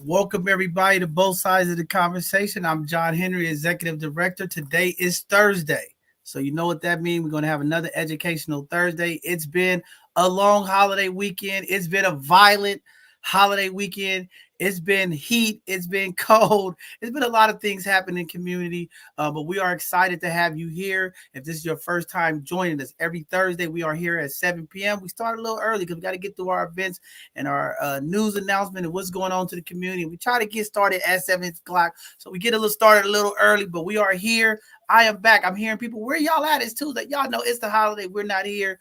Welcome everybody to both sides of the conversation. I'm John Henry, Executive Director. Today is Thursday. So you know what that means. We're going to have another educational Thursday. It's been a long holiday weekend. It's been a violent holiday weekend. It's been heat. It's been cold. It's been a lot of things happening in the community. But we are excited to have you here. If this is your first time joining us, every Thursday we are here at 7 p.m. We start a little early because we got to get through our events and our news announcement and what's going on to the community. We try to get started at 7 o'clock, so we get a little started a little early, but we are here. I am back. I'm hearing people, where y'all at? It's Tuesday. Y'all know it's the holiday. We're not here.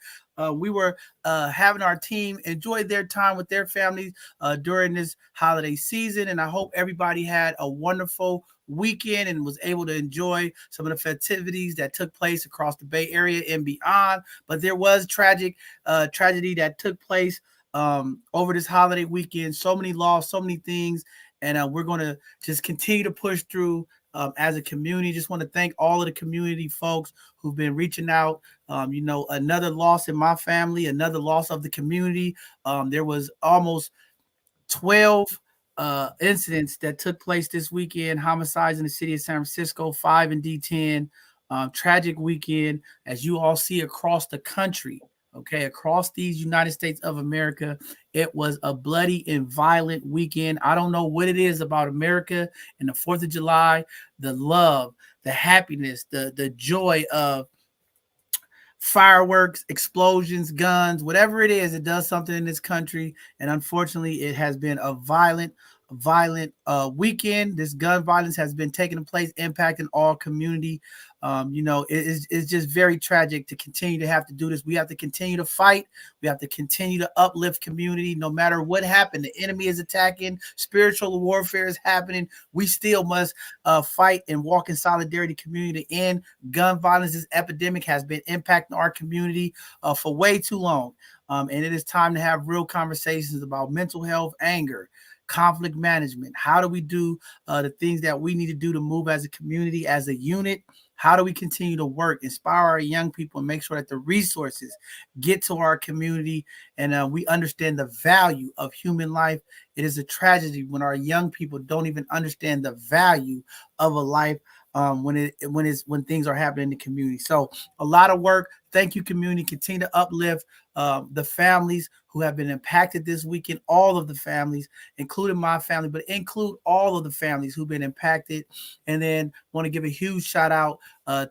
We were having our team enjoy their time with their families during this holiday season, and I hope everybody had a wonderful weekend and was able to enjoy some of the festivities that took place across the Bay Area and beyond. But there was tragedy that took place over this holiday weekend. So many loss, so many things, and we're going to just continue to push through as a community. Just want to thank all of the community folks who've been reaching out. Another loss in my family, another loss of the community. There was almost 12 incidents that took place this weekend, homicides in the city of San Francisco, 5 in D10. Tragic weekend, as you all see across the country. Okay, across these United States of America, it was a bloody and violent weekend. I don't know what it is about America and the 4th of July, the love, the happiness, the joy of fireworks, explosions, guns, whatever it is, it does something in this country. And unfortunately, it has been a violent weekend. This gun violence has been taking place, impacting all community. It's just very tragic to continue to have to do this. We have to continue to fight. We have to continue to uplift community no matter what happened. The enemy is attacking. Spiritual warfare is happening. We still must fight and walk in solidarity community. And gun violence, this epidemic has been impacting our community for way too long. And it is time to have real conversations about mental health, anger, conflict management. How do we do the things that we need to do to move as a community, as a unit? How do we continue to work, inspire our young people, and make sure that the resources get to our community and we understand the value of human life? It is a tragedy when our young people don't even understand the value of a life when things are happening in the community. So a lot of work. Thank you, community. Continue to uplift the families who have been impacted this weekend, all of the families, including my family, but include all of the families who've been impacted. And then want to give a huge shout out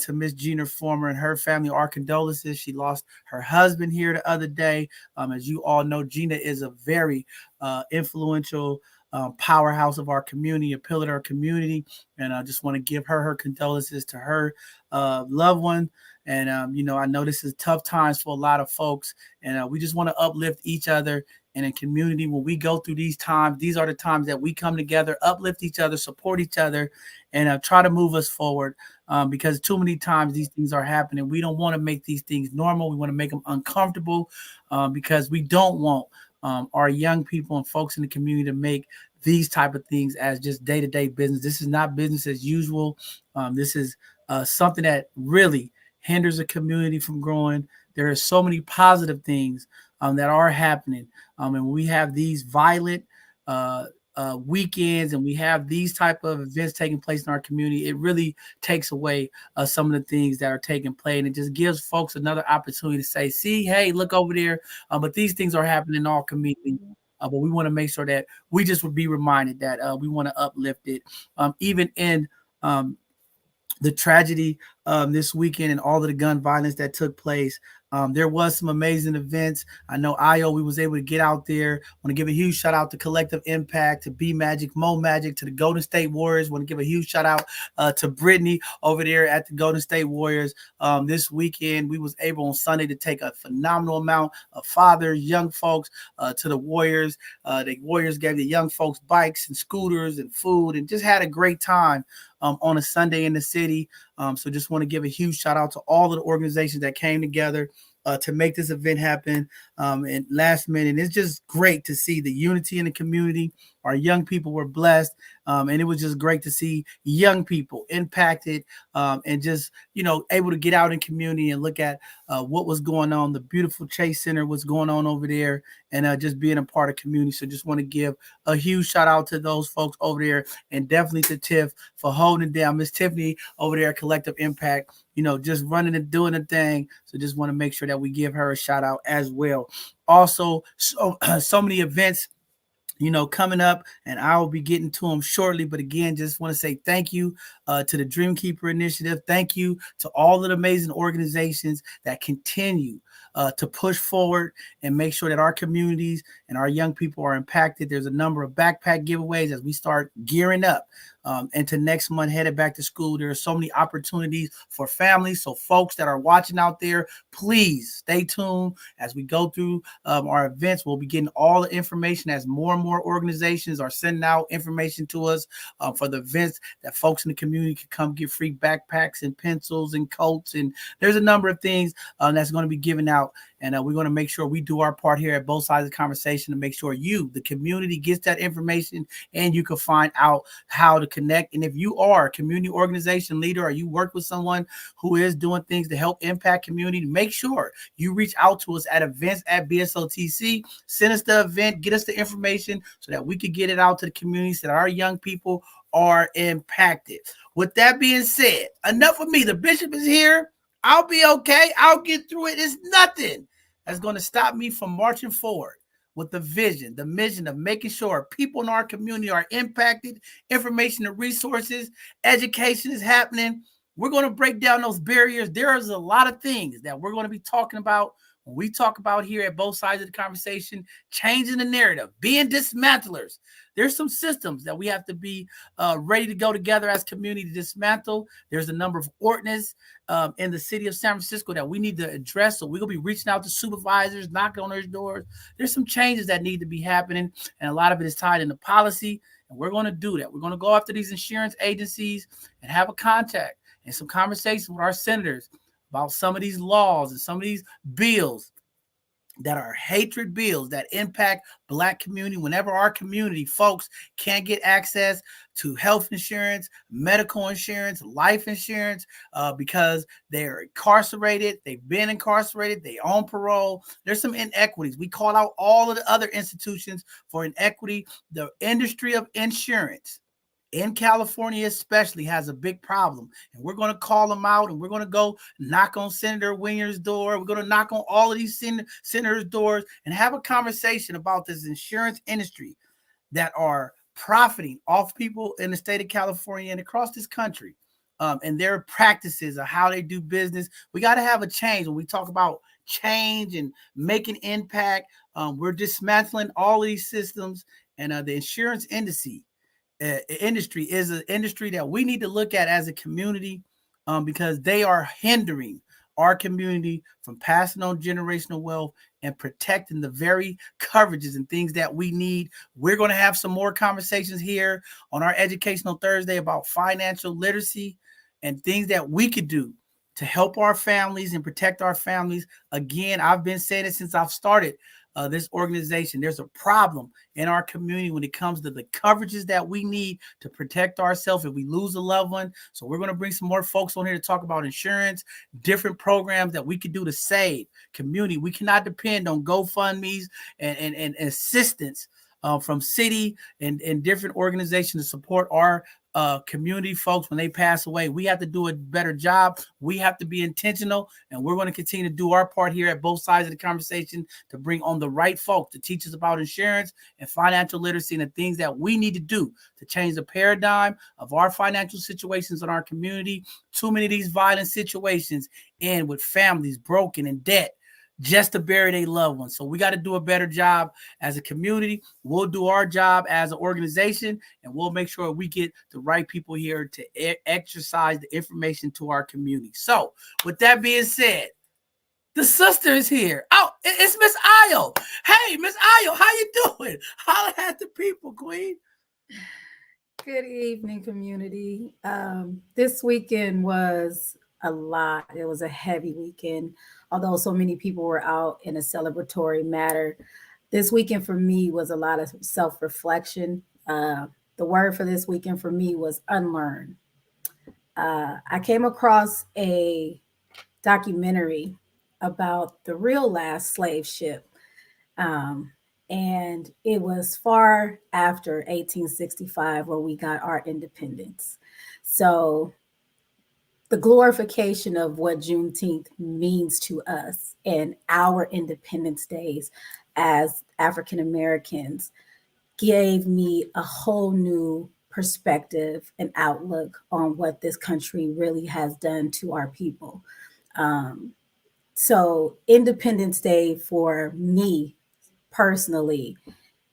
to Miss Gina Former and her family. Our condolences. She lost her husband here the other day. As you all know, Gina is a very influential powerhouse of our community, a pillar of our community. And I just want to give her condolences to her loved one. And, I know this is tough times for a lot of folks, and we just want to uplift each other in a community. When we go through these times, these are the times that we come together, uplift each other, support each other, and try to move us forward because too many times these things are happening. We don't want to make these things normal. We want to make them uncomfortable because we don't want our young people and folks in the community to make these type of things as just day-to-day business. This is not business as usual. This is something that really hinders a community from growing. There are so many positive things that are happening. And we have these violent weekends and we have these type of events taking place in our community, it really takes away some of the things that are taking place. And it just gives folks another opportunity to say, see, hey, look over there. But these things are happening in all communities. But we want to make sure that we just would be reminded that we want to uplift it. Even in the tragedy this weekend and all of the gun violence that took place. There was some amazing events. I know we was able to get out there. Want to give a huge shout out to Collective Impact, to B Magic, Mo Magic, to the Golden State Warriors. Want to give a huge shout out to Brittany over there at the Golden State Warriors. This weekend, we was able on Sunday to take a phenomenal amount of fathers, young folks to the Warriors. The Warriors gave the young folks bikes and scooters and food and just had a great time on a Sunday in the city. So just want to give a huge shout out to all of the organizations that came together to make this event happen and last minute. It's just great to see the unity in the community. Our young people were blessed, and it was just great to see young people impacted, and just able to get out in community and look at what was going on. The beautiful Chase Center, what's going on over there, and just being a part of community. So just want to give a huge shout out to those folks over there, and definitely to Tiff for holding it down. Miss Tiffany over there at Collective Impact, just running and doing the thing. So just want to make sure that we give her a shout out as well. Also, so many events coming up, and I will be getting to them shortly. But again, just want to say thank you to the Dreamkeeper Initiative. Thank you to all of the amazing organizations that continue to push forward and make sure that our communities and our young people are impacted. There's a number of backpack giveaways as we start gearing up into next month, headed back to school. There are so many opportunities for families. So folks that are watching out there, please stay tuned as we go through our events. We'll be getting all the information as more and more organizations are sending out information to us for the events, that folks in the community can come get free backpacks and pencils and coats. And there's a number of things that's going to be given out. And we're going to make sure we do our part here at both sides of the conversation to make sure you, the community, gets that information, and you can find out how to connect. And if you are a community organization leader, or you work with someone who is doing things to help impact community, make sure you reach out to us at events@BSOTC. Send us the event, get us the information so that we can get it out to the community so that our young people are impacted. With that being said, enough of me. The bishop is here. I'll be okay. I'll get through it. It's nothing that's going to stop me from marching forward with the vision, the mission of making sure people in our community are impacted, information and resources, education is happening. We're going to break down those barriers. There's a lot of things that we're going to be talking about when we talk about here at both sides of the conversation, changing the narrative, being dismantlers. There's some systems that we have to be ready to go together as community to dismantle. There's a number of ordinances in the city of San Francisco that we need to address. So we're going to be reaching out to supervisors, knocking on their doors. There's some changes that need to be happening, and a lot of it is tied into policy, and we're going to do that. We're going to go after these insurance agencies and have a contact and some conversations with our senators about some of these laws and some of these bills that are hatred bills that impact Black community. Whenever our community folks can't get access to health insurance, medical insurance, life insurance, because they're incarcerated, they've been incarcerated, they on parole, there's some inequities. We call out all of the other institutions for inequity. The industry of insurance in California especially has a big problem, and we're going to call them out, and we're going to go knock on Senator Winger's door. We're going to knock on all of these senators' doors and have a conversation about this insurance industry that are profiting off people in the state of California and across this country, and their practices of how they do business. We got to have a change. When we talk about change and making impact, we're dismantling all of these systems, and the insurance industry is an industry that we need to look at as a community, because they are hindering our community from passing on generational wealth and protecting the very coverages and things that we need. We're going to have some more conversations here on our Educational Thursday about financial literacy and things that we could do to help our families and protect our families. Again, I've been saying it since I've started this organization. There's a problem in our community when it comes to the coverages that we need to protect ourselves if we lose a loved one. So we're going to bring some more folks on here to talk about insurance, different programs that we could do to save community. We cannot depend on GoFundMe's and assistance from city and different organizations to support our community folks when they pass away. We have to do a better job. We have to be intentional, and we're going to continue to do our part here at both sides of the conversation to bring on the right folks to teach us about insurance and financial literacy and the things that we need to do to change the paradigm of our financial situations in our community. Too many of these violent situations end with families broken in debt just to bury their loved ones. So we got to do a better job as a community. We'll do our job as an organization, and we'll make sure we get the right people here to exercise the information to our community. So with that being said, the sister is here. Oh, it's Miss Ayo. Hey, Miss Ayo, how you doing? Holla at the people, Queen. Good evening, community. This weekend was a lot. It was a heavy weekend, although so many people were out in a celebratory matter. This weekend for me was a lot of self reflection The word for this weekend for me was unlearn. I came across a documentary about the real last slave ship. Um, and it was far after 1865 where we got our independence. So the glorification of what Juneteenth means to us and our Independence Days as African Americans gave me a whole new perspective and outlook on what this country really has done to our people. Um, so, Independence Day for me personally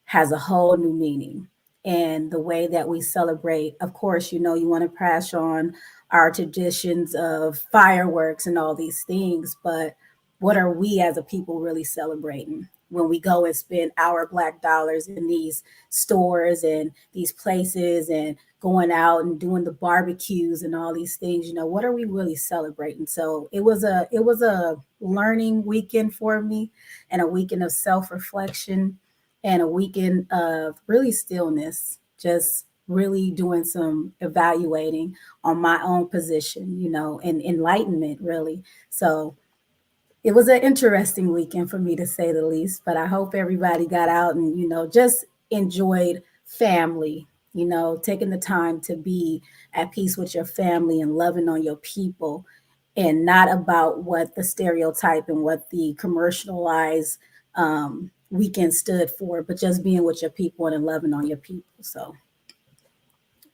has a whole new meaning. And the way that we celebrate, of course, you want to pass on our traditions of fireworks and all these things, but what are we as a people really celebrating when we go and spend our Black dollars in these stores and these places and going out and doing the barbecues and all these things? What are we really celebrating? So it was a learning weekend for me, and a weekend of self-reflection, and a weekend of really stillness, just really doing some evaluating on my own position, and enlightenment, really. So it was an interesting weekend for me, to say the least. But I hope everybody got out and, just enjoyed family, taking the time to be at peace with your family and loving on your people, and not about what the stereotype and what the commercialized weekend stood for, but just being with your people and loving on your people. So,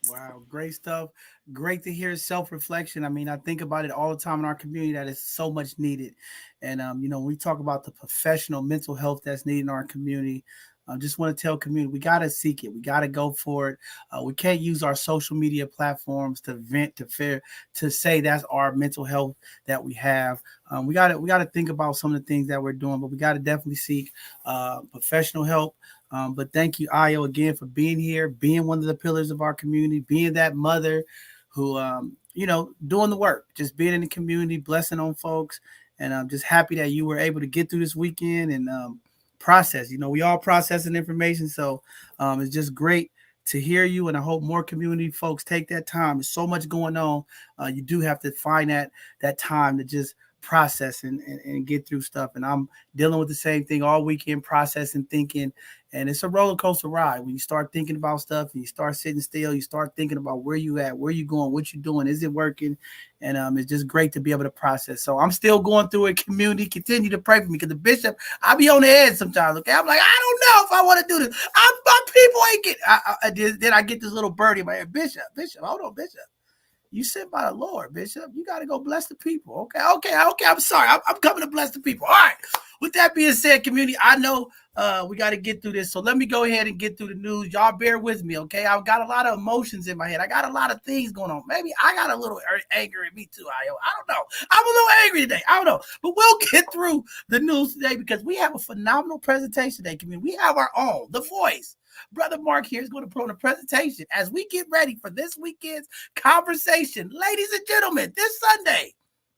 Wow, great stuff. Great to hear self-reflection. I mean, I think about it all the time in our community that is so much needed. And we talk about the professional mental health that's needed in our community. I just want to tell community we gotta seek it. We gotta go for it. We can't use our social media platforms to vent, to say that's our mental health that we have. We gotta think about some of the things that we're doing, but we gotta definitely seek professional help. But thank you, Ayo, again for being here, being one of the pillars of our community, being that mother who, doing the work, just being in the community, blessing on folks. And I'm just happy that you were able to get through this weekend and process. We all processing information. So it's just great to hear you. And I hope more community folks take that time. There's so much going on. You do have to find that time to just process and get through stuff. And I'm dealing with the same thing all weekend, processing, thinking. And it's a roller coaster ride when you start thinking about stuff and you start sitting still, you start thinking about where you at, where you going, what you doing, is it working? And it's just great to be able to process. So I'm still going through it. Community, continue to pray for me because the bishop, I be on the edge sometimes. Okay, I'm like, I don't know if I want to do this. My people ain't get. Then I get this little birdie in my head. Bishop, hold on, Bishop. You sit by the Lord, Bishop. You got to go bless the people. Okay. I'm sorry. I'm coming to bless the people. All right. With that being said, community, I know we got to get through this. So let me go ahead and get through the news. Y'all bear with me, okay? I've got a lot of emotions in my head. I got a lot of things going on. Maybe I got a little anger in me too, Ayo. I don't know. I'm a little angry today. I don't know. But we'll get through the news today because we have a phenomenal presentation today, community. We have our own, The Voice. Brother Mark here is going to put on a presentation as we get ready for this weekend's conversation. Ladies and gentlemen, this Sunday,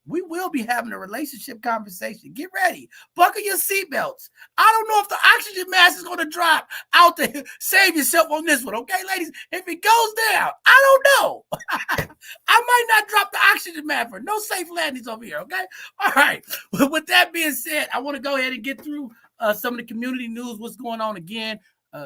we will be having a relationship conversation. Get ready. Buckle your seatbelts. I don't know if the oxygen mask is going to drop out there. Save yourself on this one, okay, ladies? If it goes down, I don't know. I might not drop the oxygen mask for no safe landings over here, okay? All right. With that being said, I want to go ahead and get through some of the community news, what's going on again.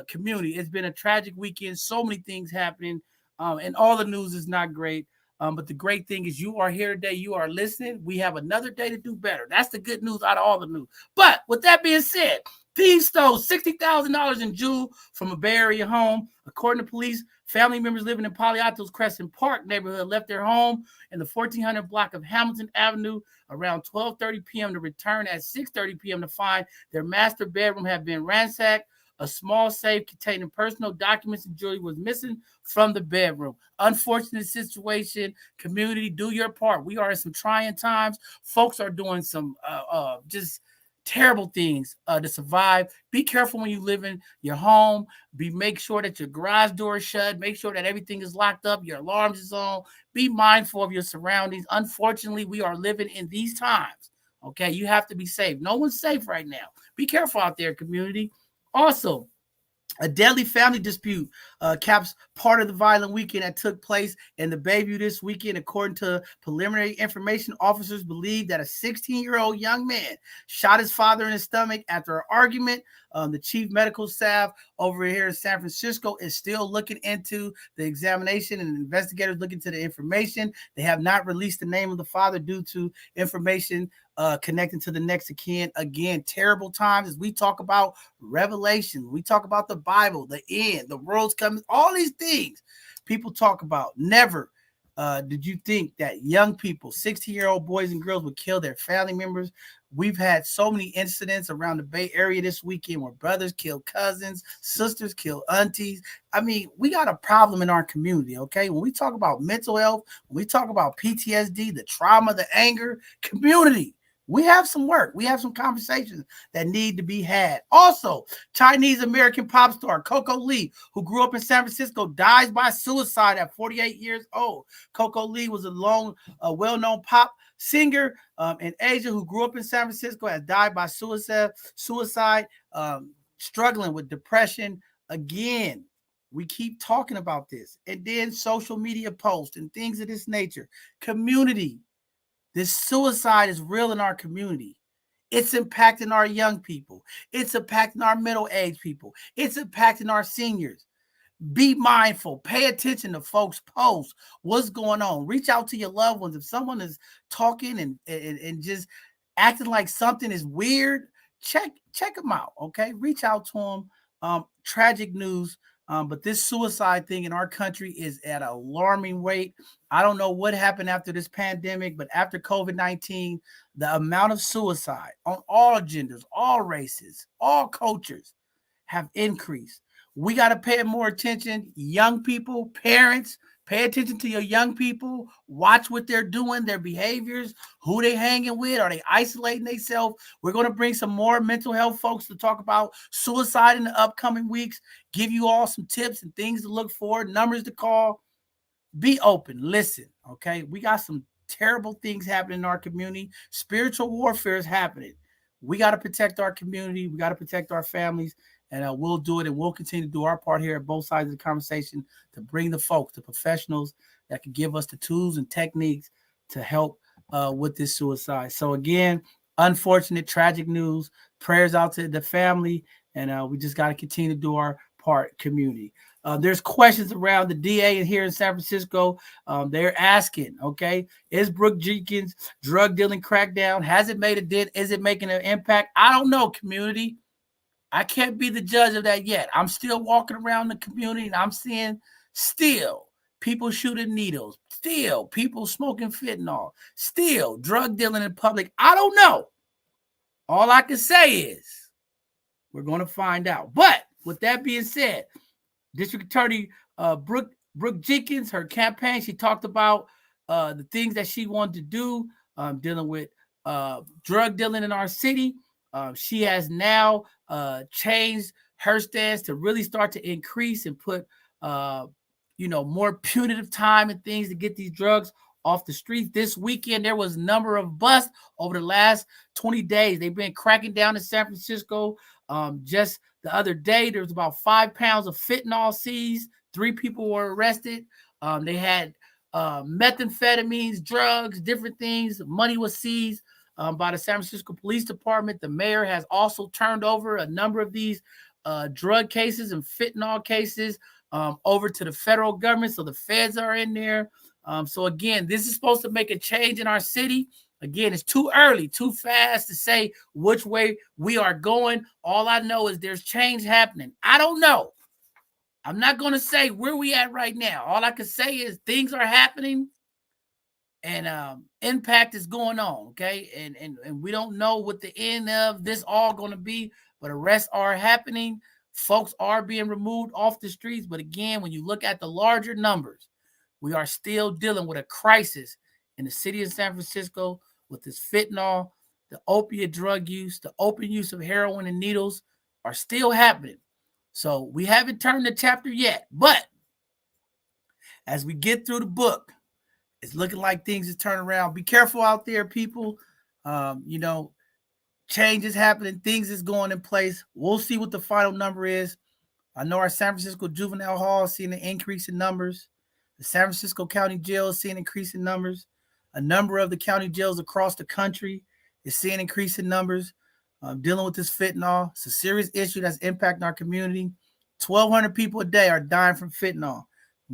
Community, it's been a tragic weekend. So many things happening, and all the news is not great. But the great thing is you are here today. You are listening. We have another day to do better. That's the good news out of all the news. But with that being said, thieves stole $60,000 in jewel from a Bay Area home. According to police, family members living in Palo Alto's Crescent Park neighborhood left their home in the 1400 block of Hamilton Avenue around 12:30 p.m. to return at 6:30 p.m. to find their master bedroom had been ransacked. A small safe containing personal documents and jewelry was missing from the bedroom. Unfortunate situation. Community, do your part. We are in some trying times. Folks are doing some just terrible things to survive. Be careful when you live in your home. Make sure that your garage door is shut. Make sure that everything is locked up. Your alarms is on. Be mindful of your surroundings. Unfortunately, we are living in these times. Okay, you have to be safe. No one's safe right now. Be careful out there, community. Also, A deadly family dispute caps part of the violent weekend that took place in the Bayview this weekend. According to preliminary information, officers believe that a 16-year-old young man shot his father in the stomach after an argument. The chief medical staff over here in San Francisco is still looking into the examination, and investigators looking into the information. They have not released the name of the father due to information connecting to the next of kin. Again, terrible times as we talk about Revelation, we talk about the Bible, the end, the world's coming, all these things people talk about. Never did you think that young people, 16-year-old boys and girls, would kill their family members. We've had so many incidents around the Bay Area this weekend where brothers kill cousins, sisters kill aunties. I mean, we got a problem in our community, okay? When we talk about mental health, when we talk about PTSD, the trauma, the anger, community, we have some work. We have some conversations that need to be had. Also, Chinese-American pop star Coco Lee, who grew up in San Francisco, dies by suicide at 48 years old. Coco Lee was a well-known pop singer in Asia who grew up in San Francisco, has died by suicide, struggling with depression. Again, we keep talking about this. And then social media posts and things of this nature. Community. This suicide is real in our community. It's impacting our young people. It's impacting our middle-aged people. It's impacting our seniors. Be mindful. Pay attention to folks' posts. What's going on? Reach out to your loved ones. If someone is talking and just acting like something is weird, check them out, okay? Reach out to them. Tragic news. But this suicide thing in our country is at an alarming rate. I don't know what happened after this pandemic, but after COVID-19, the amount of suicide on all genders, all races, all cultures have increased. We got to pay more attention. Young people, parents, pay attention to your young people. Watch what they're doing, their behaviors, who they hanging with. Are they isolating themselves? We're going to bring some more mental health folks to talk about suicide in the upcoming weeks, give you all some tips and things to look for, numbers to call. Be open. Listen, okay? We got some terrible things happening in our community. Spiritual warfare is happening. We got to protect our community. We got to protect our families. And we'll do it, and we'll continue to do our part here at both sides of the conversation to bring the folks, the professionals that can give us the tools and techniques to help with this suicide. So again, unfortunate, tragic news. Prayers out to the family, and we just got to continue to do our part, community. There's questions around the DA here in San Francisco. They're asking, okay, is Brooke Jenkins' drug dealing crackdown, has it made a dent? Is it making an impact? I don't know, community. I can't be the judge of that yet. I'm still walking around the community and I'm seeing still people shooting needles, still people smoking fentanyl, still drug dealing in public. I don't know. All I can say is we're going to find out. But with that being said, District Attorney Brooke Jenkins, her campaign, she talked about the things that she wanted to do dealing with drug dealing in our city. She has now changed her stance to really start to increase and put, more punitive time and things to get these drugs off the streets. This weekend, there was a number of busts over the last 20 days. They've been cracking down in San Francisco. Just the other day, there was about 5 pounds of fentanyl seized. 3 people were arrested. They had methamphetamines, drugs, different things. Money was seized by the San Francisco Police Department. The mayor has also turned over a number of these drug cases and fentanyl cases over to the federal government. So the feds are in there. So again, this is supposed to make a change in our city. Again, it's too early, too fast to say which way we are going. All I know is there's change happening. I don't know. I'm not going to say where we at right now. All I can say is things are happening and impact is going on, okay? And we don't know what the end of this all going to be, but arrests are happening. Folks are being removed off the streets. But again, when you look at the larger numbers, we are still dealing with a crisis in the city of San Francisco with this fentanyl, the opiate drug use, the open use of heroin and needles are still happening. So we haven't turned the chapter yet, but as we get through the book, it's looking like things is turning around. Be careful out there, people. Change is happening. Things is going in place. We'll see what the final number is. I know our San Francisco Juvenile Hall is seeing an increase in numbers. The San Francisco County Jail is seeing an increase in numbers. A number of the county jails across the country is seeing an increase in numbers dealing with this fentanyl. It's a serious issue that's impacting our community. 1,200 people a day are dying from fentanyl.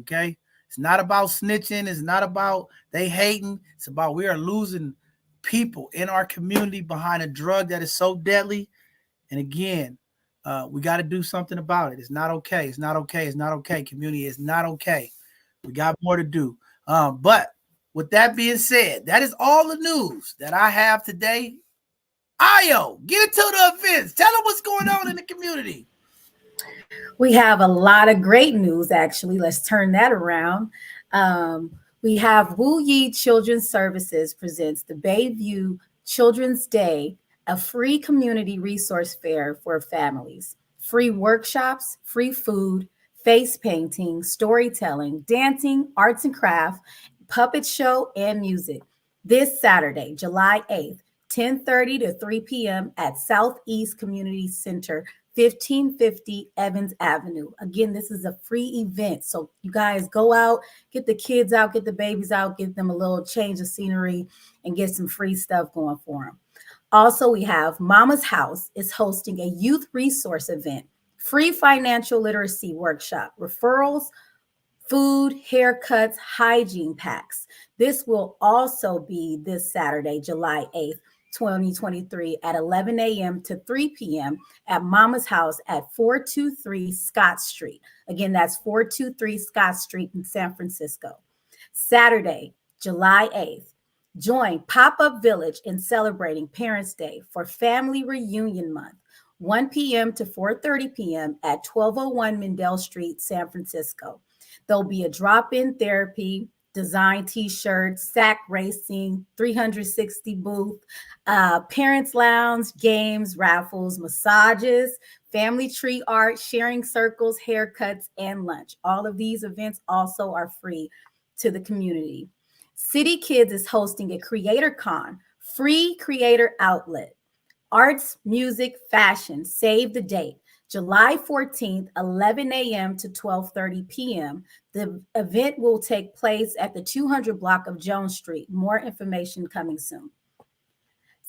Okay? It's not about snitching. It's not about they hating. It's about we are losing people in our community behind a drug that is so deadly. And again, we got to do something about it. It's not okay. It's not okay. It's not okay. Community is not okay. We got more to do. But with that being said, that is all the news that I have today. Ayo, get into the events. Tell them what's going on in the community. We have a lot of great news, actually. Let's turn that around. We have Wu Yi Children's Services presents the Bayview Children's Day, a free community resource fair for families. Free workshops, free food, face painting, storytelling, dancing, arts and craft, puppet show, and music. This Saturday, July 8th, 10:30 to 3 p.m. at Southeast Community Center, 1550 Evans Avenue. Again, this is a free event. So you guys go out, get the kids out, get the babies out, give them a little change of scenery and get some free stuff going for them. Also, we have Mama's House is hosting a youth resource event, free financial literacy workshop, referrals, food, haircuts, hygiene packs. This will also be this Saturday, July 8th, 2023 at 11 a.m. to 3 p.m. at Mama's House at 423 Scott Street. Again, that's 423 Scott Street in San Francisco. Saturday, July 8th, join Pop-Up Village in celebrating Parents' Day for Family Reunion Month, 1 p.m. to 4:30 p.m. at 1201 Mendel Street, San Francisco. There'll be a drop-in therapy, design t-shirts, sack racing, 360 booth, parents lounge, games, raffles, massages, family tree art, sharing circles, haircuts, and lunch. All of these events also are free to the community. City Kids is hosting a Creator Con, free creator outlet. Arts, music, fashion, save the date. July 14th, 11 a.m. to 12:30 p.m. The event will take place at the 200 block of Jones Street. More information coming soon.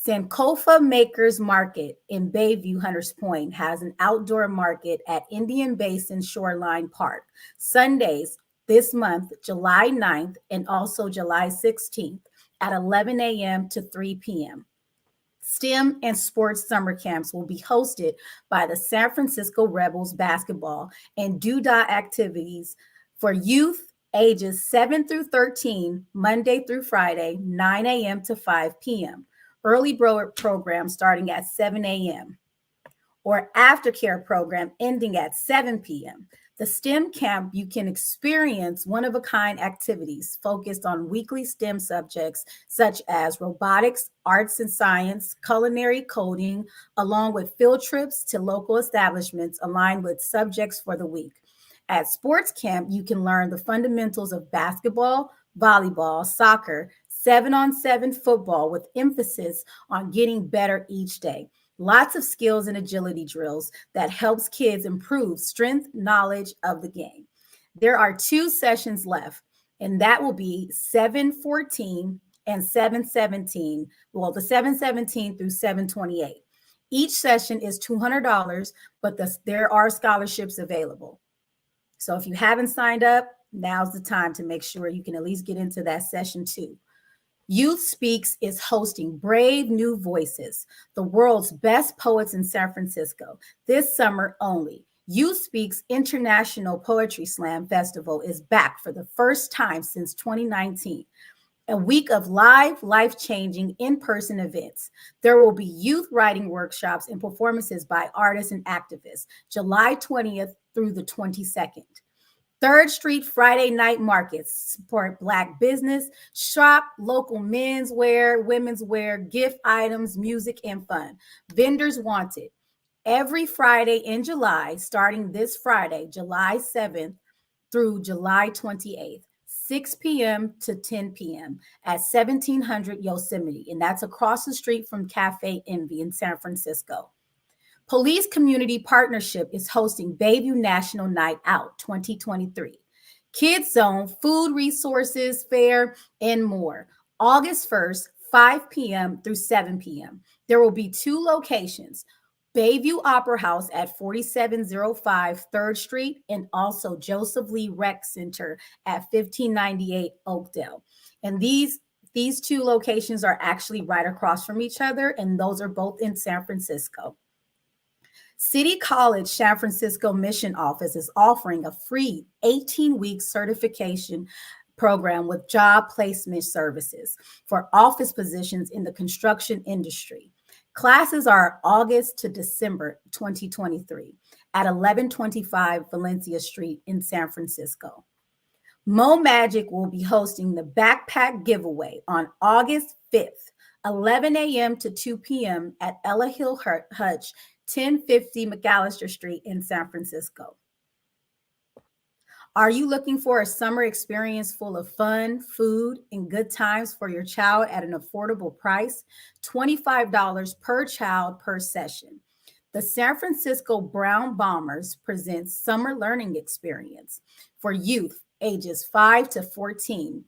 Sankofa Makers Market in Bayview, Hunters Point has an outdoor market at Indian Basin Shoreline Park. Sundays this month, July 9th, and also July 16th at 11 a.m. to 3 p.m. STEM and sports summer camps will be hosted by the San Francisco Rebels basketball and Doodah activities for youth ages 7 through 13, Monday through Friday, 9 a.m. to 5 p.m. Early program starting at 7 a.m. or aftercare program ending at 7 p.m. The STEM camp, you can experience one-of-a-kind activities focused on weekly STEM subjects such as robotics, arts and science, culinary, coding, along with field trips to local establishments aligned with subjects for the week. At sports camp, you can learn the fundamentals of basketball, volleyball, soccer, 7-on-7 football with emphasis on getting better each day. Lots of skills and agility drills that helps kids improve strength, knowledge of the game. There are 2 sessions left, and that will be 7:14 and 7:17. Well, the 7:17 through 7:28. Each session is $200, but there are scholarships available. So if you haven't signed up, now's the time to make sure you can at least get into that session 2. Youth Speaks is hosting Brave New Voices, the world's best poets in San Francisco, this summer only. Youth Speaks International Poetry Slam Festival is back for the first time since 2019. A week of live, life-changing in-person events. There will be youth writing workshops and performances by artists and activists, July 20th through the 22nd. 3rd Street Friday night markets support Black business, shop local men's wear, women's wear, gift items, music, and fun. Vendors wanted. Every Friday in July, starting this Friday, July 7th through July 28th, 6 p.m. to 10 p.m. at 1700 Yosemite, and that's across the street from Cafe Envy in San Francisco. Police Community Partnership is hosting Bayview National Night Out 2023. Kids Zone, food resources, fair, and more. August 1st, 5 p.m. through 7 p.m. There will be 2 locations, Bayview Opera House at 4705 3rd Street and also Joseph Lee Rec Center at 1598 Oakdale. And these 2 locations are actually right across from each other, and those are both in San Francisco. City College San Francisco Mission Office is offering a free 18-week certification program with job placement services for office positions in the construction industry. Classes are August to December 2023 at 1125 Valencia Street in San Francisco. Mo Magic will be hosting the backpack giveaway on August 5th, 11 a.m. to 2 p.m. at Ella Hill Hutch, 1050 McAllister Street in San Francisco. Are you looking for a summer experience full of fun, food, and good times for your child at an affordable price? $25 per child per session. The San Francisco Brown Bombers presents Summer Learning Experience for youth ages 5 to 14,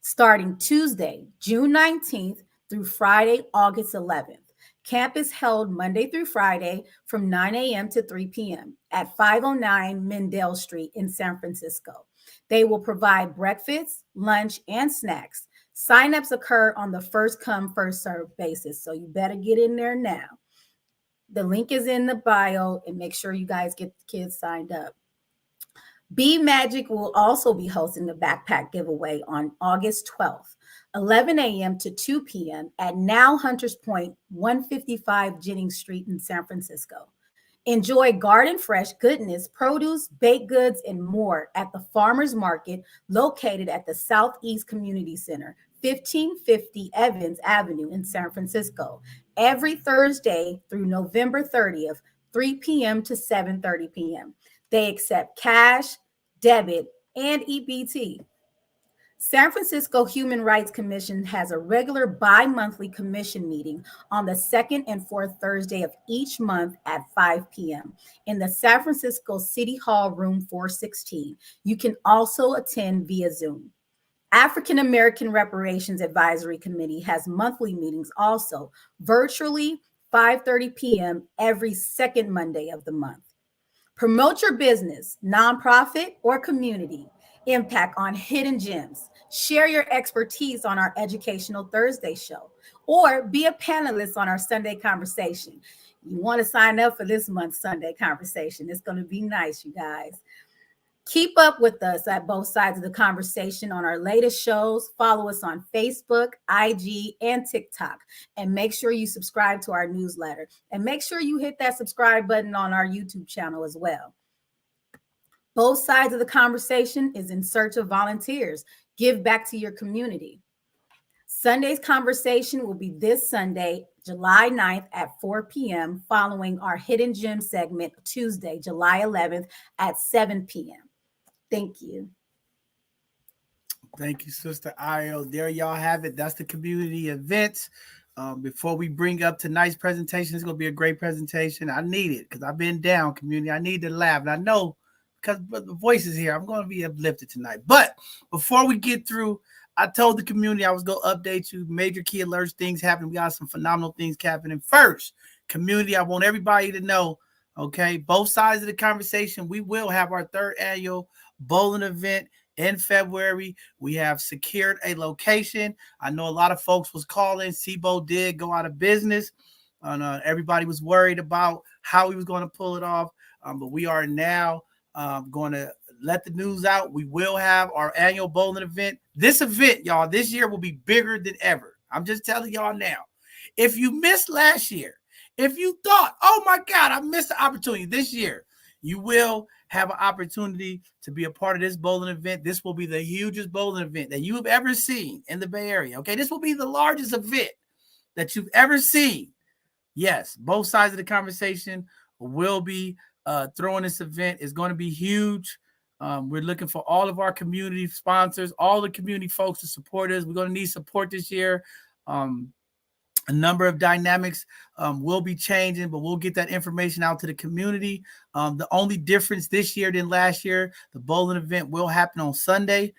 starting Tuesday, June 19th through Friday, August 11th. Camp is held Monday through Friday from 9 a.m. to 3 p.m. at 509 Mendel Street in San Francisco. They will provide breakfast, lunch, and snacks. Sign-ups occur on the first come, first served basis, so you better get in there now. The link is in the bio, and make sure you guys get the kids signed up. Be Magic will also be hosting the backpack giveaway on August 12th. 11 a.m. to 2 p.m. at Now Hunters Point, 155 Jennings Street in San Francisco. Enjoy garden fresh goodness, produce, baked goods, and more at the Farmers Market located at the Southeast Community Center, 1550 Evans Avenue in San Francisco, every Thursday through November 30th, 3 p.m. to 7:30 p.m. They accept cash, debit, and EBT. San Francisco Human Rights Commission has a regular bi-monthly commission meeting on the second and fourth Thursday of each month at 5 p.m. in the San Francisco City Hall Room 416. You can also attend via Zoom. African American Reparations Advisory Committee has monthly meetings also, virtually 5:30 p.m. every second Monday of the month. Promote your business, nonprofit, or community impact on Hidden Gems. Share your expertise on our Educational Thursday show, or be a panelist on our Sunday Conversation. You want to sign up for this month's Sunday Conversation. It's going to be nice, you guys. Keep up with us at both sides of the conversation on our latest shows. Follow us on Facebook, IG, and TikTok. And make sure you subscribe to our newsletter. And make sure you hit that subscribe button on our YouTube channel as well. Both sides of the conversation is in search of volunteers. Give back to your community. Sunday's conversation will be this Sunday, July 9th at 4 p.m., following our Hidden Gem segment Tuesday, July 11th at 7 p.m. Thank you. Thank you, Sister Io. There y'all have it. That's the community event. Before we bring up tonight's presentation, it's going to be a great presentation. I need it because I've been down, community. I need to laugh. And I know because the voice is here, I'm going to be uplifted tonight. But before we get through, I told the community I was going to update you. Major key alerts, things happening. We got some phenomenal things happening. First, community, I want everybody to know, okay, both sides of the conversation, we will have our 3rd annual bowling event in February. We have secured a location. I know a lot of folks was calling. SIBO did go out of business. And everybody was worried about how we was going to pull it off. But we are now going to let the news out. We will have our annual bowling event. This event, y'all, this year will be bigger than ever. I'm just telling y'all now. If you missed last year, if you thought, oh my God, I missed the opportunity this year, you will have an opportunity to be a part of this bowling event. This will be the hugest bowling event that you have ever seen in the Bay Area. Okay, this will be the largest event that you've ever seen. Yes, both sides of the conversation will be throwing this event. It's going to be huge. We're looking for all of our community sponsors, all the community folks to support us. We're going to need support this year. A number of dynamics will be changing, but we'll get that information out to the community. The only difference this year than last year, the bowling event will happen on Sunday.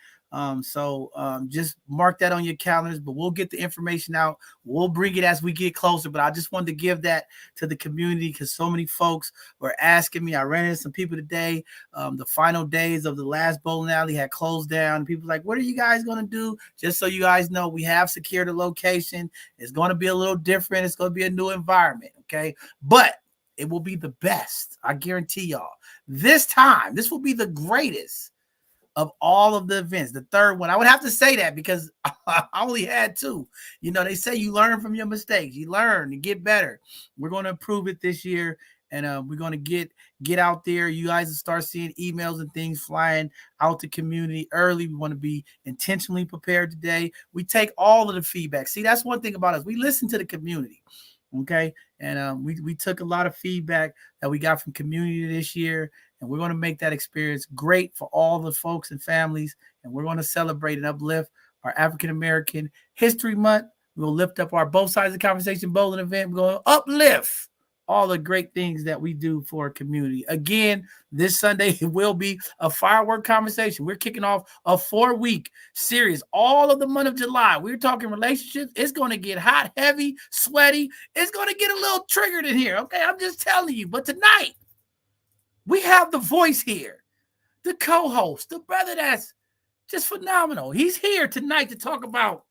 So just mark that on your calendars, but we'll get the information out. We'll bring it as we get closer, but I just wanted to give that to the community because so many folks were asking me. I ran into some people today. The final days of the last bowling alley had closed down. People like, what are you guys going to do? Just so you guys know, we have secured a location. It's going to be a little different. It's going to be a new environment, okay? But it will be the best. I guarantee y'all. This time, this will be the greatest of all of the events. The third one, I would have to say that because I only had two. You know, they say you learn from your mistakes. You learn and get better. We're going to improve it this year, and we're going to get out there. You guys will start seeing emails and things flying out to community early. We want to be intentionally prepared today. We take all of the feedback. See, that's one thing about us. We listen to the community. Okay. And we took a lot of feedback that we got from community this year, and we're going to make that experience great for all the folks and families. And we're going to celebrate and uplift our African-American History Month. We'll lift up our Both Sides of the Conversation bowling event. We're going to uplift all the great things that we do for our community. Again, this Sunday it will be a firework conversation. We're kicking off a 4-week series all of the month of July. We're talking relationships. It's going to get hot, heavy, sweaty. It's going to get a little triggered in here. Okay, I'm just telling you. But tonight, we have the voice here, the co-host, the brother that's just phenomenal. He's here tonight to talk about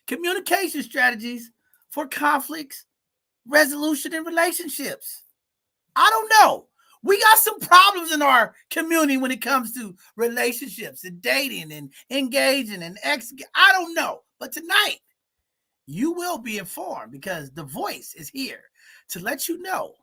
communication strategies for conflicts, resolution, and relationships. I don't know. We got some problems in our community when it comes to relationships and dating and engaging and I don't know. But tonight, you will be informed because the voice is here to let you know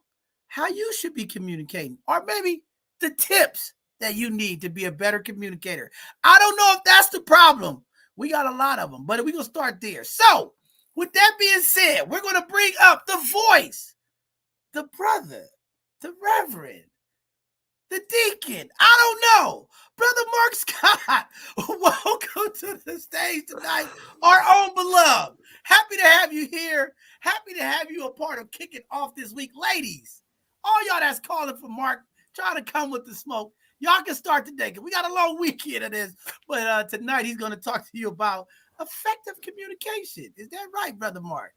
how you should be communicating, or maybe the tips that you need to be a better communicator. I don't know if that's the problem. We got a lot of them, but we're going to start there. So, with that being said, we're going to bring up the voice, the brother, the reverend, the deacon. I don't know. Brother Mark Scott, welcome to the stage tonight, our own beloved. Happy to have you here. Happy to have you a part of kicking off this week. Ladies, all y'all that's calling for Mark, trying to come with the smoke, y'all can start today because we got a long weekend of this. But tonight he's going to talk to you about effective communication. Is that right, Brother Mark?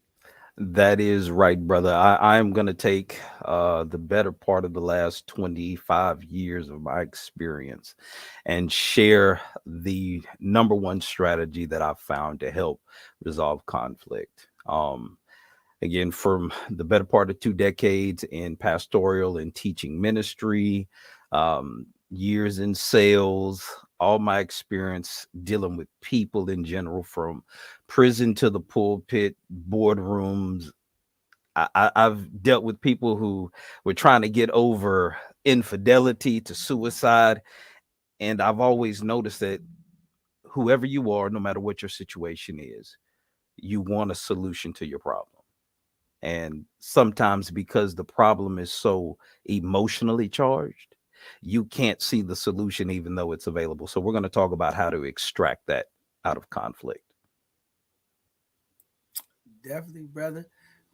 That is right, brother. I'm going to take the better part of the last 25 years of my experience and share the number one strategy that I've found to help resolve conflict. Again, from the better part of 2 decades in pastoral and teaching ministry, years in sales, all my experience dealing with people in general, from prison to the pulpit, boardrooms. I've dealt with people who were trying to get over infidelity to suicide. And I've always noticed that whoever you are, no matter what your situation is, you want a solution to your problem. And sometimes because the problem is so emotionally charged, you can't see the solution even though it's available. So we're going to talk about how to extract that out of conflict. Definitely, brother.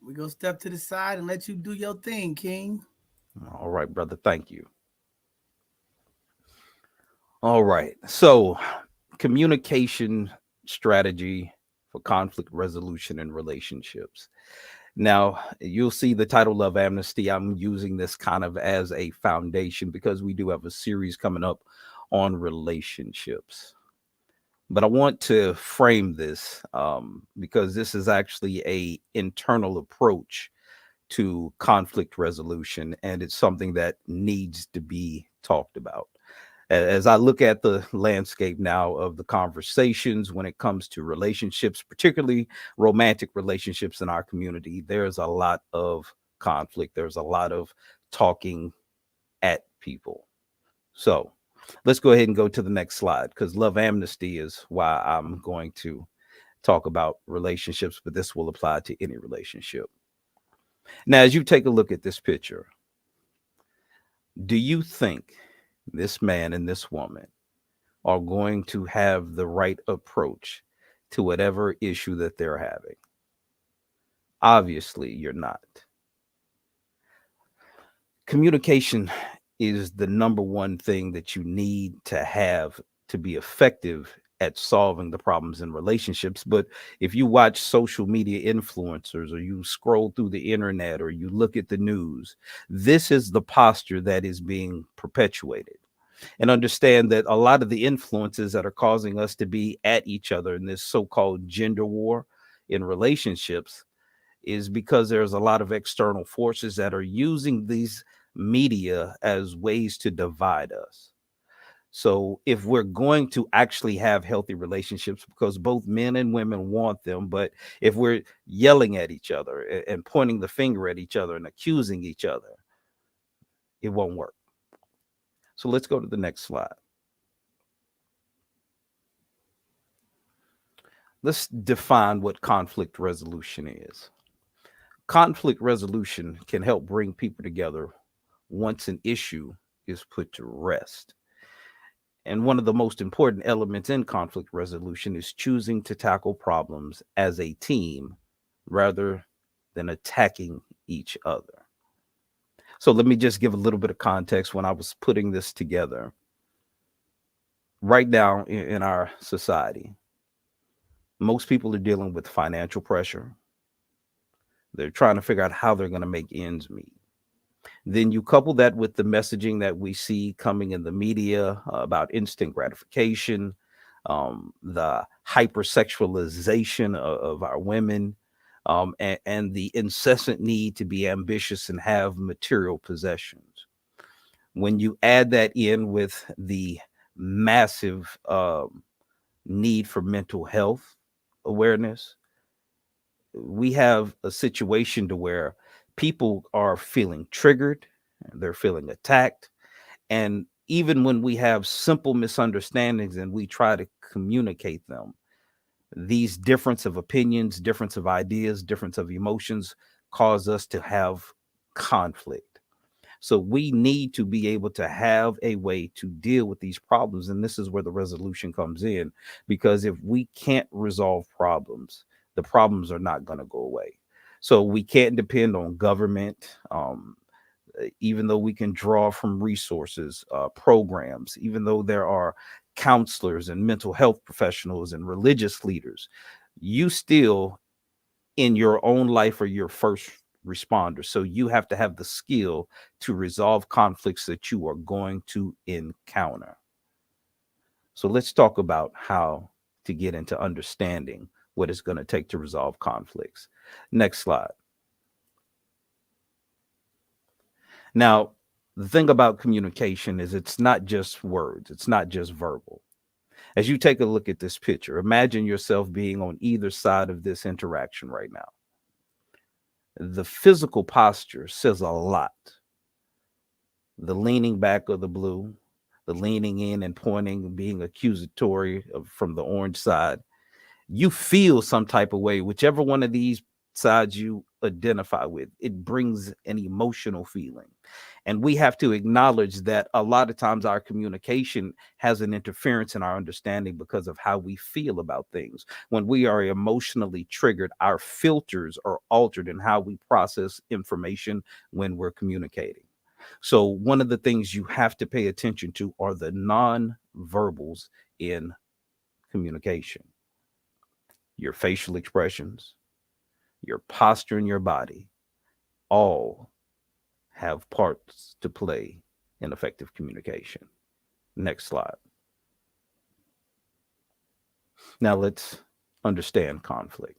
We're going to step to the side and let you do your thing, King. All right, brother. Thank you. All right. So communication strategy for conflict resolution in relationships. Now, you'll see the title Love Amnesty. I'm using this kind of as a foundation because we do have a series coming up on relationships. But I want to frame this because this is actually a internal approach to conflict resolution, and it's something that needs to be talked about. As I look at the landscape now of the conversations when it comes to relationships, particularly romantic relationships in our community, there's a lot of conflict. There's a lot of talking at people. So let's go ahead and go to the next slide, because love amnesty is why I'm going to talk about relationships, but this will apply to any relationship. Now, as you take a look at this picture, do you think this man and this woman are going to have the right approach to whatever issue that they're having? Obviously, you're not. Communication is the number one thing that you need to have to be effective at solving the problems in relationships. But if you watch social media influencers, or you scroll through the internet, or you look at the news, this is the posture that is being perpetuated. And understand that a lot of the influences that are causing us to be at each other in this so-called gender war in relationships is because there's a lot of external forces that are using these media as ways to divide us. So if we're going to actually have healthy relationships, because both men and women want them, but if we're yelling at each other and pointing the finger at each other and accusing each other, it won't work. So let's go to the next slide. Let's define what conflict resolution is. Conflict resolution can help bring people together once an issue is put to rest. And one of the most important elements in conflict resolution is choosing to tackle problems as a team rather than attacking each other. So let me just give a little bit of context when I was putting this together. Right now in our society, most people are dealing with financial pressure. They're trying to figure out how they're going to make ends meet. Then you couple that with the messaging that we see coming in the media about instant gratification, the hypersexualization of our women, and the incessant need to be ambitious and have material possessions. When you add that in with the massive need for mental health awareness, we have a situation to where people are feeling triggered, they're feeling attacked. And even when we have simple misunderstandings and we try to communicate them, these difference of opinions, difference of ideas, difference of emotions cause us to have conflict. So we need to be able to have a way to deal with these problems. And this is where the resolution comes in, because if we can't resolve problems, the problems are not going to go away. So we can't depend on government, even though we can draw from resources, programs, even though there are counselors and mental health professionals and religious leaders, you still in your own life are your first responder. So you have to have the skill to resolve conflicts that you are going to encounter. So let's talk about how to get into understanding what it's going to take to resolve conflicts. Next slide. Now, the thing about communication is it's not just words, it's not just verbal. As you take a look at this picture, imagine yourself being on either side of this interaction right now. The physical posture says a lot. The leaning back of the blue, the leaning in and pointing, being accusatory from the orange side. You feel some type of way, whichever one of these sides you identify with, it brings an emotional feeling. And we have to acknowledge that a lot of times our communication has an interference in our understanding because of how we feel about things. When we are emotionally triggered, our filters are altered in how we process information when we're communicating. So one of the things you have to pay attention to are the non-verbals in communication. Your facial expressions, your posture in your body, all have parts to play in effective communication. Next slide. Now let's understand conflict,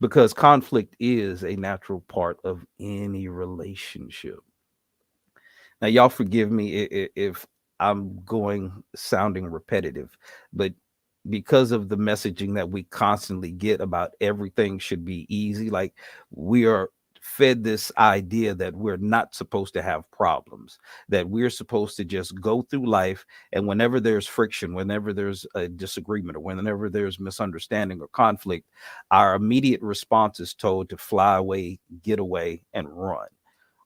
because conflict is a natural part of any relationship. Now, y'all forgive me if I'm sounding repetitive, but because of the messaging that we constantly get about everything should be easy, like we are fed this idea that we're not supposed to have problems, that we're supposed to just go through life. And whenever there's friction, whenever there's a disagreement, or whenever there's misunderstanding or conflict, our immediate response is told to fly away, get away, and run,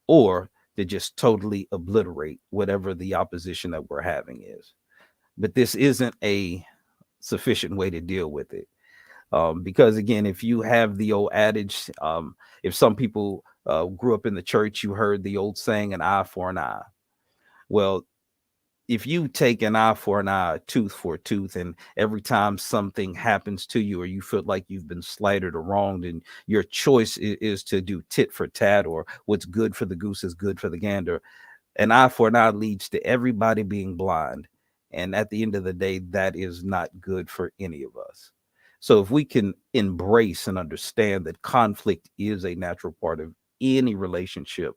or to just totally obliterate whatever the opposition that we're having is. But this isn't a sufficient way to deal with it. Because again, if you have the old adage, if some people grew up in the church, you heard the old saying, an eye for an eye. Well, if you take an eye for an eye, a tooth for a tooth, and every time something happens to you or you feel like you've been slighted or wronged, and your choice is to do tit for tat, or what's good for the goose is good for the gander, an eye for an eye leads to everybody being blind. And at the end of the day, that is not good for any of us. So if we can embrace and understand that conflict is a natural part of any relationship,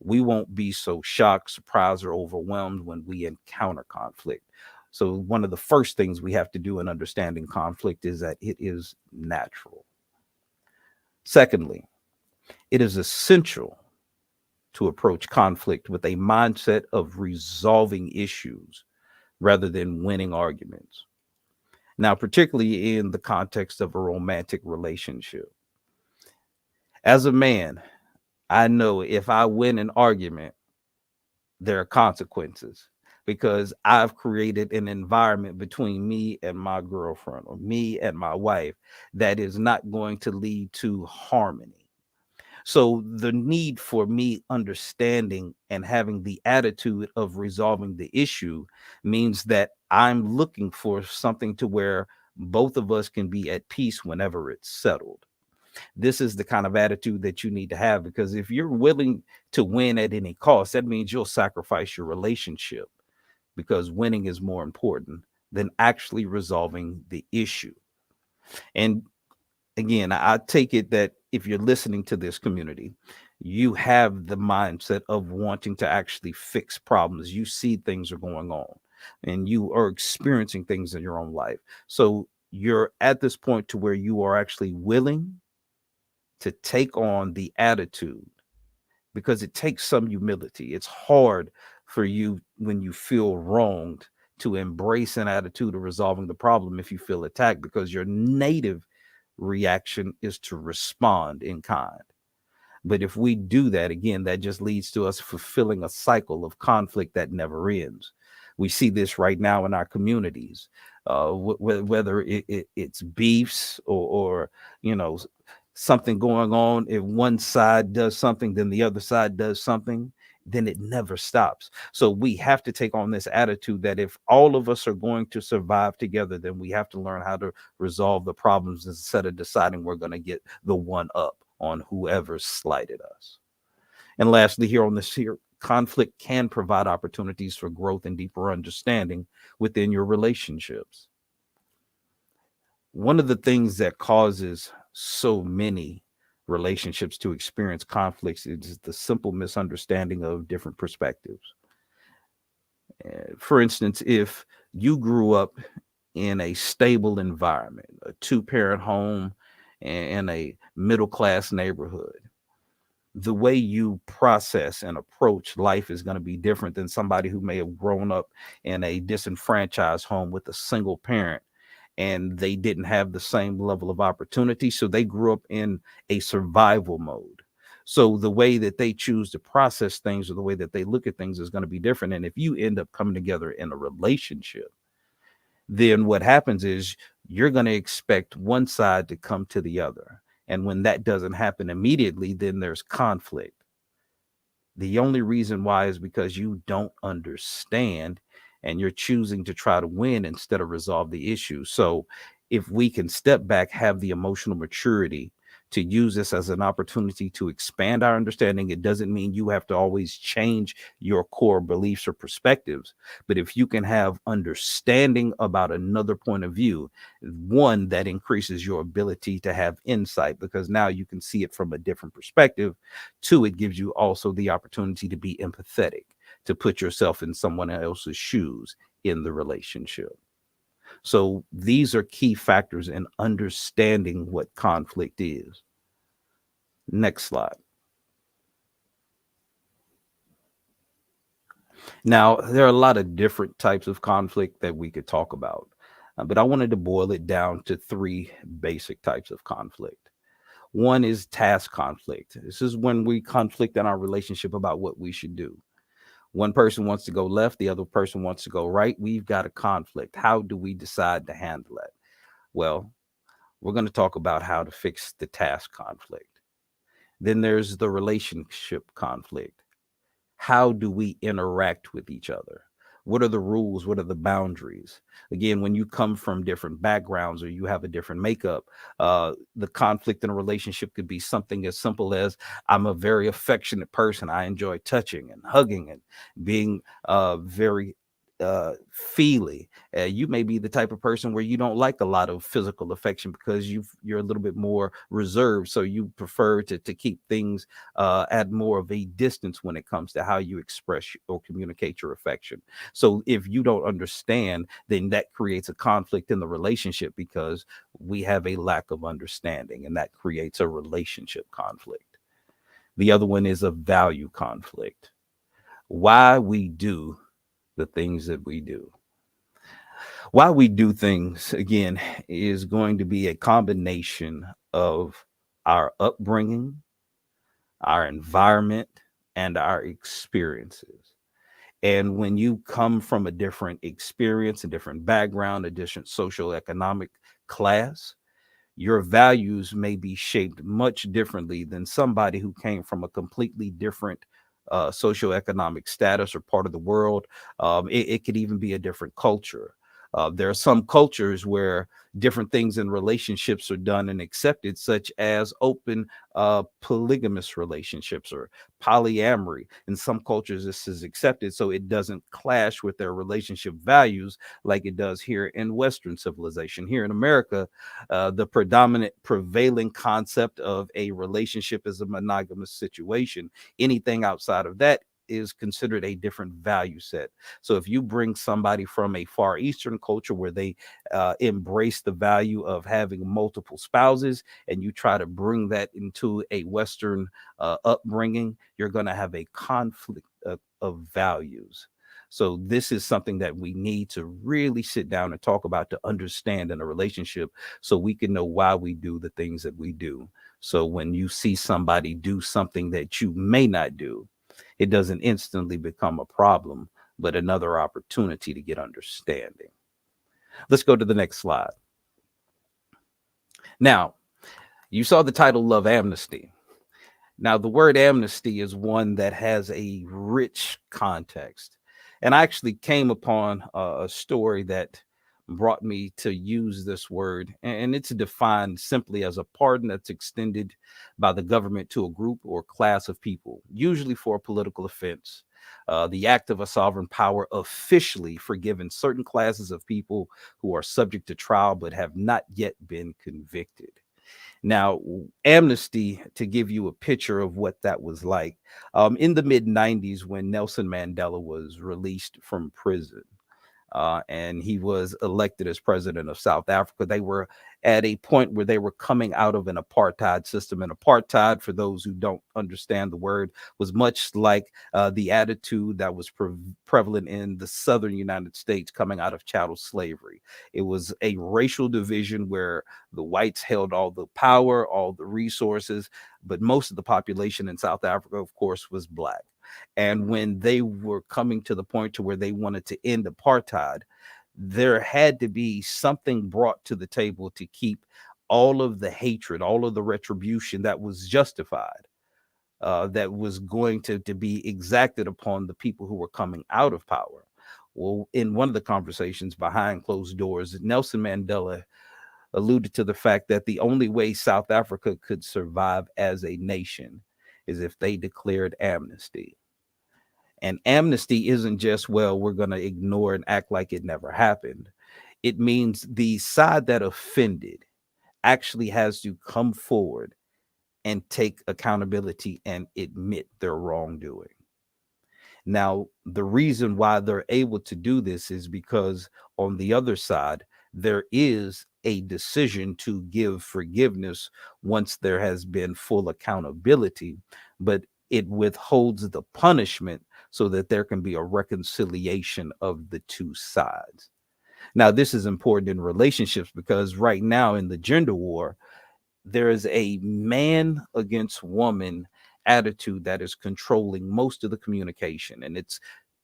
we won't be so shocked, surprised, or overwhelmed when we encounter conflict. So one of the first things we have to do in understanding conflict is that it is natural. Secondly, it is essential to approach conflict with a mindset of resolving issues rather than winning arguments. Now, particularly in the context of a romantic relationship. As a man, I know if I win an argument, there are consequences, because I've created an environment between me and my girlfriend or me and my wife that is not going to lead to harmony. So the need for me understanding and having the attitude of resolving the issue means that I'm looking for something to where both of us can be at peace whenever it's settled. This is the kind of attitude that you need to have, because if you're willing to win at any cost, that means you'll sacrifice your relationship, because winning is more important than actually resolving the issue. And again, I take it that if you're listening to this community, you have the mindset of wanting to actually fix problems. You see things are going on and you are experiencing things in your own life. So you're at this point to where you are actually willing to take on the attitude, because it takes some humility. It's hard for you when you feel wronged to embrace an attitude of resolving the problem if you feel attacked, because your native reaction is to respond in kind. But if we do that, again, that just leads to us fulfilling a cycle of conflict that never ends. We see this right now in our communities, whether it's beefs or something going on. If one side does something, then the other side does something, then it never stops. So we have to take on this attitude that if all of us are going to survive together, then we have to learn how to resolve the problems instead of deciding we're going to get the one up on whoever slighted us. And lastly, here on this here, conflict can provide opportunities for growth and deeper understanding within your relationships. One of the things that causes so many relationships to experience conflicts is the simple misunderstanding of different perspectives. For instance, if you grew up in a stable environment, a two-parent home and a middle-class neighborhood, the way you process and approach life is going to be different than somebody who may have grown up in a disenfranchised home with a single parent, and they didn't have the same level of opportunity. So they grew up in a survival mode. So the way that they choose to process things or the way that they look at things is going to be different. And if you end up coming together in a relationship, then what happens is you're going to expect one side to come to the other. And when that doesn't happen immediately, then there's conflict. The only reason why is because you don't understand and you're choosing to try to win instead of resolve the issue. So if we can step back, have the emotional maturity to use this as an opportunity to expand our understanding, it doesn't mean you have to always change your core beliefs or perspectives. But if you can have understanding about another point of view, one, that increases your ability to have insight, because now you can see it from a different perspective. Two, it gives you also the opportunity to be empathetic, to put yourself in someone else's shoes in the relationship. So these are key factors in understanding what conflict is. Next slide. Now, there are a lot of different types of conflict that we could talk about, but I wanted to boil it down to three basic types of conflict. One is task conflict. This is when we conflict in our relationship about what we should do. One person wants to go left, the other person wants to go right. We've got a conflict. How do we decide to handle it? Well, We're going to talk about how to fix the task conflict. Then there's the relationship conflict. How do we interact with each other? What are the rules? What are the boundaries? Again, when you come from different backgrounds or you have a different makeup, the conflict in a relationship could be something as simple as, I'm a very affectionate person. I enjoy touching and hugging and being very feely. You may be the type of person where you don't like a lot of physical affection because you're a little bit more reserved. So you prefer to keep things at more of a distance when it comes to how you express or communicate your affection. So if you don't understand, then that creates a conflict in the relationship because we have a lack of understanding, and that creates a relationship conflict. The other one is a value conflict. Why we do the things that we do. Why we do things, again, is going to be a combination of our upbringing, our environment, and our experiences. And when you come from a different experience, a different background, a different social economic class, your values may be shaped much differently than somebody who came from a completely different socioeconomic status or part of the world. It could even be a different culture. There are some cultures where different things in relationships are done and accepted, such as open polygamous relationships or polyamory. In some cultures, this is accepted, so it doesn't clash with their relationship values like it does here in Western civilization. Here in America, the predominant prevailing concept of a relationship is a monogamous situation. Anything outside of that is considered a different value set. So if you bring somebody from a Far Eastern culture where they embrace the value of having multiple spouses, and you try to bring that into a Western upbringing, you're going to have a conflict of values. So this is something that we need to really sit down and talk about to understand in a relationship so we can know why we do the things that we do. So when you see somebody do something that you may not do, it doesn't instantly become a problem, but another opportunity to get understanding. Let's go to the next slide. Now, you saw the title Love Amnesty. Now, the word amnesty is one that has a rich context. And I actually came upon a story that brought me to use this word, and it's defined simply as a pardon that's extended by the government to a group or class of people, usually for a political offense. The act of a sovereign power officially forgiving certain classes of people who are subject to trial but have not yet been convicted. Now, amnesty, to give you a picture of what that was like, in the mid 90s, when Nelson Mandela was released from prison, and he was elected as president of South Africa. They were at a point where they were coming out of an apartheid system. And apartheid, for those who don't understand the word, was much like the attitude that was prevalent in the southern United States coming out of chattel slavery. It was a racial division where the whites held all the power, all the resources, but most of the population in South Africa, of course, was black. And when they were coming to the point to where they wanted to end apartheid, there had to be something brought to the table to keep all of the hatred, all of the retribution that was justified, that was going to be exacted upon the people who were coming out of power. Well, in one of the conversations behind closed doors, Nelson Mandela alluded to the fact that the only way South Africa could survive as a nation is if they declared amnesty. And amnesty isn't just, well, we're going to ignore and act like it never happened. It means the side that offended actually has to come forward and take accountability and admit their wrongdoing. Now, the reason why they're able to do this is because on the other side, there is a decision to give forgiveness once there has been full accountability, but it withholds the punishment so that there can be a reconciliation of the two sides. Now, this is important in relationships because right now in the gender war, there is a man against woman attitude that is controlling most of the communication, and it's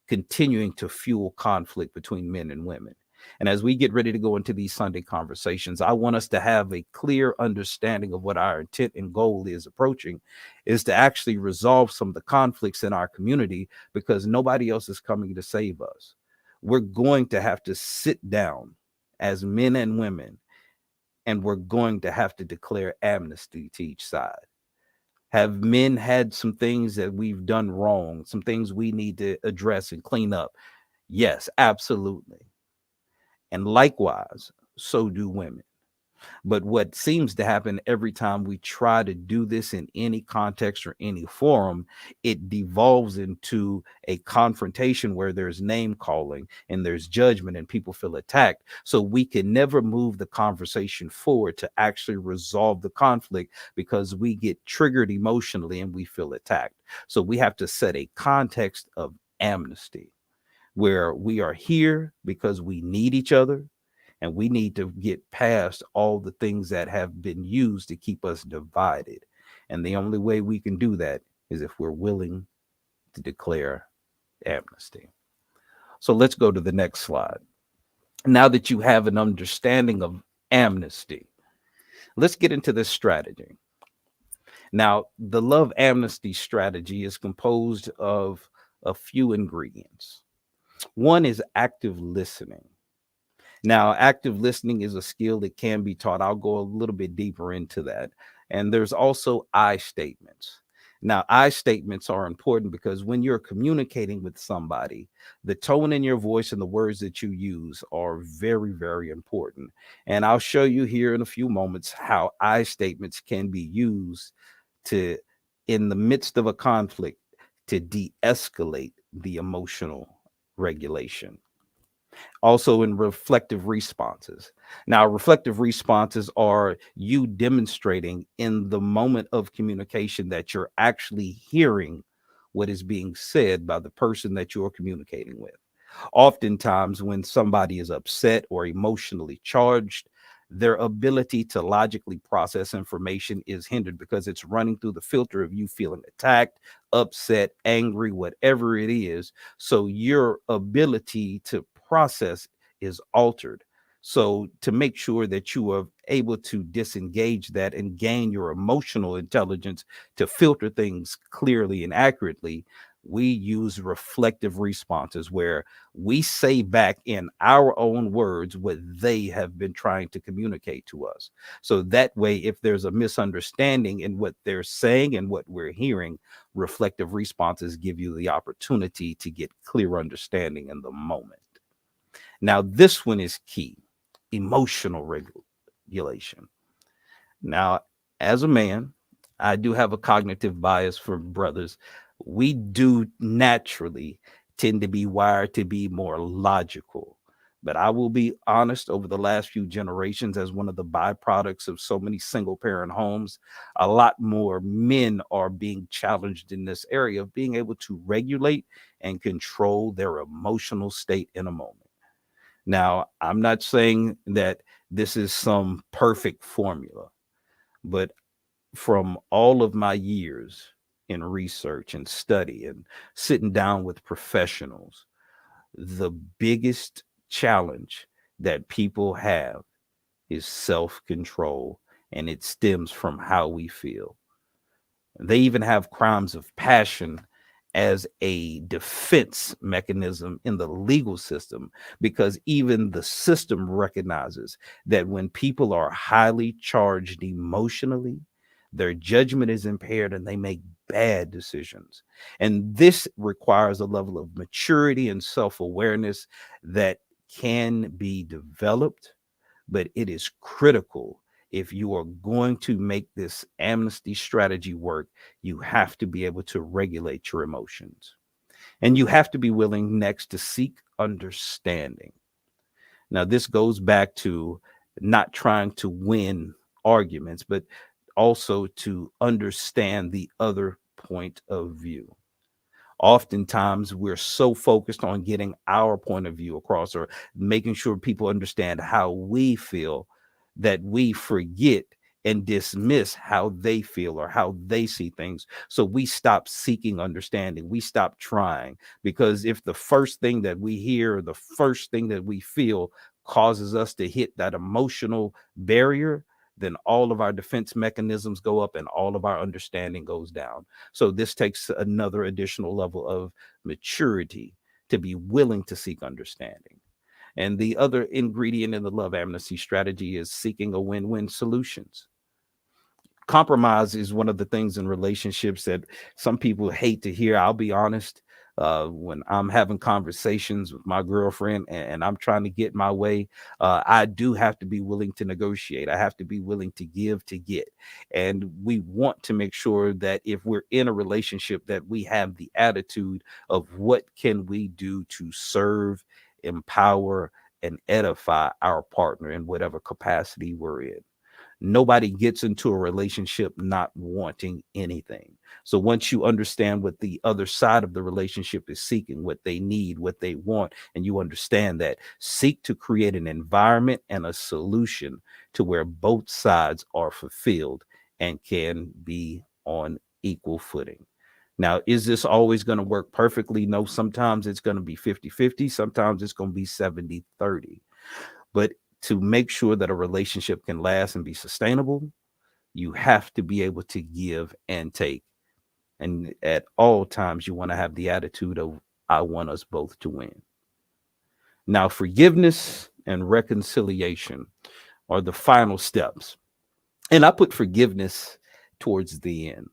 continuing to fuel conflict between men and women. And as we get ready to go into these Sunday conversations, I want us to have a clear understanding of what our intent and goal is approaching, is to actually resolve some of the conflicts in our community, because nobody else is coming to save us. We're going to have to sit down as men and women, and we're going to have to declare amnesty to each side. Have men had some things that we've done wrong, some things we need to address and clean up? Yes, absolutely. And likewise, so do women. But what seems to happen every time we try to do this in any context or any forum, it devolves into a confrontation where there's name calling and there's judgment and people feel attacked. So we can never move the conversation forward to actually resolve the conflict, because we get triggered emotionally and we feel attacked. So we have to set a context of amnesty, where we are here because we need each other, and we need to get past all the things that have been used to keep us divided. And the only way we can do that is if we're willing to declare amnesty. So let's go to the next slide. Now that you have an understanding of amnesty, let's get into this strategy. Now, the love amnesty strategy is composed of a few ingredients. One is active listening. Now, active listening is a skill that can be taught. I'll go a little bit deeper into that. And there's also I statements. Now, I statements are important because when you're communicating with somebody, the tone in your voice and the words that you use are very, very important. And I'll show you here in a few moments how I statements can be used to, in the midst of a conflict, to de-escalate the emotional regulation. Also in reflective responses. Now, reflective responses are you demonstrating in the moment of communication that you're actually hearing what is being said by the person that you're communicating with. Oftentimes, when somebody is upset or emotionally charged, their ability to logically process information is hindered because it's running through the filter of you feeling attacked, upset, angry, whatever it is. So your ability to process is altered. So to make sure that you are able to disengage that and gain your emotional intelligence to filter things clearly and accurately, we use reflective responses where we say back in our own words what they have been trying to communicate to us. So that way, if there's a misunderstanding in what they're saying and what we're hearing, reflective responses give you the opportunity to get clear understanding in the moment. Now, this one is key: emotional regulation. Now, as a man, I do have a cognitive bias for brothers. We do naturally tend to be wired to be more logical. But I will be honest, over the last few generations, as one of the byproducts of so many single parent homes, a lot more men are being challenged in this area of being able to regulate and control their emotional state in a moment. Now, I'm not saying that this is some perfect formula, but from all of my years in research and study and sitting down with professionals, the biggest challenge that people have is self-control, and it stems from how we feel. They even have crimes of passion as a defense mechanism in the legal system, because even the system recognizes that when people are highly charged emotionally, their judgment is impaired and they make bad decisions. And this requires a level of maturity and self-awareness that can be developed, but it is critical. If you are going to make this amnesty strategy work, you have to be able to regulate your emotions. And you have to be willing next to seek understanding. Now, this goes back to not trying to win arguments, but also to understand the other point of view. Oftentimes, we're so focused on getting our point of view across or making sure people understand how we feel that we forget and dismiss how they feel or how they see things. So we stop seeking understanding. We stop trying, because if the first thing that we hear or the first thing that we feel causes us to hit that emotional barrier, then all of our defense mechanisms go up and all of our understanding goes down. So this takes another additional level of maturity to be willing to seek understanding. And the other ingredient in the love amnesty strategy is seeking a win-win solutions. Compromise is one of the things in relationships that some people hate to hear. I'll be honest. When I'm having conversations with my girlfriend and I'm trying to get my way, I do have to be willing to negotiate. I have to be willing to give to get. And we want to make sure that if we're in a relationship, that we have the attitude of what can we do to serve, empower, and edify our partner in whatever capacity we're in. Nobody gets into a relationship not wanting anything. So once you understand what the other side of the relationship is seeking, what they need, what they want, and you understand that, seek to create an environment and a solution to where both sides are fulfilled and can be on equal footing. Now, is this always going to work perfectly? No, sometimes it's going to be 50-50. Sometimes it's going to be 70-30. But to make sure that a relationship can last and be sustainable, you have to be able to give and take. And at all times, you want to have the attitude of, I want us both to win. Now, forgiveness and reconciliation are the final steps. And I put forgiveness towards the end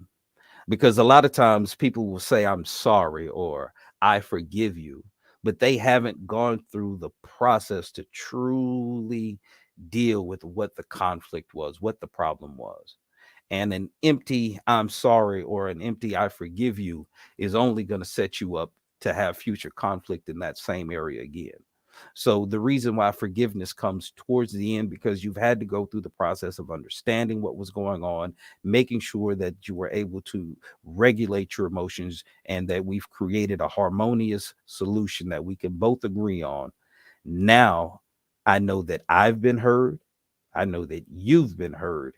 because a lot of times people will say, I'm sorry, or I forgive you, but they haven't gone through the process to truly deal with what the conflict was, what the problem was. And an empty I'm sorry or an empty I forgive you is only going to set you up to have future conflict in that same area again. So the reason why forgiveness comes towards the end, because you've had to go through the process of understanding what was going on, making sure that you were able to regulate your emotions, and that we've created a harmonious solution that we can both agree on. Now I know that I've been heard. I know that you've been heard.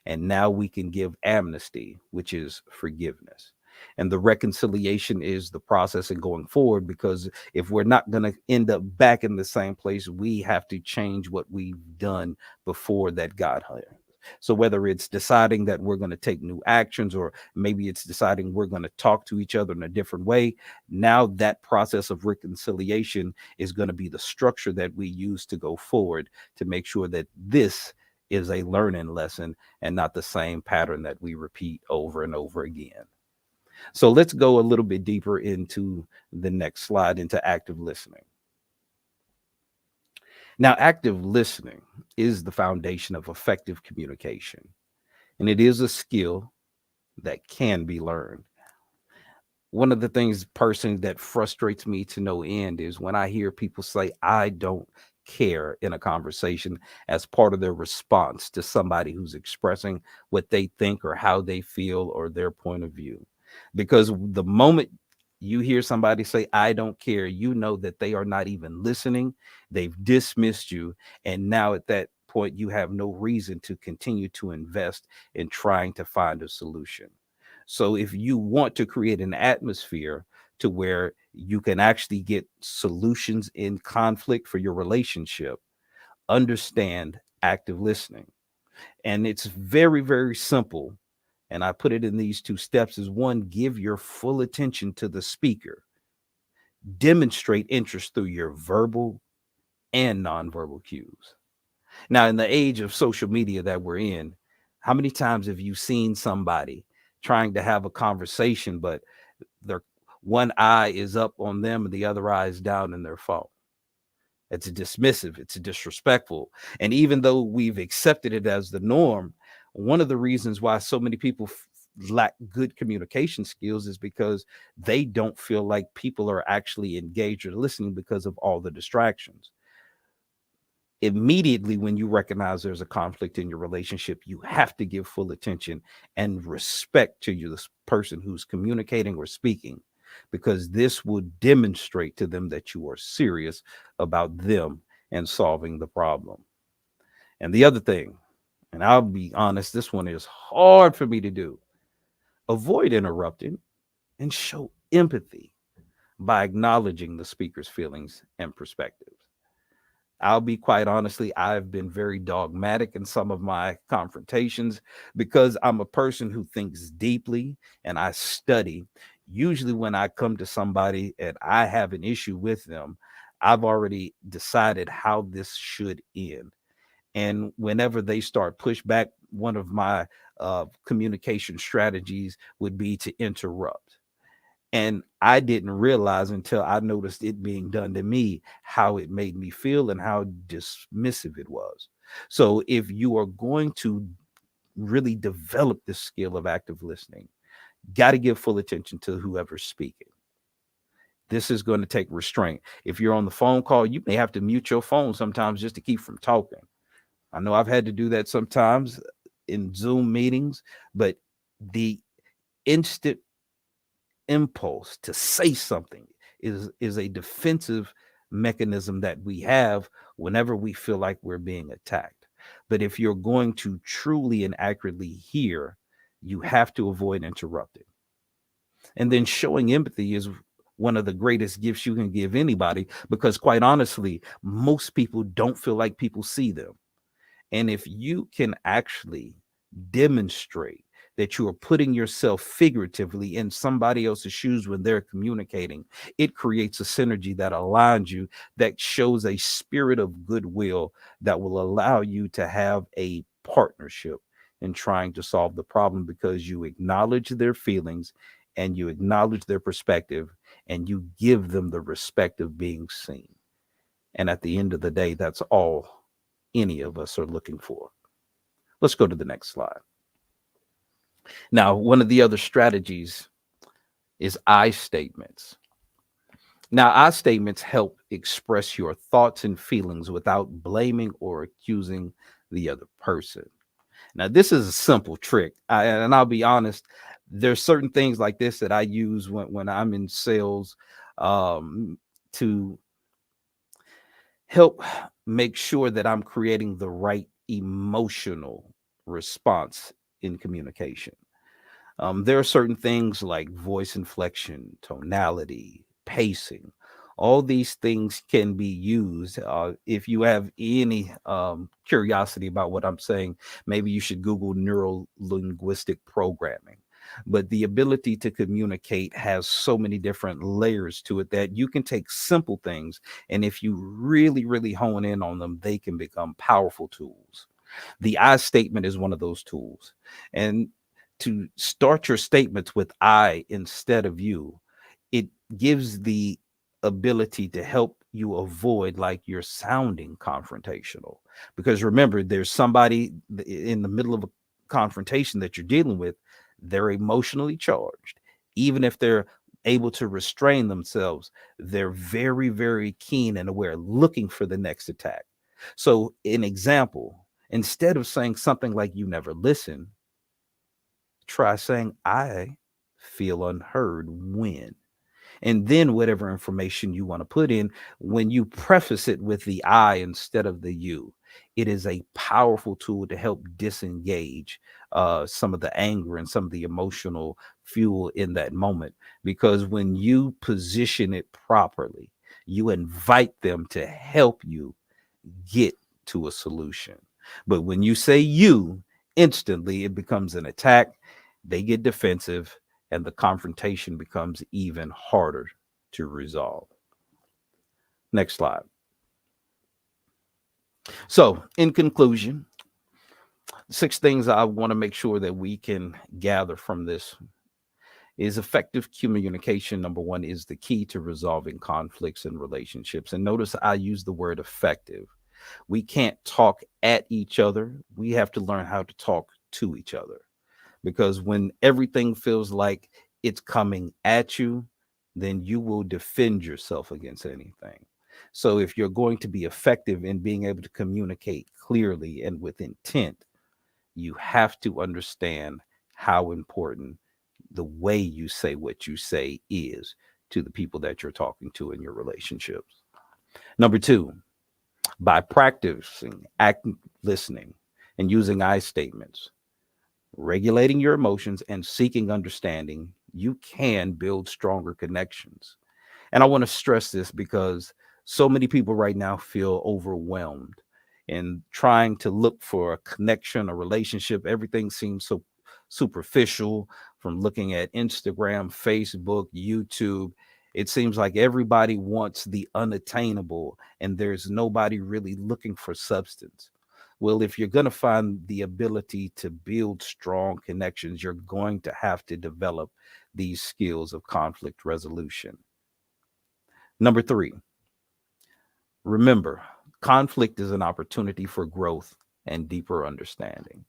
And now we can give amnesty, which is forgiveness. And the reconciliation is the process in going forward, because if we're not going to end up back in the same place, we have to change what we've done before that got here. So whether it's deciding that we're going to take new actions, or maybe it's deciding we're going to talk to each other in a different way, now that process of reconciliation is going to be the structure that we use to go forward to make sure that this is a learning lesson and not the same pattern that we repeat over and over again. So let's go a little bit deeper into the next slide, into active listening. Now, active listening is the foundation of effective communication, and it is a skill that can be learned. One of the things personally that frustrates me to no end is when I hear people say, I don't care in a conversation as part of their response to somebody who's expressing what they think or how they feel or their point of view. Because the moment you hear somebody say, I don't care, you know that they are not even listening. They've dismissed you. And now at that point, you have no reason to continue to invest in trying to find a solution. So if you want to create an atmosphere to where you can actually get solutions in conflict for your relationship, understand active listening. And it's very, very simple. And I put it in these two steps: is one, give your full attention to the speaker. Demonstrate interest through your verbal and nonverbal cues. Now, in the age of social media that we're in, how many times have you seen somebody trying to have a conversation, but their one eye is up on them and the other eye is down in their phone? It's dismissive, it's disrespectful. And even though we've accepted it as the norm, one of the reasons why so many people lack good communication skills is because they don't feel like people are actually engaged or listening because of all the distractions. Immediately when you recognize there's a conflict in your relationship, you have to give full attention and respect to you, this person who's communicating or speaking, because this will demonstrate to them that you are serious about them and solving the problem. And the other thing, and I'll be honest, this one is hard for me to do: avoid interrupting and show empathy by acknowledging the speaker's feelings and perspectives. I'll be quite honestly, I've been very dogmatic in some of my confrontations because I'm a person who thinks deeply and I study. Usually, when I come to somebody and I have an issue with them, I've already decided how this should end. And whenever they start push back, one of my communication strategies would be to interrupt. And I didn't realize until I noticed it being done to me how it made me feel and how dismissive it was. So, if you are going to really develop the skill of active listening, got to give full attention to whoever's speaking. This is going to take restraint. If you're on the phone call, you may have to mute your phone sometimes just to keep from talking. I know I've had to do that sometimes in Zoom meetings, but the instant impulse to say something is a defensive mechanism that we have whenever we feel like we're being attacked. But if you're going to truly and accurately hear, you have to avoid interrupting. And then showing empathy is one of the greatest gifts you can give anybody, because quite honestly, most people don't feel like people see them. And if you can actually demonstrate that you are putting yourself figuratively in somebody else's shoes when they're communicating, it creates a synergy that aligns you, that shows a spirit of goodwill that will allow you to have a partnership in trying to solve the problem, because you acknowledge their feelings and you acknowledge their perspective and you give them the respect of being seen. And at the end of the day, that's all any of us are looking for. Let's go to the next slide. Now, one of the other strategies is I statements. Now, I statements help express your thoughts and feelings without blaming or accusing the other person. Now, this is a simple trick. And I'll be honest, there's certain things like this that I use when I'm in sales to help make sure that I'm creating the right emotional response in communication. There are certain things like voice inflection, tonality, pacing. All these things can be used. If you have any curiosity about what I'm saying, maybe you should Google neuro linguistic programming. But the ability to communicate has so many different layers to it that you can take simple things, and if you really, really hone in on them, they can become powerful tools. The I statement is one of those tools. And to start your statements with I instead of you, it gives the ability to help you avoid like you're sounding confrontational. Because remember, there's somebody in the middle of a confrontation that you're dealing with, they're emotionally charged. Even if they're able to restrain themselves, they're very, very keen and aware, looking for the next attack. So, an example, instead of saying something like "you never listen," try saying "I feel unheard when." And then whatever information you want to put in, when you preface it with the I instead of the you, it is a powerful tool to help disengage some of the anger and some of the emotional fuel in that moment. Because when you position it properly, you invite them to help you get to a solution. But when you say you, instantly it becomes an attack. They get defensive and the confrontation becomes even harder to resolve. Next slide. So, in conclusion, 6 things I want to make sure that we can gather from this is effective communication. Number 1 is the key to resolving conflicts in relationships. And notice I use the word effective. We can't talk at each other. We have to learn how to talk to each other. Because when everything feels like it's coming at you, then you will defend yourself against anything. So if you're going to be effective in being able to communicate clearly and with intent, you have to understand how important the way you say what you say is to the people that you're talking to in your relationships. Number 2, by practicing active listening and using I statements, regulating your emotions and seeking understanding, you can build stronger connections. And I want to stress this because So many people right now feel overwhelmed and trying to look for a connection, a relationship. Everything seems so superficial, from looking at Instagram, Facebook, YouTube. It seems like everybody wants the unattainable and there's nobody really looking for substance. Well, if you're going to find the ability to build strong connections, you're going to have to develop these skills of conflict resolution. Number three, remember, conflict is an opportunity for growth and deeper understanding.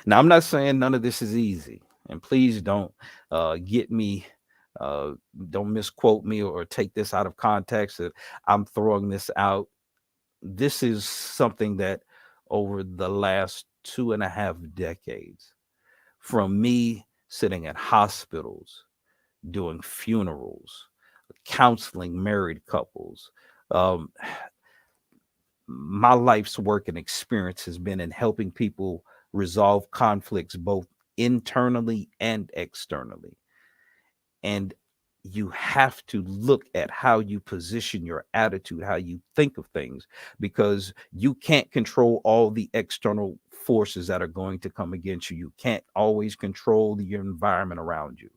Now, I'm not saying none of this is easy, and please don't get me, uh, don't misquote me or take this out of context that I'm throwing this out. This is something that over the last 2.5 decades, from me sitting at hospitals, doing funerals, counseling married couples, um, my life's work and experience has been in helping people resolve conflicts both internally and externally. And you have to look at how you position your attitude, how you think of things, because you can't control all the external forces that are going to come against you. You can't always control your environment around you,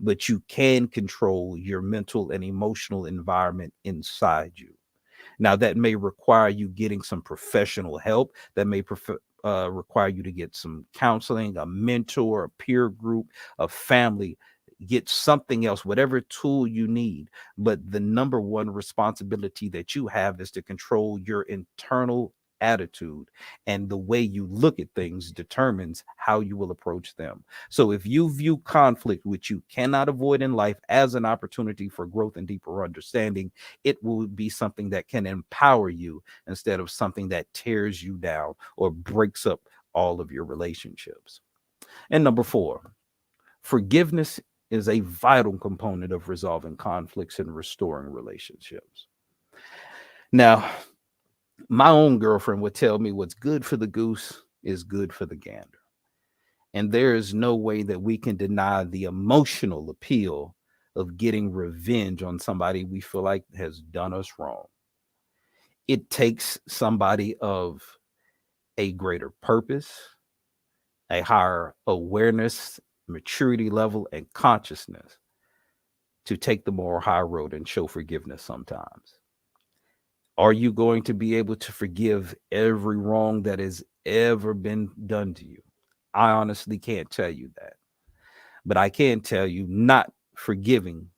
but you can control your mental and emotional environment inside you. Now, that may require you getting some professional help. That may require you to get some counseling, a mentor, a peer group, a family. Get something else, whatever tool you need. But the number one responsibility that you have is to control your internal attitude, and the way you look at things determines how you will approach them. So if you view conflict, which you cannot avoid in life, as an opportunity for growth and deeper understanding, it will be something that can empower you instead of something that tears you down or breaks up all of your relationships. And number four, forgiveness is a vital component of resolving conflicts and restoring relationships. Now, my own girlfriend would tell me what's good for the goose is good for the gander. And there is no way that we can deny the emotional appeal of getting revenge on somebody we feel like has done us wrong. It takes somebody of a greater purpose, a higher awareness, maturity level, and consciousness to take the moral high road and show forgiveness sometimes. Are you going to be able to forgive every wrong that has ever been done to you? I honestly can't tell you that. But I can tell you, not forgiving,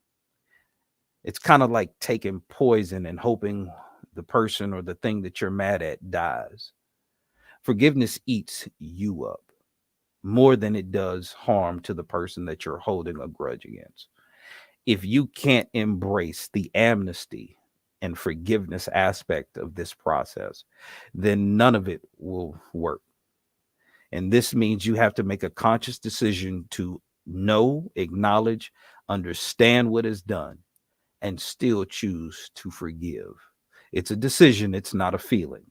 it's kind of like taking poison and hoping the person or the thing that you're mad at dies. Forgiveness eats you up more than it does harm to the person that you're holding a grudge against. If you can't embrace the amnesty and forgiveness aspect of this process, then none of it will work. And this means you have to make a conscious decision to know, acknowledge, understand what is done, and still choose to forgive. It's a decision, it's not a feeling,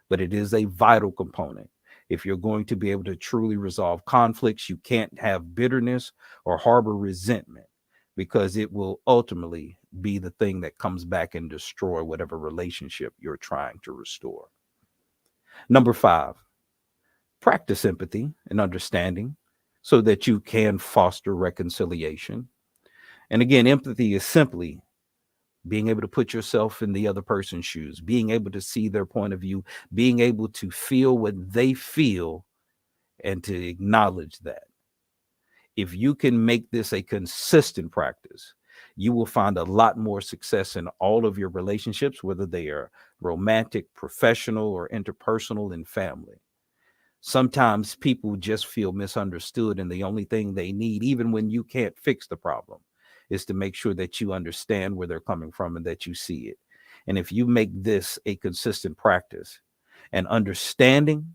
but it is a vital component. If you're going to be able to truly resolve conflicts, you can't have bitterness or harbor resentment, because it will ultimately be the thing that comes back and destroy whatever relationship you're trying to restore. Number five, practice empathy and understanding so that you can foster reconciliation. And again, empathy is simply being able to put yourself in the other person's shoes, being able to see their point of view, being able to feel what they feel and to acknowledge that. If you can make this a consistent practice, you will find a lot more success in all of your relationships, whether they are romantic, professional, or interpersonal and family. Sometimes people just feel misunderstood, and the only thing they need, even when you can't fix the problem, is to make sure that you understand where they're coming from and that you see it. And if you make this a consistent practice and understanding,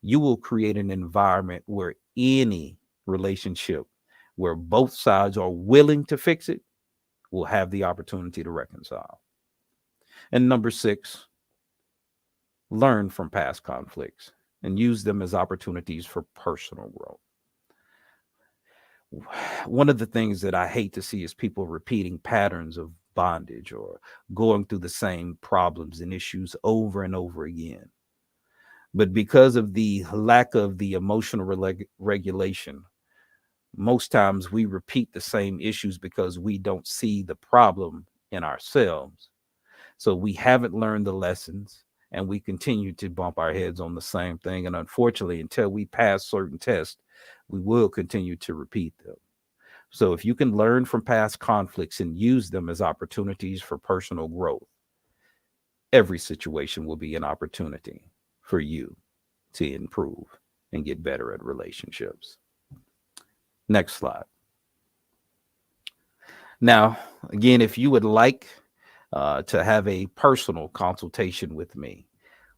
you will create an environment where any relationship where both sides are willing to fix it will have the opportunity to reconcile. And number six, learn from past conflicts and use them as opportunities for personal growth. One of the things that I hate to see is people repeating patterns of bondage or going through the same problems and issues over and over again. But because of the lack of the emotional regulation, most times we repeat the same issues because we don't see the problem in ourselves. So we haven't learned the lessons and we continue to bump our heads on the same thing. And unfortunately, until we pass certain tests, we will continue to repeat them. So if you can learn from past conflicts and use them as opportunities for personal growth, every situation will be an opportunity for you to improve and get better at relationships. Next slide. Now, again, if you would like to have a personal consultation with me,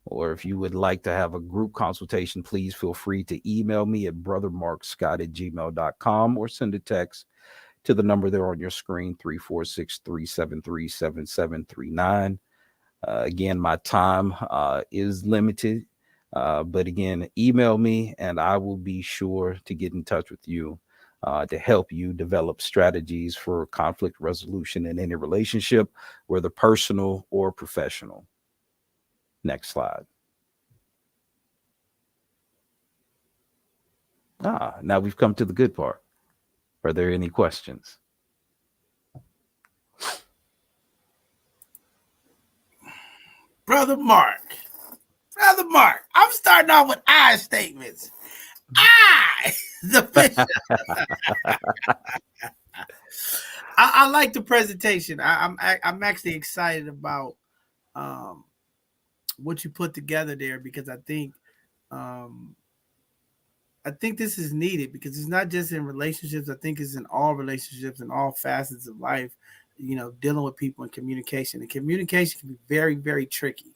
or if you would like to have a group consultation, please feel free to email me at brothermarkscott@gmail.com or send a text to the number there on your screen, 346-373-7739. Again, my time is limited, but again, email me and I will be sure to get in touch with you to help you develop strategies for conflict resolution in any relationship, whether personal or professional. Next slide. Now we've come to the good part. Are there any questions? Brother Mark, I'm starting off with I statements. The bishop. I like the presentation. I'm actually excited about what you put together there, because I think this is needed, because it's not just in relationships. I think it's in all relationships and all facets of life, dealing with people and communication. And communication can be very, very tricky.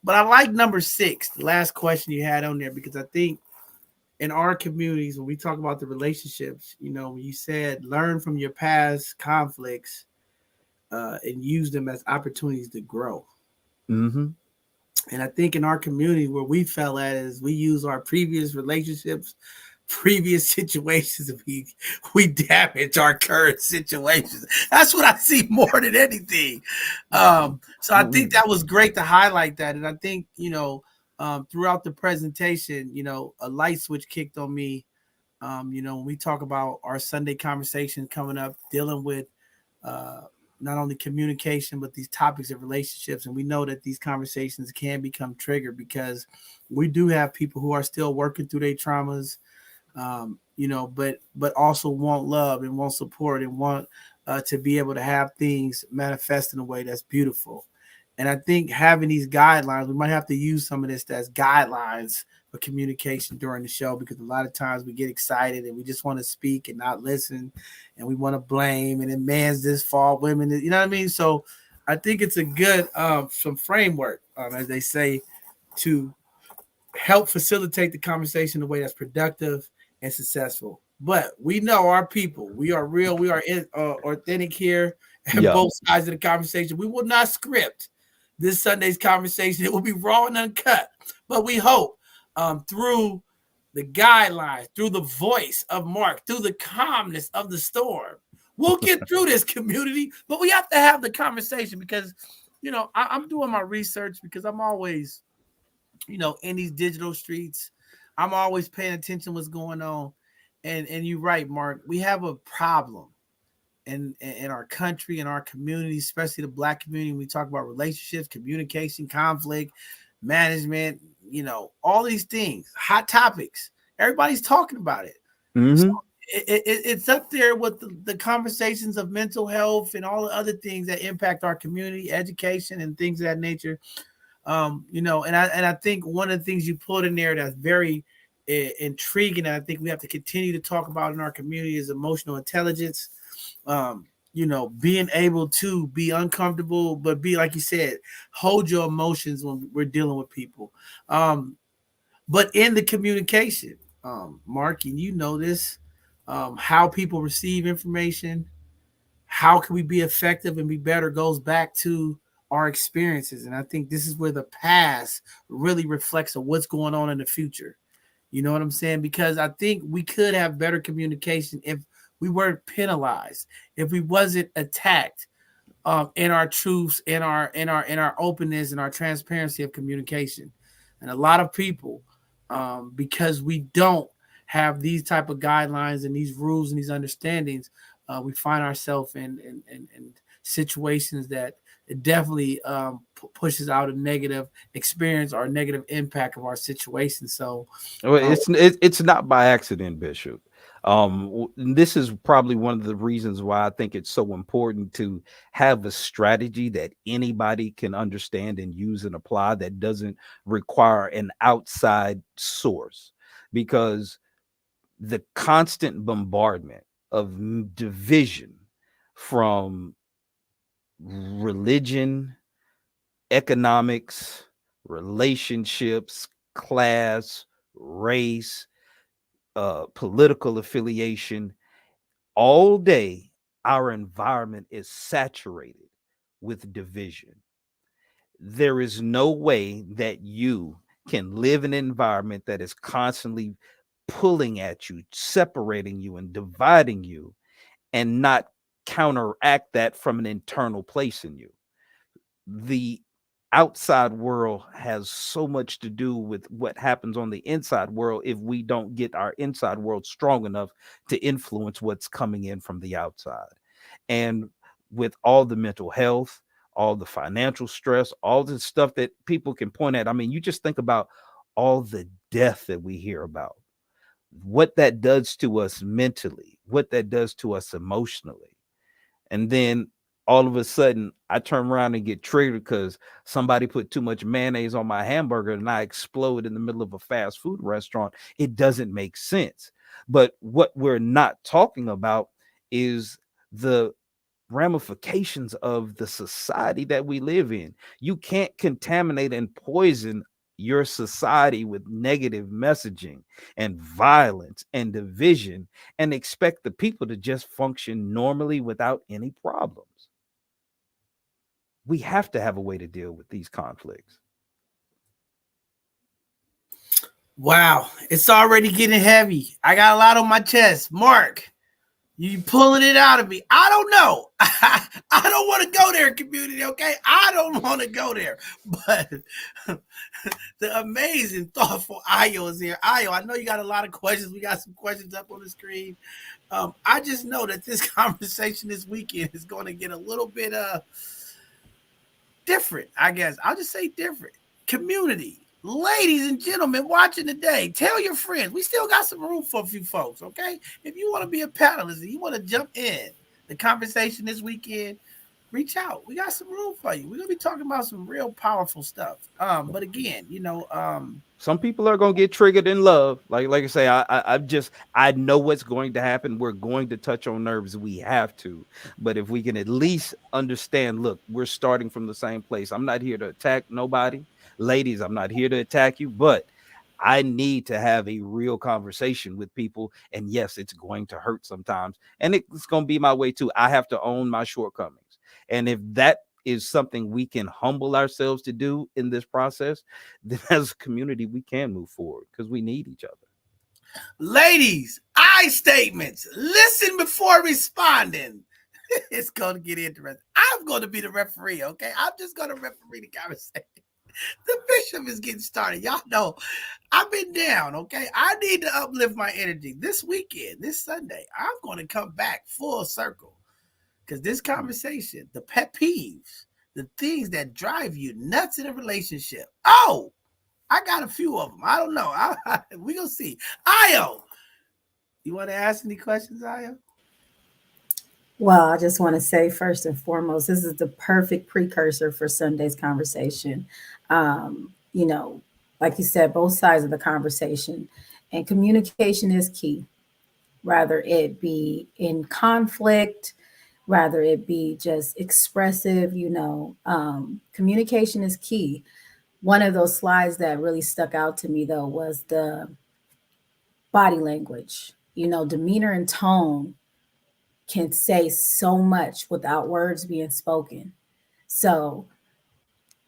But I like number 6, the last question you had on there, because I think in our communities, when we talk about the relationships, when you said learn from your past conflicts and use them as opportunities to grow. Mm-hmm. And I think in our community, where we fell at is we use our previous relationships, previous situations, and we damage our current situations. That's what I see more than anything. So I think that was great to highlight that. And I think, throughout the presentation, a light switch kicked on me. When we talk about our Sunday conversation coming up, dealing with not only communication, but these topics of relationships. And we know that these conversations can become triggered, because we do have people who are still working through their traumas, but also want love and want support and want to be able to have things manifest in a way that's beautiful. And I think having these guidelines, we might have to use some of this as guidelines for communication during the show, because a lot of times we get excited and we just want to speak and not listen, and we want to blame, and then man's this fault, women, you know what I mean? So I think it's a good some framework, as they say, to help facilitate the conversation in a way that's productive and successful. But we know our people. We are real. We are authentic here at both sides of the conversation. We will not script this Sunday's conversation. It will be raw and uncut. But we hope through the guidelines, through the voice of Mark, through the calmness of the storm, we'll get through this, community. But we have to have the conversation, because, I'm doing my research, because I'm always, in these digital streets. I'm always paying attention to what's going on. And you're right, Mark. We have a problem in our country, in our community, especially the Black community. We talk about relationships, communication, conflict, management, all these things, hot topics. Everybody's talking about it. Mm-hmm. So it's up there with the conversations of mental health and all the other things that impact our community, education, and things of that nature. And I think one of the things you put in there that's very intriguing, and I think we have to continue to talk about in our community, is emotional intelligence. Being able to be uncomfortable, but be, like you said, hold your emotions when we're dealing with people. But in the communication, Mark, and this, how people receive information, how can we be effective and be better, goes back to our experiences. And I think this is where the past really reflects on what's going on in the future. You know what I'm saying? Because I think we could have better communication if we weren't penalized, if we wasn't attacked in our truths, in our openness, and our transparency of communication. And a lot of people, because we don't have these type of guidelines and these rules and these understandings, we find ourselves in situations that it definitely pushes out a negative experience or a negative impact of our situation. So, Well, uh, it's not by accident, Bishop. This is probably one of the reasons why I think it's so important to have a strategy that anybody can understand and use and apply that doesn't require an outside source, because the constant bombardment of division from religion, economics, relationships, class, race, political affiliation, all day, our environment is saturated with division. There is no way that you can live in an environment that is constantly pulling at you, separating you, and dividing you, and not counteract that from an internal place in you. The outside world has so much to do with what happens on the inside world if we don't get our inside world strong enough to influence what's coming in from the outside. And with all the mental health, all the financial stress, all the stuff that people can point at, I mean, you just think about all the death that we hear about, what that does to us mentally, what that does to us emotionally. And then all of a sudden I turn around and get triggered because somebody put too much mayonnaise on my hamburger and I explode in the middle of a fast food restaurant. It doesn't make sense. But what we're not talking about is the ramifications of the society that we live in. You can't contaminate and poison your society with negative messaging and violence and division and expect the people to just function normally without any problems. We have to have a way to deal with these conflicts. wow, it's already getting heavy. I got a lot on my chest. Mark, you pulling it out of me. I don't know. I don't want to go there, community. Okay, I don't want to go there. But the amazing, thoughtful Ayo is here. Ayo, I know you got a lot of questions. We got some questions up on the screen. I just know that this conversation this weekend is going to get a little bit different. I guess I'll just say different. Community, ladies and gentlemen watching today, tell your friends. We still got some room for a few folks, okay? If you want to be a panelist and you want to jump in the conversation this weekend, reach out. We got some room for you. We're gonna be talking about some real powerful stuff. But again, Some people are going to get triggered in love. Like I say, I know what's going to happen. We're going to touch on nerves. We have to. But if we can at least understand, look, we're starting from the same place. I'm not here to attack nobody. Ladies, I'm not here to attack you, but I need to have a real conversation with people. And yes, it's going to hurt sometimes. And it's going to be my way too. I have to own my shortcomings. And if that is something we can humble ourselves to do in this process, then as a community, we can move forward because we need each other. ladies, I statements. Listen before responding. It's going to get interesting. I'm going to be the referee, okay? I'm just going to referee the conversation. The bishop is getting started. Y'all know I've been down, okay? I need to uplift my energy. This weekend, this Sunday, I'm going to come back full circle because this conversation, the pet peeves, the things that drive you nuts in a relationship. Oh, I got a few of them. I don't know. We're going to see. Ayo, you want to ask any questions, Ayo? Well, I just want to say first and foremost, this is the perfect precursor for Sunday's conversation. You know, like you said, both sides of the conversation, and communication is key, rather it be in conflict, rather it be just expressive, communication is key. One of those slides that really stuck out to me, though, was the body language, demeanor and tone can say so much without words being spoken. So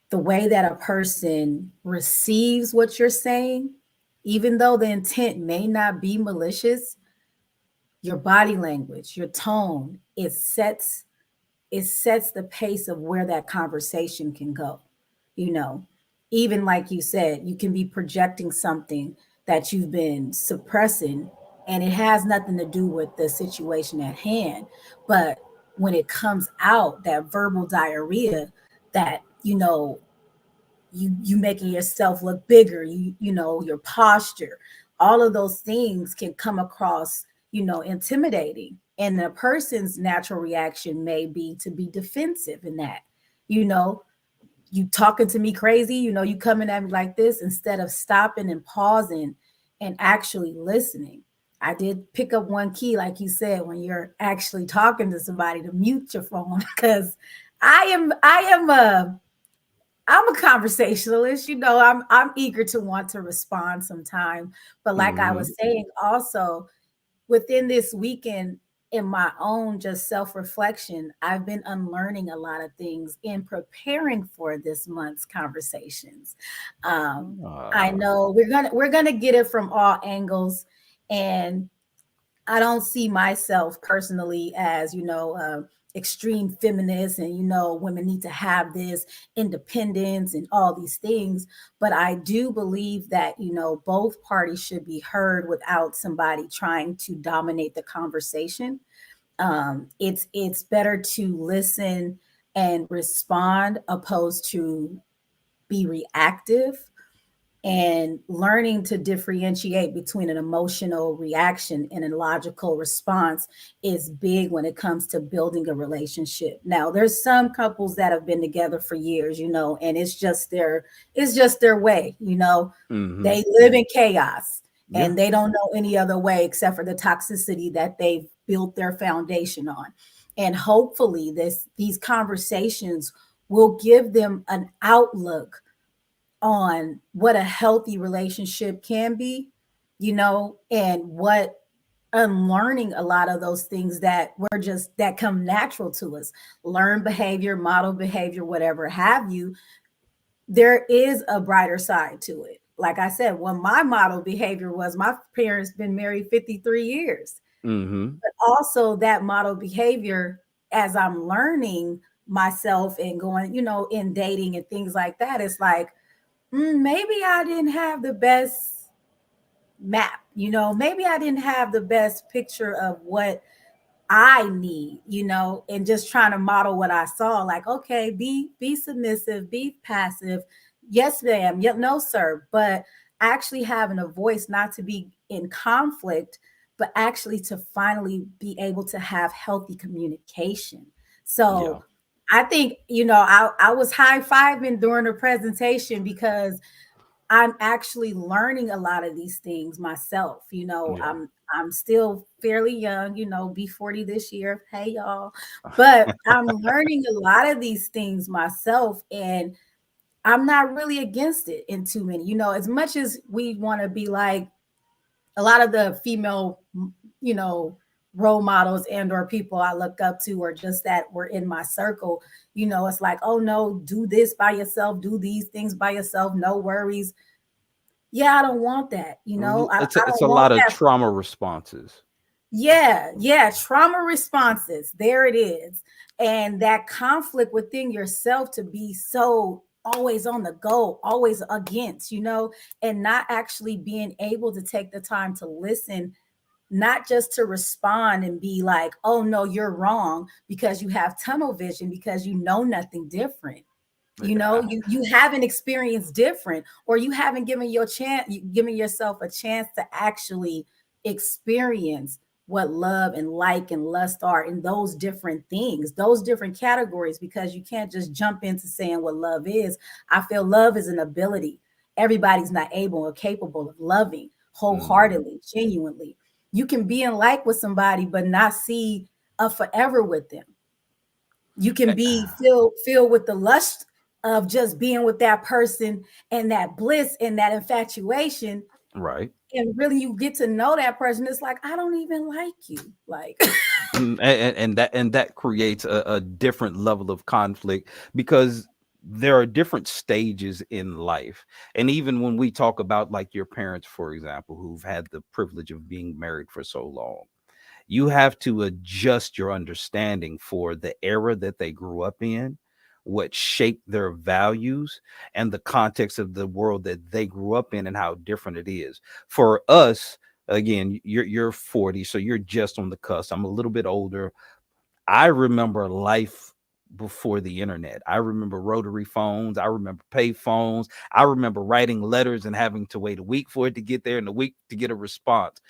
the way that a person receives what you're saying, even though the intent may not be malicious, your body language, your tone, it sets it sets the pace of where that conversation can go. You know, even like you said, you can be projecting something that you've been suppressing, and it has nothing to do with the situation at hand. But when it comes out, that verbal diarrhea, that, you making yourself look bigger, your posture, all of those things can come across, intimidating. And the person's natural reaction may be to be defensive in that, you know, you talking to me crazy, you coming at me like this, instead of stopping and pausing and actually listening. I did pick up one key, like you said, when you're actually talking to somebody, to mute your phone, because I'm a conversationalist, I'm eager to want to respond sometime. But like I Mhm. was saying, also within this weekend, in my own just self-reflection, I've been unlearning a lot of things in preparing for this month's conversations. I Ah, know we're gonna get it from all angles, and I don't see myself personally as, extreme feminist, and, women need to have this independence and all these things. But I do believe that, both parties should be heard without somebody trying to dominate the conversation. It's better to listen and respond opposed to be reactive, and learning to differentiate between an emotional reaction and a logical response is big when it comes to building a relationship. Now, there's some couples that have been together for years, and it's just their way, mhm. they live in chaos, Yeah. and they don't know any other way except for the toxicity that they've built their foundation on. And hopefully these conversations will give them an outlook on what a healthy relationship can be, and what unlearning a lot of those things that that come natural to us, learn behavior, model behavior, whatever have you. There is a brighter side to it. Like I said, when my model behavior was, my parents been married 53 years, Mhm. but also that model behavior, as I'm learning myself and going, in dating and things like that, it's like, maybe I didn't have the best map, maybe I didn't have the best picture of what I need, and just trying to model what I saw, like, okay, be submissive, be passive. Yes, ma'am. Yep, no, sir. But actually having a voice, not to be in conflict, but actually to finally be able to have healthy communication. Yeah. So I think, I was high-fiving during the presentation because I'm actually learning a lot of these things myself. Yeah. I'm still fairly young, be 40 this year. Hey y'all. But I'm learning a lot of these things myself, and I'm not really against it in too many. As much as we want to be like a lot of the female, you know, role models and or people I look up to, or just that were in my circle, it's like, oh no, do this by yourself, do these things by yourself, no worries. Yeah, I don't want that. It's I it's don't a want lot of that. trauma responses. Yeah, yeah, trauma responses. There it is. And that conflict within yourself, to be so always on the go, always against, and not actually being able to take the time to listen, not just to respond and be like, oh no, you're wrong, because you have tunnel vision, because you know nothing different. Yeah. You haven't experienced different, or you haven't given yourself a chance to actually experience what love and like and lust are in those different things, those different categories, because you can't just jump into saying what love is. I feel love is an ability. Everybody's not able or capable of loving Mhm. wholeheartedly, genuinely. You can be in like with somebody but not see a forever with them. You can Eh, be filled with the lust of just being with that person, and that bliss and that infatuation, Right. and really you get to know that person, it's like, I don't even like you, like. And that creates a different level of conflict because there are different stages in life. And even when we talk about like your parents, for example, who've had the privilege of being married for so long, You have to adjust your understanding for the era that they grew up in, what shaped their values, and the context of the world that they grew up in and how different it is. For us, again, you're 40, so you're just on the cusp. I'm a little bit older. I remember life before the internet. I remember rotary phones. I remember pay phones. I remember writing letters and having to wait a week for it to get there and a week to get a response.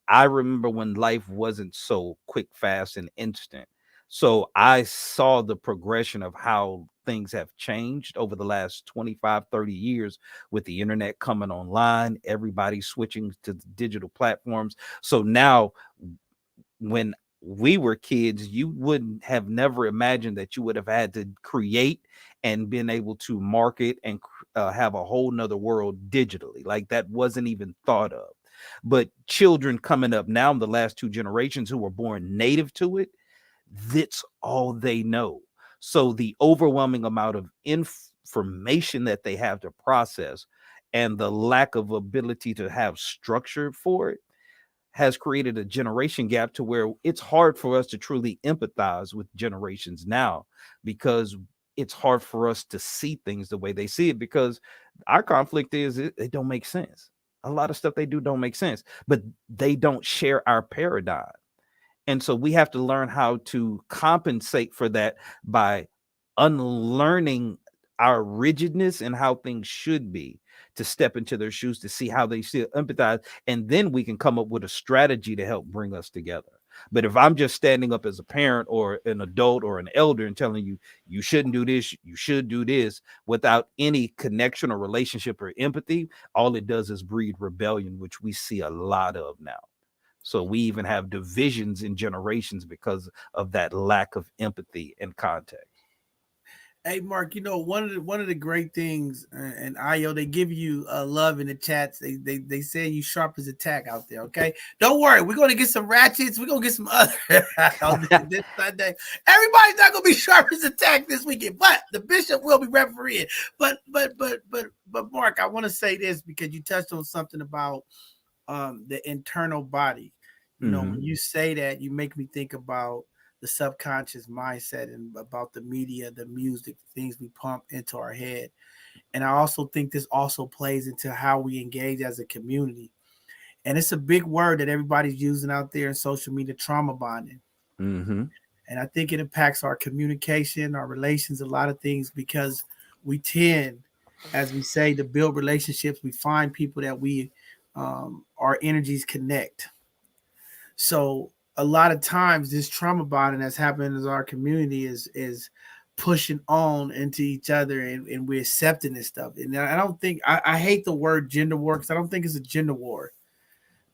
I remember when life wasn't so quick, fast, and instant. So I saw the progression of how things have changed over the last 25, 30 years with the internet coming online, everybody switching to digital platforms. So now, when we were kids, you wouldn't have never imagined that you would have had to create and been able to market and have a whole nother world digitally. Like that wasn't even thought of. But children coming up now, the last two generations who were born native to it, that's all they know. So the overwhelming amount of information that they have to process and the lack of ability to have structure for it has created a generation gap to where it's hard for us to truly empathize with generations now, because it's hard for us to see things the way they see it, because our conflict is it don't make sense. A lot of stuff they do don't make sense, but they don't share our paradigm. And so we have to learn how to compensate for that by unlearning our rigidness and how things should be, to step into their shoes, to see how they still empathize. And then we can come up with a strategy to help bring us together. But if I'm just standing up as a parent or an adult or an elder and telling you, you shouldn't do this, you should do this, without any connection or relationship or empathy, all it does is breed rebellion, which we see a lot of now. So we even have divisions in generations because of that lack of empathy and context. Hey Mark, one of the great things, and Io, they give you love in the chats. They say you sharp as a tack out there. Okay, don't worry, we're gonna get some ratchets. We're gonna get some other on this Sunday. Everybody's not gonna be sharp as a tack this weekend, but the bishop will be refereeing. But Mark, I want to say this because you touched on something about the internal body. When you say that, you make me think about the subconscious mindset and about the media, the music, the things we pump into our head. And I also think this also plays into how we engage as a community. And it's a big word that everybody's using out there in social media, trauma bonding. And I think it impacts our communication, our relations, a lot of things, because we tend, as we say, to build relationships. We find people that our energies connect. So a lot of times this trauma bonding that's happening in our community is pushing on into each other, and we're accepting this stuff. And I don't think I hate the word gender war, because I don't think it's a gender war.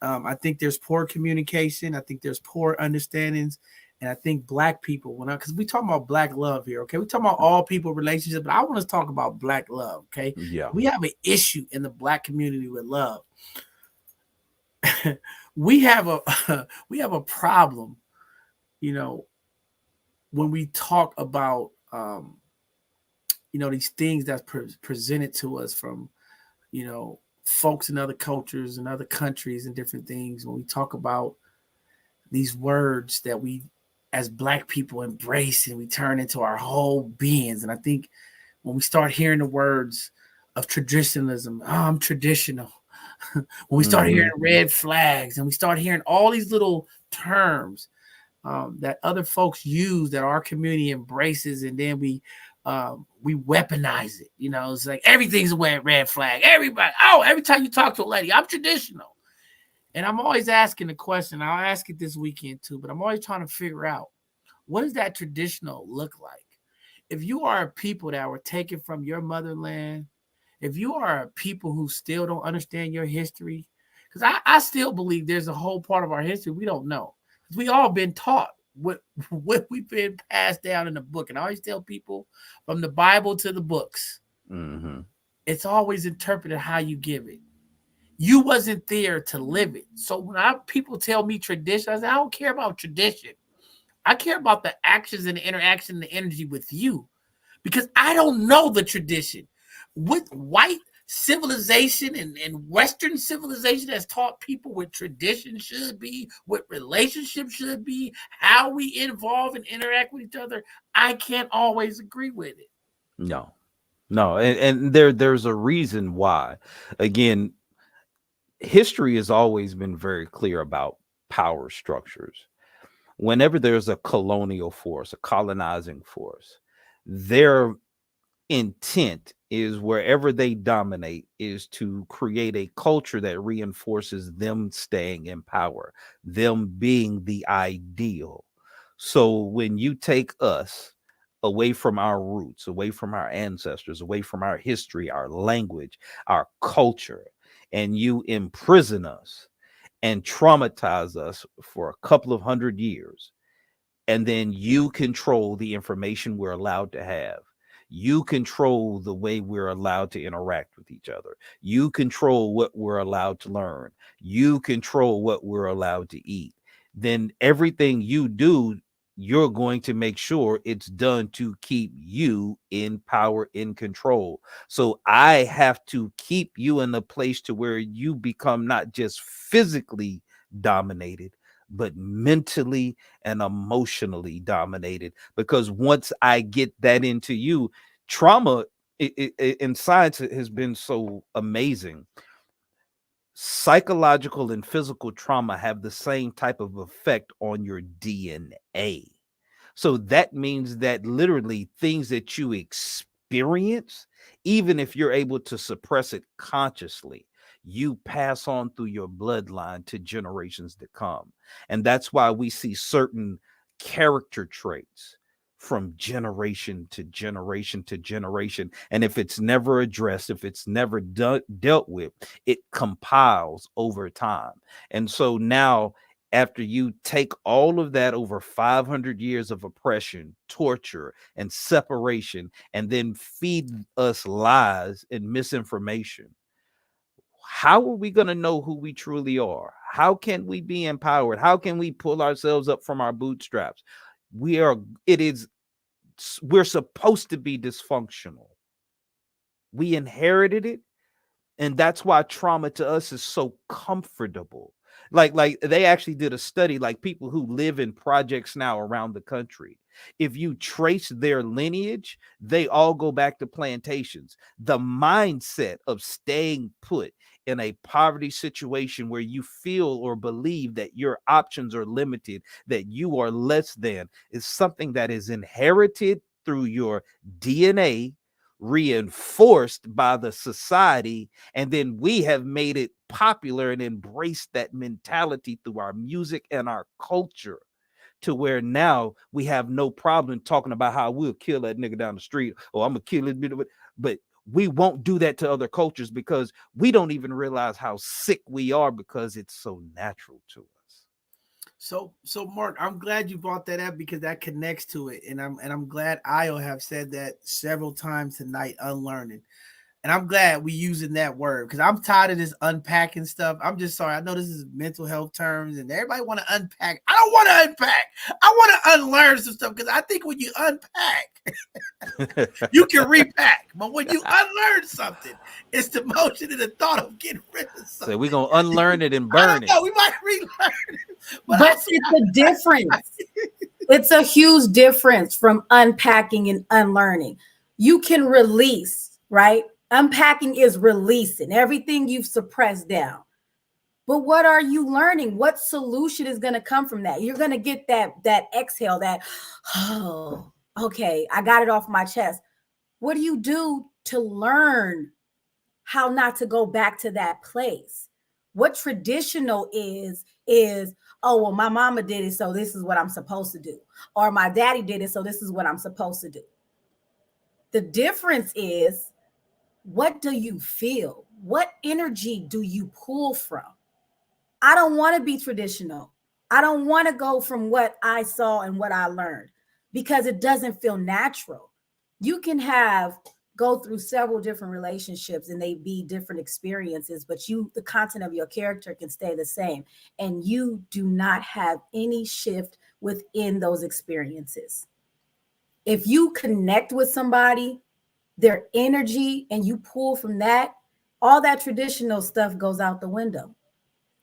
I think there's poor communication. I think there's poor understandings. And I think Black people, because we talking about Black love here, okay? We talking about all people relationships, but I want to talk about Black love, okay? Yeah. We have an issue in the Black community with love. we have a problem, when we talk about these things that's presented to us from folks in other cultures and other countries and different things. When we talk about these words that we as Black people embrace and we turn into our whole beings. And I think when we start hearing the words of traditionalism, I'm traditional. When we start hearing red flags and we start hearing all these little terms that other folks use that our community embraces, and then we weaponize it. It's like everything's a red flag. Everybody, every time you talk to a lady, I'm traditional. And I'm always asking the question, I'll ask it this weekend too, but I'm always trying to figure out, what does that traditional look like? If you are a people that were taken from your motherland, if you are a people who still don't understand your history, because I still believe there's a whole part of our history we don't know. We all been taught what we've been passed down in the book. And I always tell people, from the Bible to the books, it's always interpreted how you give it. You wasn't there to live it. So when people tell me tradition, I say, I don't care about tradition. I care about the actions and the interaction and the energy with you, because I don't know the tradition. With white civilization and Western civilization has taught people what tradition should be, what relationships should be, how we involve and interact with each other, I can't always agree with it. No, no, and there's a reason why. Again, history has always been very clear about power structures. Whenever there's a colonial force, a colonizing force, their intent is wherever they dominate is to create a culture that reinforces them staying in power, them being the ideal. So when you take us away from our roots, away from our ancestors, away from our history, our language, our culture, and you imprison us and traumatize us for a couple of 100 years, and then you control the information we're allowed to have. You control the way we're allowed to interact with each other. You control what we're allowed to learn. You control what we're allowed to eat. Then everything you do, you're going to make sure it's done to keep you in power, in control. So I have to keep you in a place to where you become not just physically dominated, but mentally and emotionally dominated. Because once I get that into you, trauma in science has been so amazing. Psychological and physical trauma have the same type of effect on your DNA. So that means that literally things that you experience, even if you're able to suppress it consciously, you pass on through your bloodline to generations to come. And that's why we see certain character traits from generation to generation to generation. And if it's never addressed, if it's never dealt with, it compiles over time. And so now, after you take all of that over 500 years of oppression, torture, and separation, and then feed us lies and misinformation, how are we going to know who we truly are? How can we be empowered? How can we pull ourselves up from our bootstraps? We're supposed to be dysfunctional. We inherited it. And that's why trauma to us is so comfortable. Like they actually did a study, like people who live in projects now around the country. If you trace their lineage, they all go back to plantations. The mindset of staying put in a poverty situation where you feel or believe that your options are limited, that you are less than, is something that is inherited through your DNA, reinforced by the society, and then we have made it popular and embraced that mentality through our music and our culture, to where now we have no problem talking about how we'll kill that nigga down the street, or I'm gonna kill it, but we won't do that to other cultures because we don't even realize how sick we are because it's so natural to us. So Mark, I'm glad you brought that up because that connects to it, and I'm glad Io have said that several times tonight. Unlearning, and I'm glad we using that word because I'm tired of this unpacking stuff. I'm just sorry. I know this is mental health terms, and everybody want to unpack. I don't want to unpack. I want to unlearn some stuff because I think when you unpack, you can repack. But when you unlearn something, it's the motion and the thought of getting rid of something. So we're gonna unlearn it and burn it. We might relearn it, but it's a difference. It's a huge difference from unpacking and unlearning. You can release, right? Unpacking is releasing everything you've suppressed down. But what are you learning? What solution is going to come from that? You're going to get that exhale, that, oh, okay, I got it off my chest. What do you do to learn how not to go back to that place? What traditional is, oh, well, my mama did it, so this is what I'm supposed to do. Or my daddy did it, so this is what I'm supposed to do. The difference is, what do you feel? What energy do you pull from? I don't want to be traditional. I don't want to go from what I saw and what I learned because it doesn't feel natural. You can go through several different relationships and they be different experiences, but the content of your character can stay the same. And you do not have any shift within those experiences. If you connect with somebody, their energy, and you pull from that, all that traditional stuff goes out the window.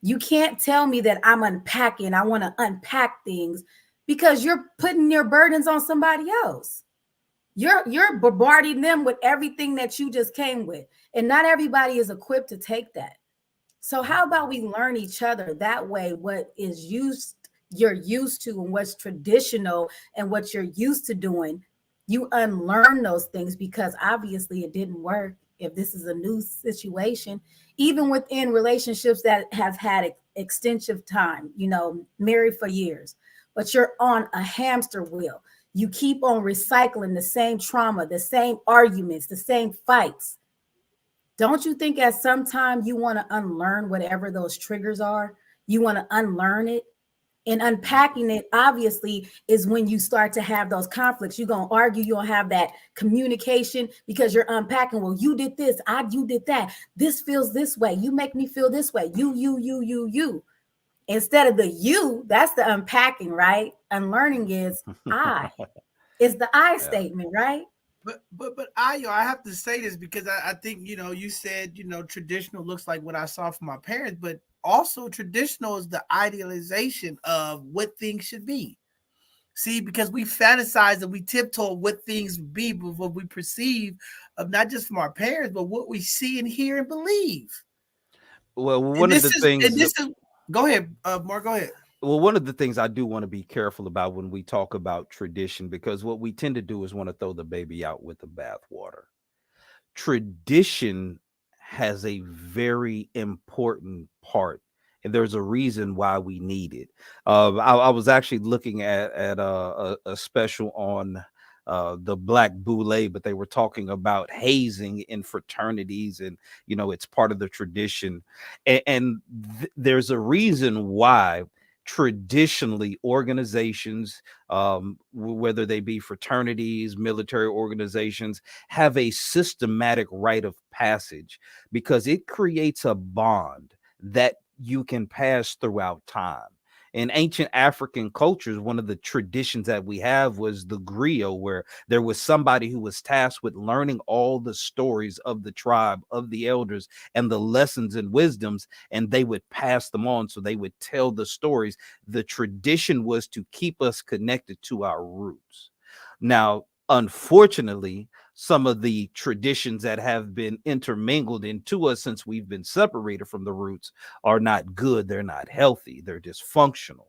You can't tell me that I'm unpacking, I want to unpack things, because you're putting your burdens on somebody else. You're bombarding them with everything that you just came with. And not everybody is equipped to take that. So how about we learn each other that way? What is you're used to, and what's traditional and what you're used to doing, you unlearn those things, because obviously it didn't work. If this is a new situation, even within relationships that have had extensive time, married for years, but you're on a hamster wheel. You keep on recycling the same trauma, the same arguments, the same fights. Don't you think at some time you want to unlearn whatever those triggers are? You want to unlearn it? And unpacking it, obviously, is when you start to have those conflicts. You're going to argue. You'll have that communication because you're unpacking. Well, you did this. You did that. This feels this way. You make me feel this way. You. Instead of the you, that's the unpacking, right? Unlearning is I. It's the I statement, right? But I have to say this because I think you said traditional looks like what I saw from my parents, but also traditional is the idealization of what things should be. See, because we fantasize and we tiptoe what things be, but what we perceive of not just from our parents, but what we see and hear and believe. Well, And this is go ahead, Mark, go ahead. Well, one of the things I do want to be careful about when we talk about tradition, because what we tend to do is want to throw the baby out with the bathwater. Tradition has a very important part, and there's a reason why we need it. I was actually looking at a special on the Black Boule, but they were talking about hazing in fraternities, and it's part of the tradition, and there's a reason why traditionally organizations, whether they be fraternities, military organizations, have a systematic rite of passage, because it creates a bond that you can pass throughout time. In ancient African cultures, one of the traditions that we have was the griot, where there was somebody who was tasked with learning all the stories of the tribe, of the elders, and the lessons and wisdoms, and they would pass them on. So they would tell the stories. The tradition was to keep us connected to our roots. Now, unfortunately, some of the traditions that have been intermingled into us since we've been separated from the roots are not good. They're not healthy. They're dysfunctional.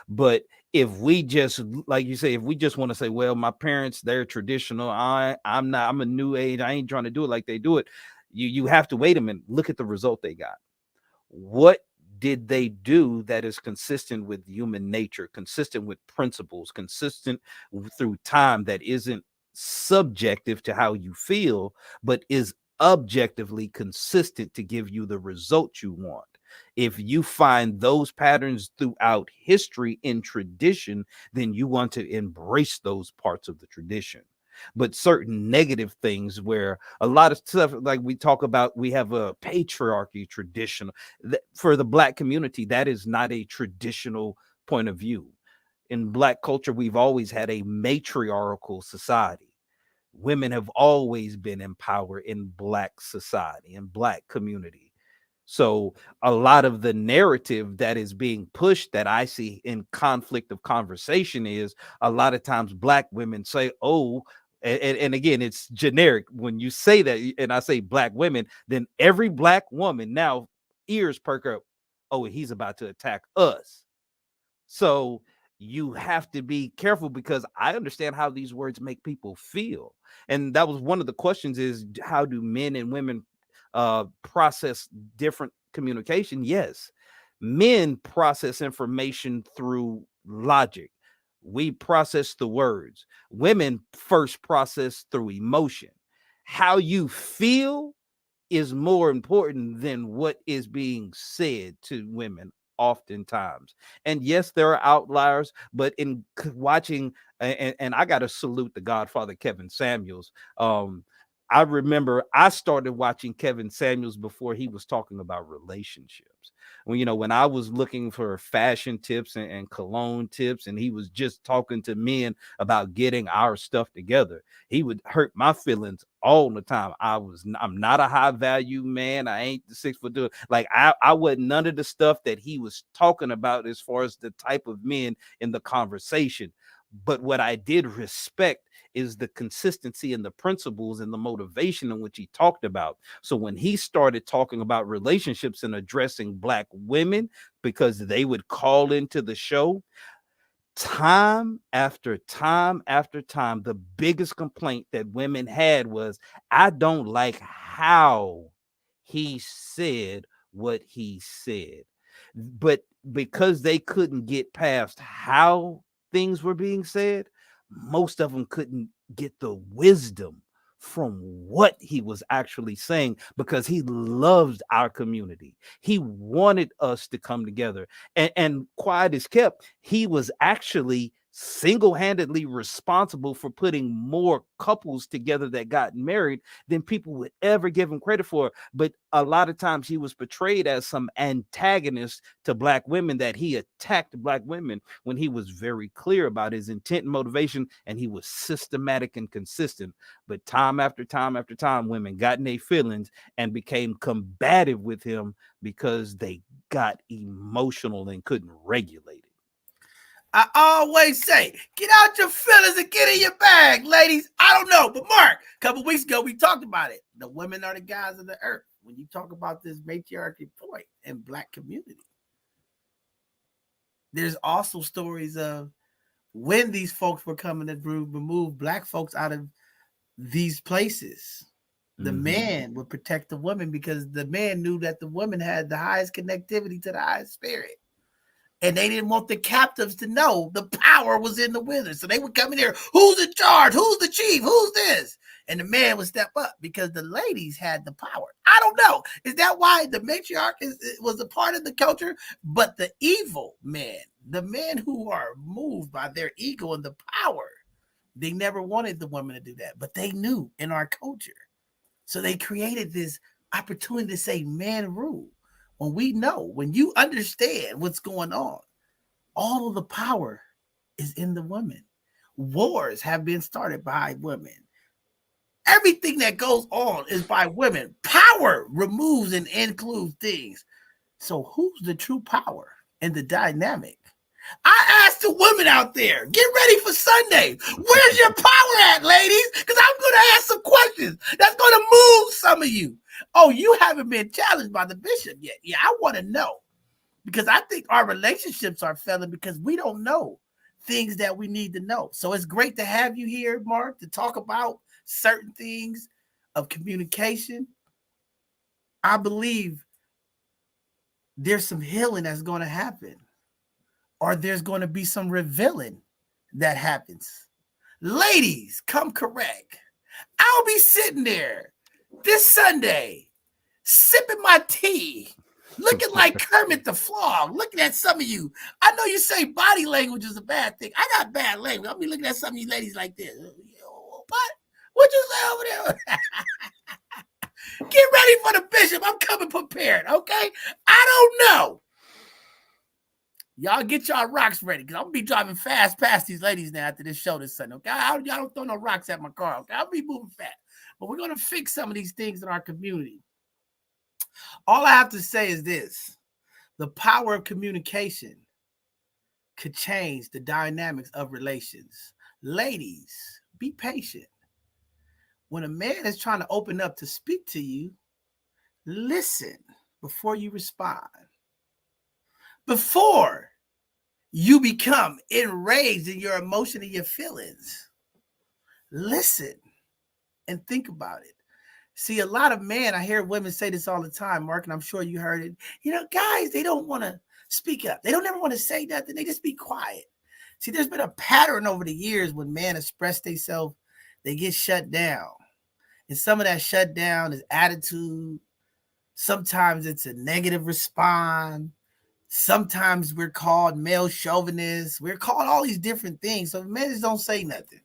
But if we just, like you say, if we just want to say, well, my parents, they're traditional, I'm not, I'm a new age, I ain't trying to do it like they do it. You have to wait a minute, look at the result they got. What did they do that is consistent with human nature, consistent with principles, consistent through time, that isn't subjective to how you feel, but is objectively consistent to give you the result you want? If you find those patterns throughout history in tradition, then you want to embrace those parts of the tradition. But certain negative things, where a lot of stuff, like we talk about, we have a patriarchy tradition for the Black community. That is not a traditional point of view. In Black culture, we've always had a matriarchal society. Women have always been in power in Black society, in Black community. So a lot of the narrative that is being pushed, that I see in conflict of conversation, is a lot of times Black women say, oh, and again, it's generic. When you say that, and I say Black women, then every Black woman now ears perk up. Oh, he's about to attack us. So you have to be careful, because I understand how these words make people feel. And that was one of the questions, is how do men and women process different communication? Yes, men process information through logic. We process the words. Women first process through emotion. How you feel is more important than what is being said to women oftentimes. And yes, there are outliers, but in watching, and I got to salute the Godfather Kevin Samuels. I remember I started watching Kevin Samuels before he was talking about relationships. When I was looking for fashion tips and cologne tips, and he was just talking to men about getting our stuff together, he would hurt my feelings all the time. I'm not a high value man. I ain't the 6'2". Like I wasn't none of the stuff that he was talking about as far as the type of men in the conversation. But what I did respect is the consistency and the principles and the motivation in which he talked about. So when he started talking about relationships and addressing Black women, because they would call into the show, time after time after time, the biggest complaint that women had was, I don't like how he said what he said. But because they couldn't get past how things were being said, most of them couldn't get the wisdom from what he was actually saying, because he loved our community. He wanted us to come together. And quiet as kept, he was actually single-handedly responsible for putting more couples together that got married than people would ever give him credit for. But a lot of times he was portrayed as some antagonist to Black women, that he attacked Black women, when he was very clear about his intent and motivation, and he was systematic and consistent. But time after time after time, women got in their feelings and became combative with him because they got emotional and couldn't regulate it. I always say, get out your feelings and get in your bag, ladies. I don't know, but Mark, a couple weeks ago, we talked about it. The women are the guys of the earth. When you talk about this matriarchy point in Black community, there's also stories of when these folks were coming to remove Black folks out of these places. The man would protect the woman, because the man knew that the woman had the highest connectivity to the highest spirit. And they didn't want the captives to know the power was in the women. So they would come in there, who's in charge? Who's the chief? Who's this? And the man would step up because the ladies had the power. I don't know. Is that why the matriarch was a part of the culture? But the evil men, the men who are moved by their ego and the power, they never wanted the women to do that. But they knew in our culture. So they created this opportunity to say man rule. When we know, when you understand what's going on, all of the power is in the women. Wars have been started by women. Everything that goes on is by women. Power removes and includes things. So who's the true power in the dynamic? I asked the women out there, get ready for Sunday. Where's your power at, ladies? Because I'm going to ask some questions that's going to move some of you. Oh, you haven't been challenged by the bishop yet. Yeah, I want to know, because I think our relationships are failing because we don't know things that we need to know. So it's great to have you here, Mark, to talk about certain things of communication. I believe there's some healing that's going to happen, or there's going to be some revealing that happens. Ladies, come correct. I'll be sitting there this Sunday, sipping my tea, looking like Kermit the Frog, looking at some of you. I know you say body language is a bad thing. I got bad language. I'll be looking at some of you ladies like this. What? What'd you say over there? Get ready for the bishop. I'm coming prepared, okay? I don't know. Y'all get y'all rocks ready, because I'm going to be driving fast past these ladies now after this show this Sunday, okay? Y'all don't throw no rocks at my car, okay? I'll be moving fast. But we're going to fix some of these things in our community. All I have to say is this. The power of communication could change the dynamics of relations. Ladies, be patient. When a man is trying to open up to speak to you, listen before you respond. Before you become enraged in your emotion and your feelings, listen and think about it. See, a lot of men, I hear women say this all the time, Mark, and I'm sure you heard it. Guys, they don't want to speak up. They don't ever want to say nothing. They just be quiet. See, there's been a pattern over the years when men express themselves, they get shut down. And some of that shutdown is attitude. Sometimes it's a negative response. Sometimes we're called male chauvinists. We're called all these different things. So men just don't say nothing.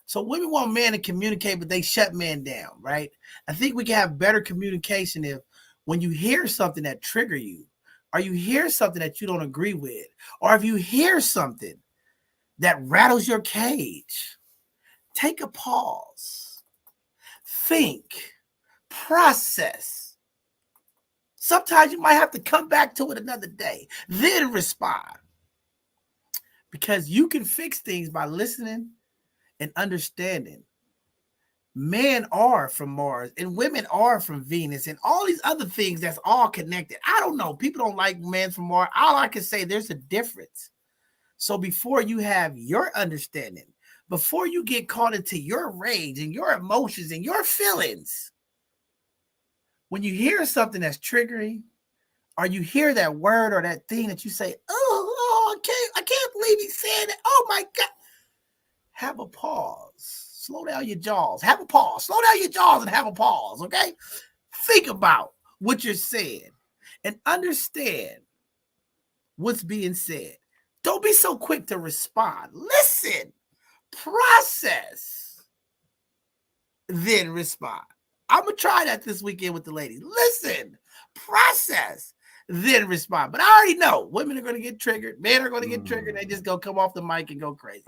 So women want men to communicate, but they shut men down, right? I think we can have better communication if when you hear something that trigger you, or you hear something that you don't agree with, or if you hear something that rattles your cage, take a pause, think, process. Sometimes you might have to come back to it another day, then respond. Because you can fix things by listening and understanding. Men are from Mars and women are from Venus and all these other things that's all connected. I don't know. People don't like men from Mars. All I can say, there's a difference. So before you have your understanding, before you get caught into your rage and your emotions and your feelings, when you hear something that's triggering, or you hear that word or that thing that you say, oh, I can't believe he said it. Oh my God. Have a pause. Slow down your jaws. Have a pause. Slow down your jaws and have a pause, okay? Think about what you're saying and understand what's being said. Don't be so quick to respond. Listen, process, then respond. I'm going to try that this weekend with the ladies. Listen, process, then respond. But I already know women are going to get triggered. Men are going to get triggered. They just going to come off the mic and go crazy.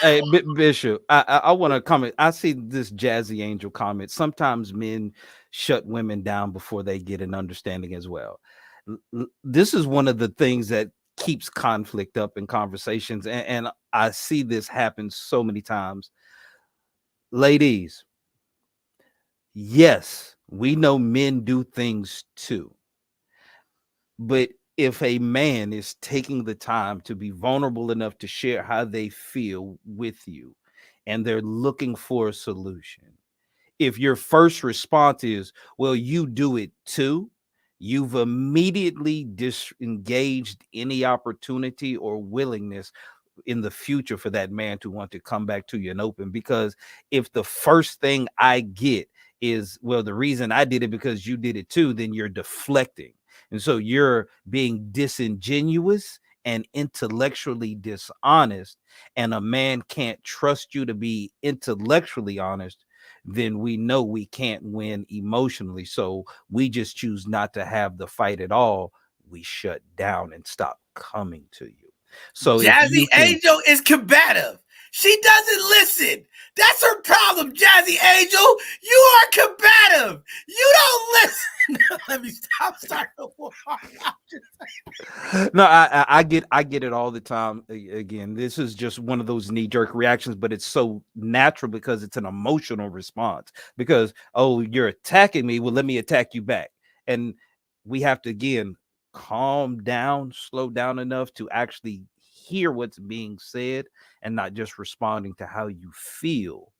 Hey, Bishop, I want to comment. I see this Jazzy Angel comment. Sometimes men shut women down before they get an understanding as well. This is one of the things that keeps conflict up in conversations. And I see this happen so many times. Ladies, yes, we know men do things too. But if a man is taking the time to be vulnerable enough to share how they feel with you, and they're looking for a solution, if your first response is, well, you do it too, you've immediately disengaged any opportunity or willingness in the future for that man to want to come back to you and open. Because if the first thing I get is, well, the reason I did it because you did it too, then you're deflecting. And so you're being disingenuous and intellectually dishonest, and a man can't trust you to be intellectually honest, then we know we can't win emotionally. So we just choose not to have the fight at all. We shut down and stop coming to you. So Jazzy Angel is combative. She doesn't listen. That's her problem, Jazzy Angel. You are combative. You don't listen. Let me stop. No, I get it all the time. Again, this is just one of those knee-jerk reactions, but it's so natural because it's an emotional response. Because, oh, you're attacking me. Well, let me attack you back. And we have to, again, calm down, slow down enough to actually hear what's being said and not just responding to how you feel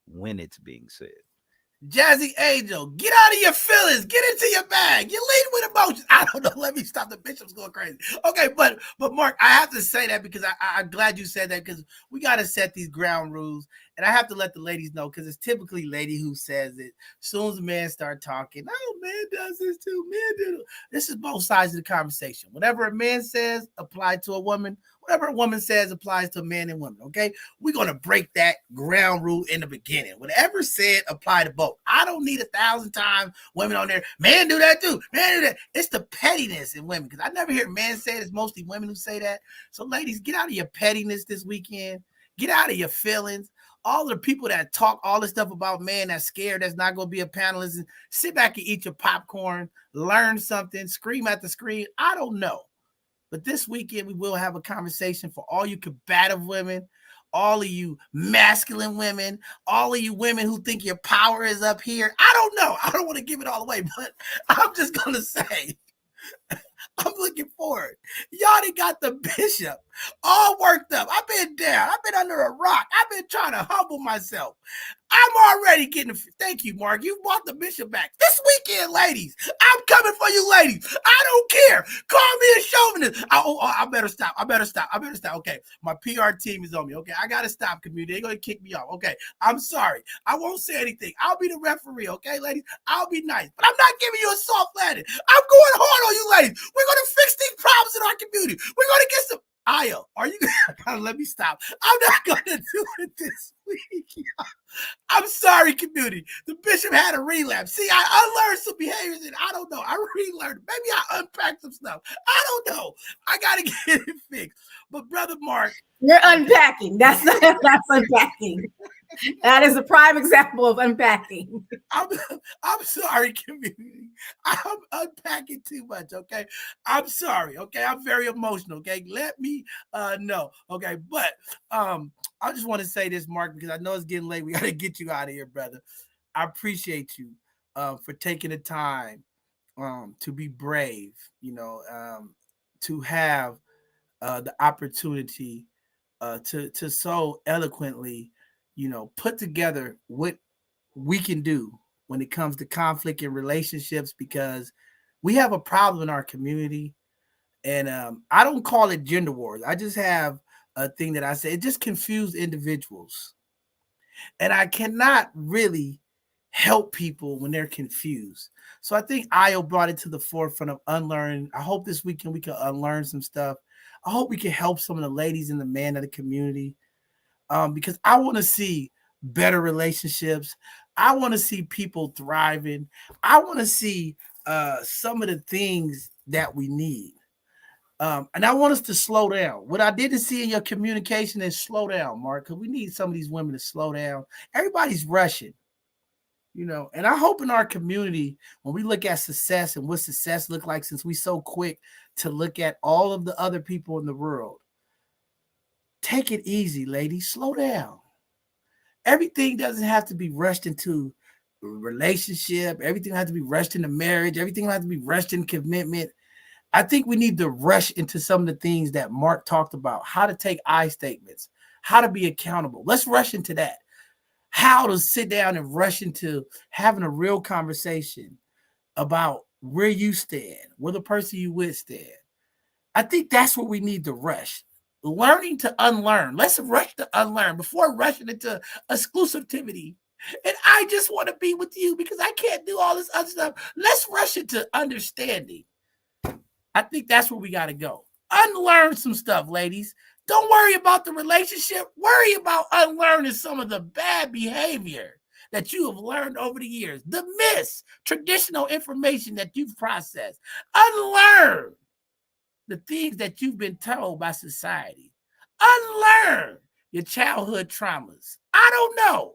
when it's being said. Jazzy Angel, get out of your feelings. Get into your bag. You lead with emotions. I don't know. Let me stop. The bishop's going crazy. Okay, but Mark, I have to say that because I'm glad you said that, because we got to set these ground rules. And I have to let the ladies know, because it's typically lady who says it. As soon as the man start talking, oh, man does this too. Men do. This is both sides of the conversation. Whatever a man says applies to a woman. Whatever a woman says applies to men and women, okay? We're going to break that ground rule in the beginning. Whatever said, apply to both. I don't need 1,000 times women on there. Men do that too. Men do that. It's the pettiness in women, because I never hear men say it. It's mostly women who say that. So, ladies, get out of your pettiness this weekend. Get out of your feelings. All the people that talk all this stuff about men that's scared, that's not going to be a panelist, and sit back and eat your popcorn, learn something, scream at the screen. I don't know. But this weekend, we will have a conversation for all you combative women, all of you masculine women, all of you women who think your power is up here. I don't know. I don't want to give it all away, but I'm just going to say, I'm looking forward. Y'all done got the bishop all worked up. I've been down. I've been under a rock. I've been trying to humble myself. I'm already getting. Thank you, Mark. You brought the bishop back this weekend, ladies. I'm coming for you, ladies. I don't care. Call me a chauvinist. I better stop. I better stop. Okay, my PR team is on me. Okay, I gotta stop. Community, they're gonna kick me off. Okay, I'm sorry. I won't say anything. I'll be the referee. Okay, ladies. I'll be nice, but I'm not giving you a soft landing. I'm going hard on you, ladies. We're gonna fix these problems in our community. We're gonna get some. Io, are you gonna let me stop? I'm not gonna do it this week. I'm sorry, community. The bishop had a relapse. See, I unlearned some behaviors and I don't know. I relearned. Maybe I unpacked some stuff. I don't know. I gotta get it fixed. But Brother Mark, You're unpacking. That's unpacking. That is a prime example of unpacking. I'm sorry, community. I'm unpacking too much. Okay, I'm sorry. Okay, I'm very emotional. Okay, let me know. Okay, but I just want to say this, Mark, because I know it's getting late. We got to get you out of here, brother. I appreciate you for taking the time to be brave. To have the opportunity to so eloquently, put together what we can do when it comes to conflict in relationships, because we have a problem in our community. And I don't call it gender wars. I just have a thing that I say, it just confused individuals. And I cannot really help people when they're confused. So I think Io brought it to the forefront of unlearning. I hope this weekend we can unlearn some stuff. I hope we can help some of the ladies and the men of the community, because I want to see better relationships. I want to see people thriving. I want to see some of the things that we need. And I want us to slow down. What I didn't see in your communication is slow down, Mark, because we need some of these women to slow down. Everybody's rushing, and I hope in our community, when we look at success and what success look like, since we so quick to look at all of the other people in the world, take it easy, ladies. Slow down. Everything doesn't have to be rushed into a relationship. Everything has to be rushed into marriage. Everything has to be rushed in commitment. I think we need to rush into some of the things that Mark talked about, how to take I statements, how to be accountable. Let's rush into that. How to sit down and rush into having a real conversation about where you stand, where the person you with stand. I think that's what we need to rush. Learning to unlearn. Let's rush to unlearn before rushing into exclusivity. And I just want to be with you because I can't do all this other stuff. Let's rush into understanding. I think that's where we got to go. Unlearn some stuff, ladies. Don't worry about the relationship. Worry about unlearning some of the bad behavior that you have learned over the years. The myths, traditional information that you've processed. Unlearn the things that you've been told by society. Unlearn your childhood traumas. I don't know.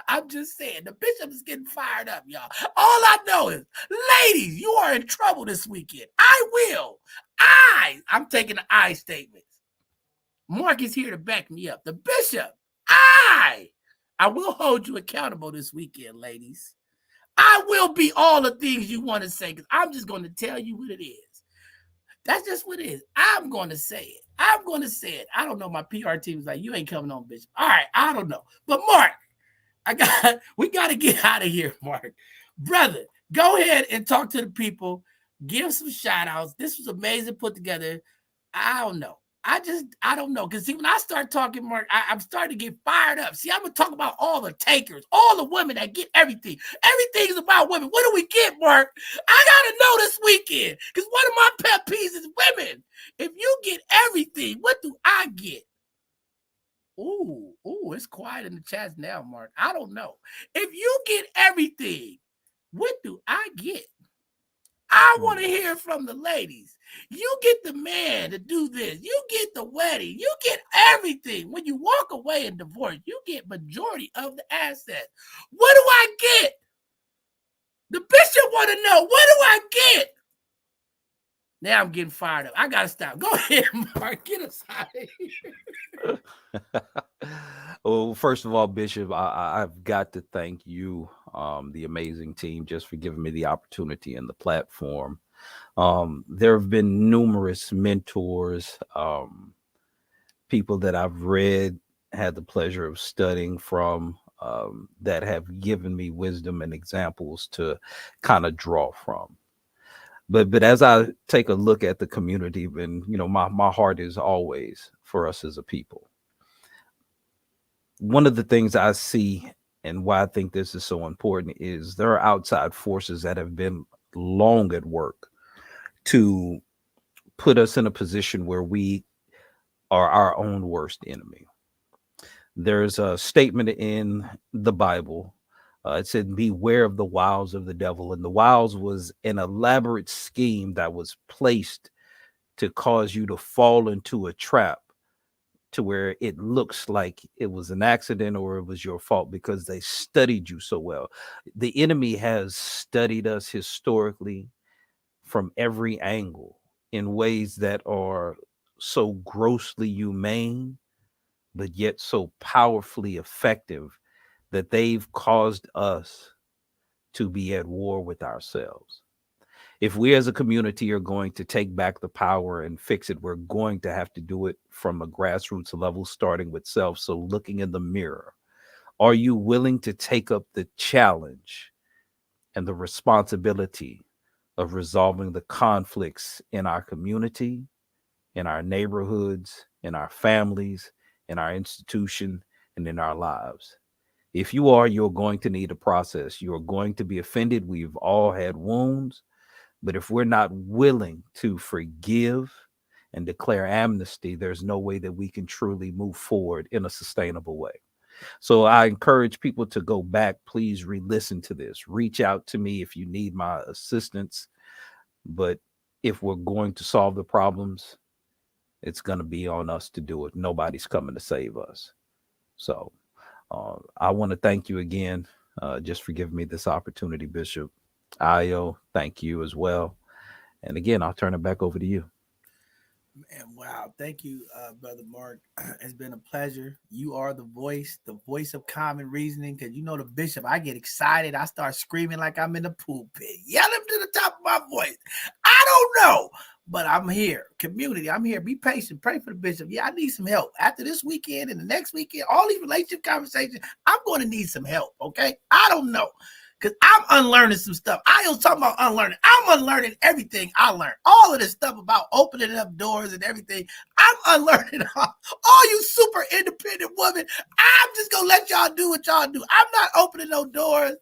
I'm just saying, the bishop is getting fired up, y'all. All I know is, ladies, you are in trouble this weekend. I'm taking the I statements. Mark is here to back me up. The bishop, I will hold you accountable this weekend, ladies. I will be all the things you want to say, because I'm just going to tell you what it is. That's just what it is. I'm going to say it. I don't know. My PR team is like, you ain't coming on, bishop. All right, I don't know. But Mark, we got to get out of here, Mark. Brother, go ahead and talk to the people. Give some shout outs. This was amazing put together. I don't know. I don't know. Because see, when I start talking, Mark, I'm starting to get fired up. See, I'm going to talk about all the takers, all the women that get everything. Everything is about women. What do we get, Mark? I got to know this weekend. Because one of my pet peeves is women. If you get everything, what do I get? Ooh, it's quiet in the chat now, Mark. I don't know. If you get everything, what do I get? I want to hear from the ladies. You get the man to do this. You get the wedding. You get everything. When you walk away in divorce, you get majority of the assets. What do I get? The bishop want to know, what do I get? Now I'm getting fired up. I got to stop. Go ahead, Mark. Get us out of here. Well, first of all, Bishop, I've got to thank you, the amazing team, just for giving me the opportunity and the platform. There have been numerous mentors, people that I've read, had the pleasure of studying from, that have given me wisdom and examples to kind of draw from. But as I take a look at the community, and my heart is always for us as a people. One of the things I see and why I think this is so important is there are outside forces that have been long at work to put us in a position where we are our own worst enemy. There's a statement in the Bible. It said, beware of the wiles of the devil. And the wiles was an elaborate scheme that was placed to cause you to fall into a trap to where it looks like it was an accident or it was your fault because they studied you so well. The enemy has studied us historically from every angle in ways that are so grossly humane, but yet so powerfully effective that they've caused us to be at war with ourselves. If we as a community are going to take back the power and fix it, we're going to have to do it from a grassroots level, starting with self. So, looking in the mirror, are you willing to take up the challenge and the responsibility of resolving the conflicts in our community, in our neighborhoods, in our families, in our institution, and in our lives? If you are, you're going to need a process. You're going to be offended. We've all had wounds. But if we're not willing to forgive and declare amnesty, there's no way that we can truly move forward in a sustainable way. So I encourage people to go back. Please re-listen to this. Reach out to me if you need my assistance. But if we're going to solve the problems, it's going to be on us to do it. Nobody's coming to save us. So I want to thank you again just for giving me this opportunity, Bishop. Ayo, thank you as well. And again, I'll turn it back over to you. Man, wow. Thank you, Brother Mark. It's been a pleasure. You are the voice of common reasoning. Because you know the bishop, I get excited. I start screaming like I'm in the pulpit, yelling to the top of my voice. I don't know, but I'm here. Community, I'm here. Be patient. Pray for the bishop. Yeah, I need some help. After this weekend and the next weekend, all these relationship conversations, I'm going to need some help, okay? I don't know. Because I'm unlearning some stuff. I was talking about unlearning. I'm unlearning everything I learned. All of this stuff about opening up doors and everything. I'm unlearning all you super independent women. I'm just going to let y'all do what y'all do. I'm not opening no doors.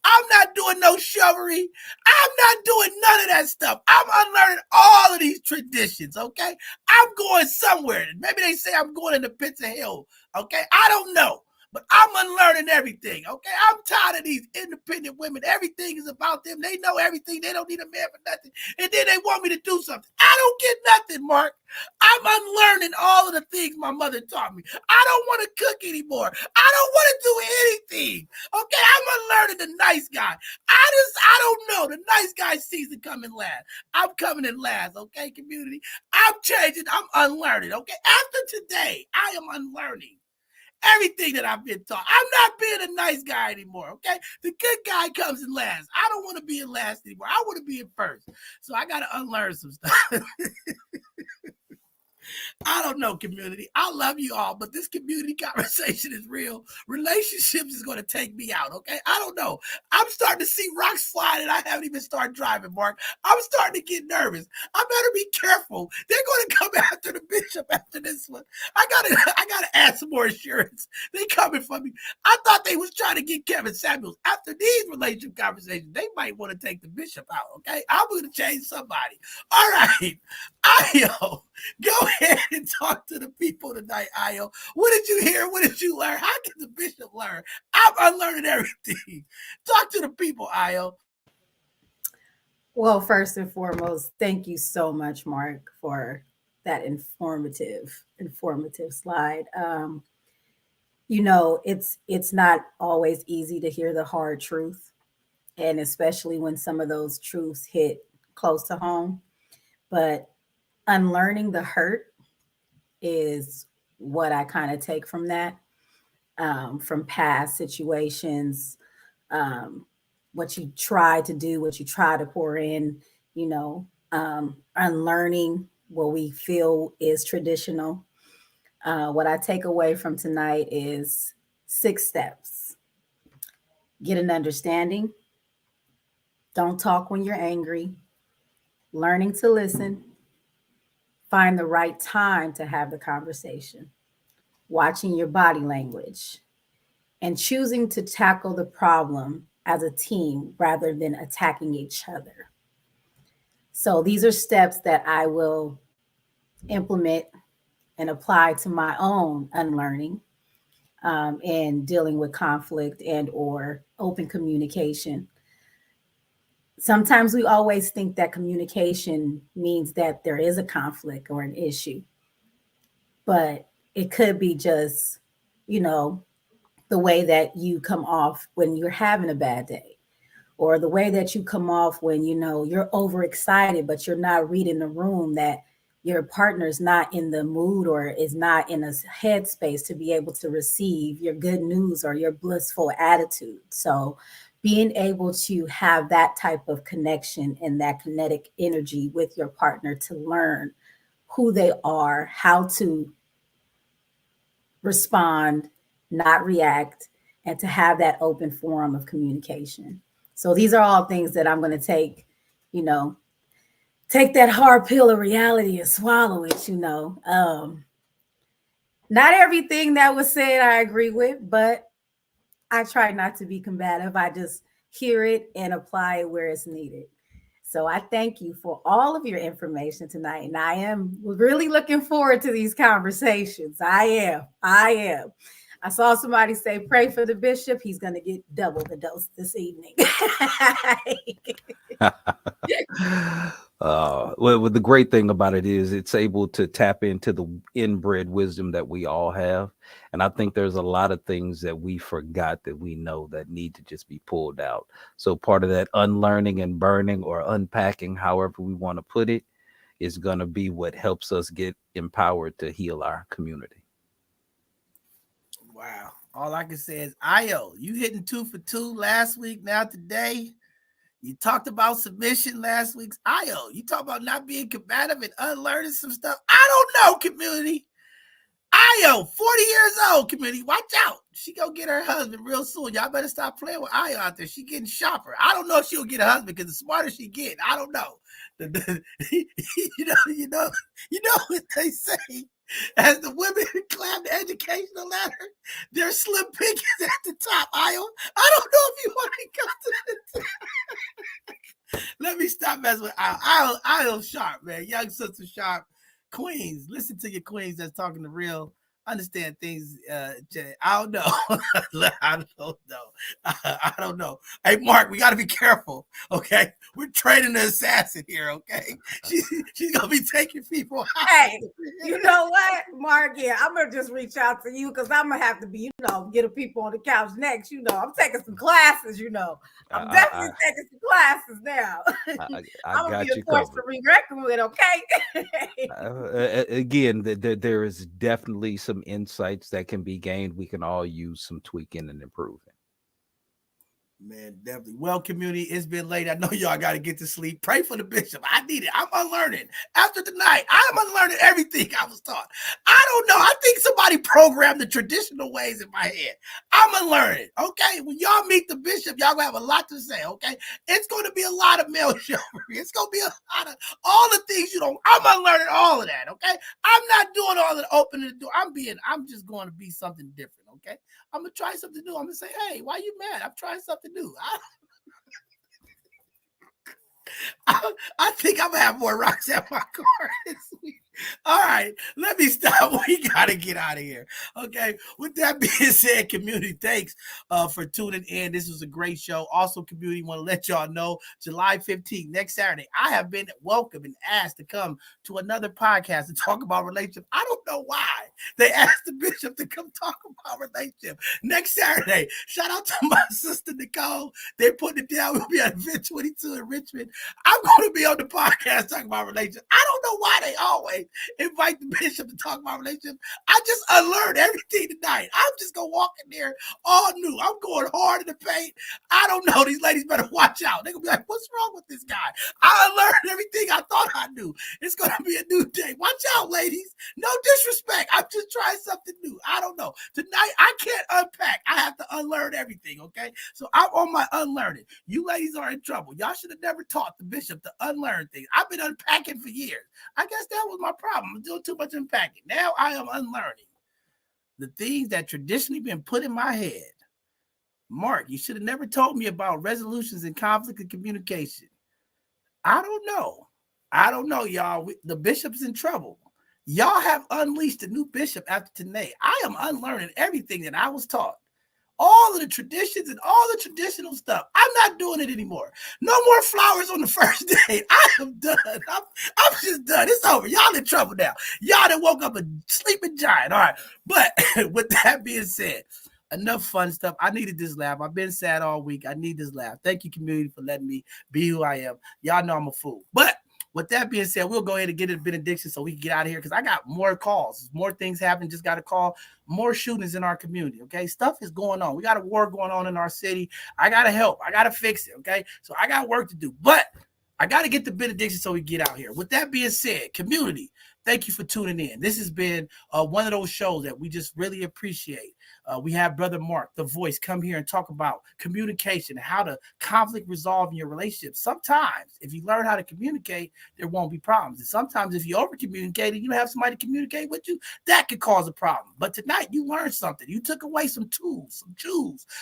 I'm not doing no chivalry. I'm not doing none of that stuff. I'm unlearning all of these traditions, okay? I'm going somewhere. Maybe they say I'm going in the pits of hell, okay? I don't know. But I'm unlearning everything, okay? I'm tired of these independent women. Everything is about them. They know everything. They don't need a man for nothing. And then they want me to do something. I don't get nothing, Mark. I'm unlearning all of the things my mother taught me. I don't want to cook anymore. I don't want to do anything, okay? I'm unlearning the nice guy. I don't know. The nice guy season coming last. I'm coming in last, okay, community? I'm changing. I'm unlearning, okay? After today, I am unlearning everything that I've been taught. I'm not being a nice guy anymore, okay? The good guy comes in last. I don't want to be in last anymore. I want to be in first. So I got to unlearn some stuff. I don't know, community. I love you all, but this community conversation is real. Relationships is going to take me out, okay? I don't know. I'm starting to see rocks flying and I haven't even started driving, Mark. I'm starting to get nervous. I better be careful. They're going to come after the bishop after this one. I gotta add some more insurance. They coming for me. I thought they was trying to get Kevin Samuels. After these relationship conversations, they might want to take the bishop out, okay? I'm going to change somebody. All right. Ayo, go ahead and talk to the people tonight, Ayo. What did you hear? What did you learn? How can the bishop learn? I'm unlearning everything. Talk to the people, Ayo. Well, first and foremost, thank you so much, Mark, for that informative slide. You know, it's not always easy to hear the hard truth, and especially when some of those truths hit close to home. But unlearning the hurt is what I kind of take from that, from past situations, what you try to do, what you try to pour in, you know, unlearning what we feel is traditional. What I take away from tonight is 6 steps. Get an understanding. Don't talk when you're angry. Learning to listen. Find the right time to have the conversation. Watching your body language. And choosing to tackle the problem as a team rather than attacking each other. So these are steps that I will implement and apply to my own unlearning and dealing with conflict and or open communication. Sometimes we always think that communication means that there is a conflict or an issue, but it could be just, you know, the way that you come off when you're having a bad day, or the way that you come off when you know you're overexcited, but you're not reading the room, that your partner's not in the mood or is not in a headspace to be able to receive your good news or your blissful attitude. So being able to have that type of connection and that kinetic energy with your partner to learn who they are, how to respond, not react, and to have that open forum of communication. So these are all things that I'm going to take, you know, take that hard pill of reality and swallow it, you know. Not everything that was said I agree with, but I try not to be combative. I just hear it and apply it where it's needed. So I thank you for all of your information tonight. And I am really looking forward to these conversations. I am. I saw somebody say, pray for the bishop. He's going to get double the dose this evening. Well, the great thing about it is it's able to tap into the inbred wisdom that we all have. And I think there's a lot of things that we forgot that we know that need to just be pulled out. So part of that unlearning and burning or unpacking, however we want to put it, is going to be what helps us get empowered to heal our community. Wow. All I can say is, Io, you hitting 2 for 2 last week. Now today, you talked about submission last week's. Io, you talk about not being combative and unlearning some stuff. I don't know, community. Io, 40 years old, community. Watch out. She gonna get her husband real soon. Y'all better stop playing with Io out there. She getting sharper. I don't know if she'll get a husband because the smarter she get, I don't know. You know what they say. As the women climb the educational ladder, their slim pickings at the top. Io, I don't know if you want to go to the top. Let me stop messing with Io sharp, man. Young sister sharp. Queens, listen to your queens that's talking the real, understand things. Jay, I don't know. I don't know. Hey, Mark, we got to be careful. Okay, we're training the assassin here. Okay, she's gonna be taking people out. Hey, you know what, Mark? Yeah, I'm gonna just reach out to you because I'm gonna have to be, you know, get the people on the couch next. You know, I'm taking some classes. You know, I'm definitely taking some classes now. I'm gonna be a force to be reckoned with. Okay. Again, there is definitely some insights that can be gained. We can all use some tweaking and improving. Man, definitely. Well, community, it's been late. I know y'all got to get to sleep. Pray for the bishop. I need it. I'm unlearning. After tonight, I'm unlearning everything I was taught. I don't know. I think somebody programmed the traditional ways in my head. I'm unlearning. Okay. When y'all meet the bishop, y'all gonna have a lot to say. Okay. It's going to be a lot of male chivalry. It's going to be a lot of all the things you don't. I'm unlearning all of that. Okay. I'm not doing all that opening the door. I'm just going to be something different. Okay. I'm going to try something new. I'm going to say, hey, why are you mad? I'm trying something new. I think I'm going to have more rocks at my car this week. All right, let me stop. We got to get out of here. Okay, with that being said, community, thanks for tuning in. This was a great show. Also, community, want to let y'all know, July 15th, next Saturday, I have been welcomed and asked to come to another podcast and talk about relationship. I don't know why they asked the bishop to come talk about relationship next Saturday. Shout out to my sister, Nicole. They're putting it down. We'll be at Event 22 in Richmond. I'm going to be on the podcast talking about relationship. I don't know why they always invite the bishop to talk about relationship. I just unlearned everything tonight. I'm just gonna walk in there all new. I'm going hard in the paint. I don't know. These ladies better watch out. They're gonna be like, what's wrong with this guy? I unlearned everything I thought I knew. It's gonna be a new day. Watch out, ladies. No disrespect. I'm just trying something new. I don't know. Tonight I can't unpack. I have to unlearn everything. Okay. So I'm on my unlearning. You ladies are in trouble. Y'all should have never taught the bishop to unlearn things. I've been unpacking for years. I guess that was my problem. I'm doing too much unpacking. Now I am unlearning the things that traditionally been put in my head. Mark, you should have never told me about resolutions and conflict and communication. I don't know. I don't know, y'all. The bishop's in trouble. Y'all have unleashed a new bishop after tonight. I am unlearning everything that I was taught. All of the traditions and all the traditional stuff. I'm not doing it anymore. No more flowers on the first day. I am done. I'm just done. It's over. Y'all in trouble now. Y'all done woke up a sleeping giant. All right. But with that being said, enough fun stuff. I needed this laugh. I've been sad all week. I need this laugh. Thank you, community, for letting me be who I am. Y'all know I'm a fool. But with that being said, we'll go ahead and get a benediction so we can get out of here because I got more calls. More things happen. Just got a call. More shootings in our community. Okay. Stuff is going on. We got a war going on in our city. I got to help. I got to fix it. Okay. So I got work to do. But I got to get the benediction so we get out here. With that being said, community, thank you for tuning in. This has been one of those shows that we just really appreciate. We have Brother Mark, the voice, come here and talk about communication, how to conflict resolve in your relationship. Sometimes, if you learn how to communicate, there won't be problems. And sometimes, if you over communicate and you don't have somebody to communicate with you, that could cause a problem. But tonight, you learned something. You took away some tools,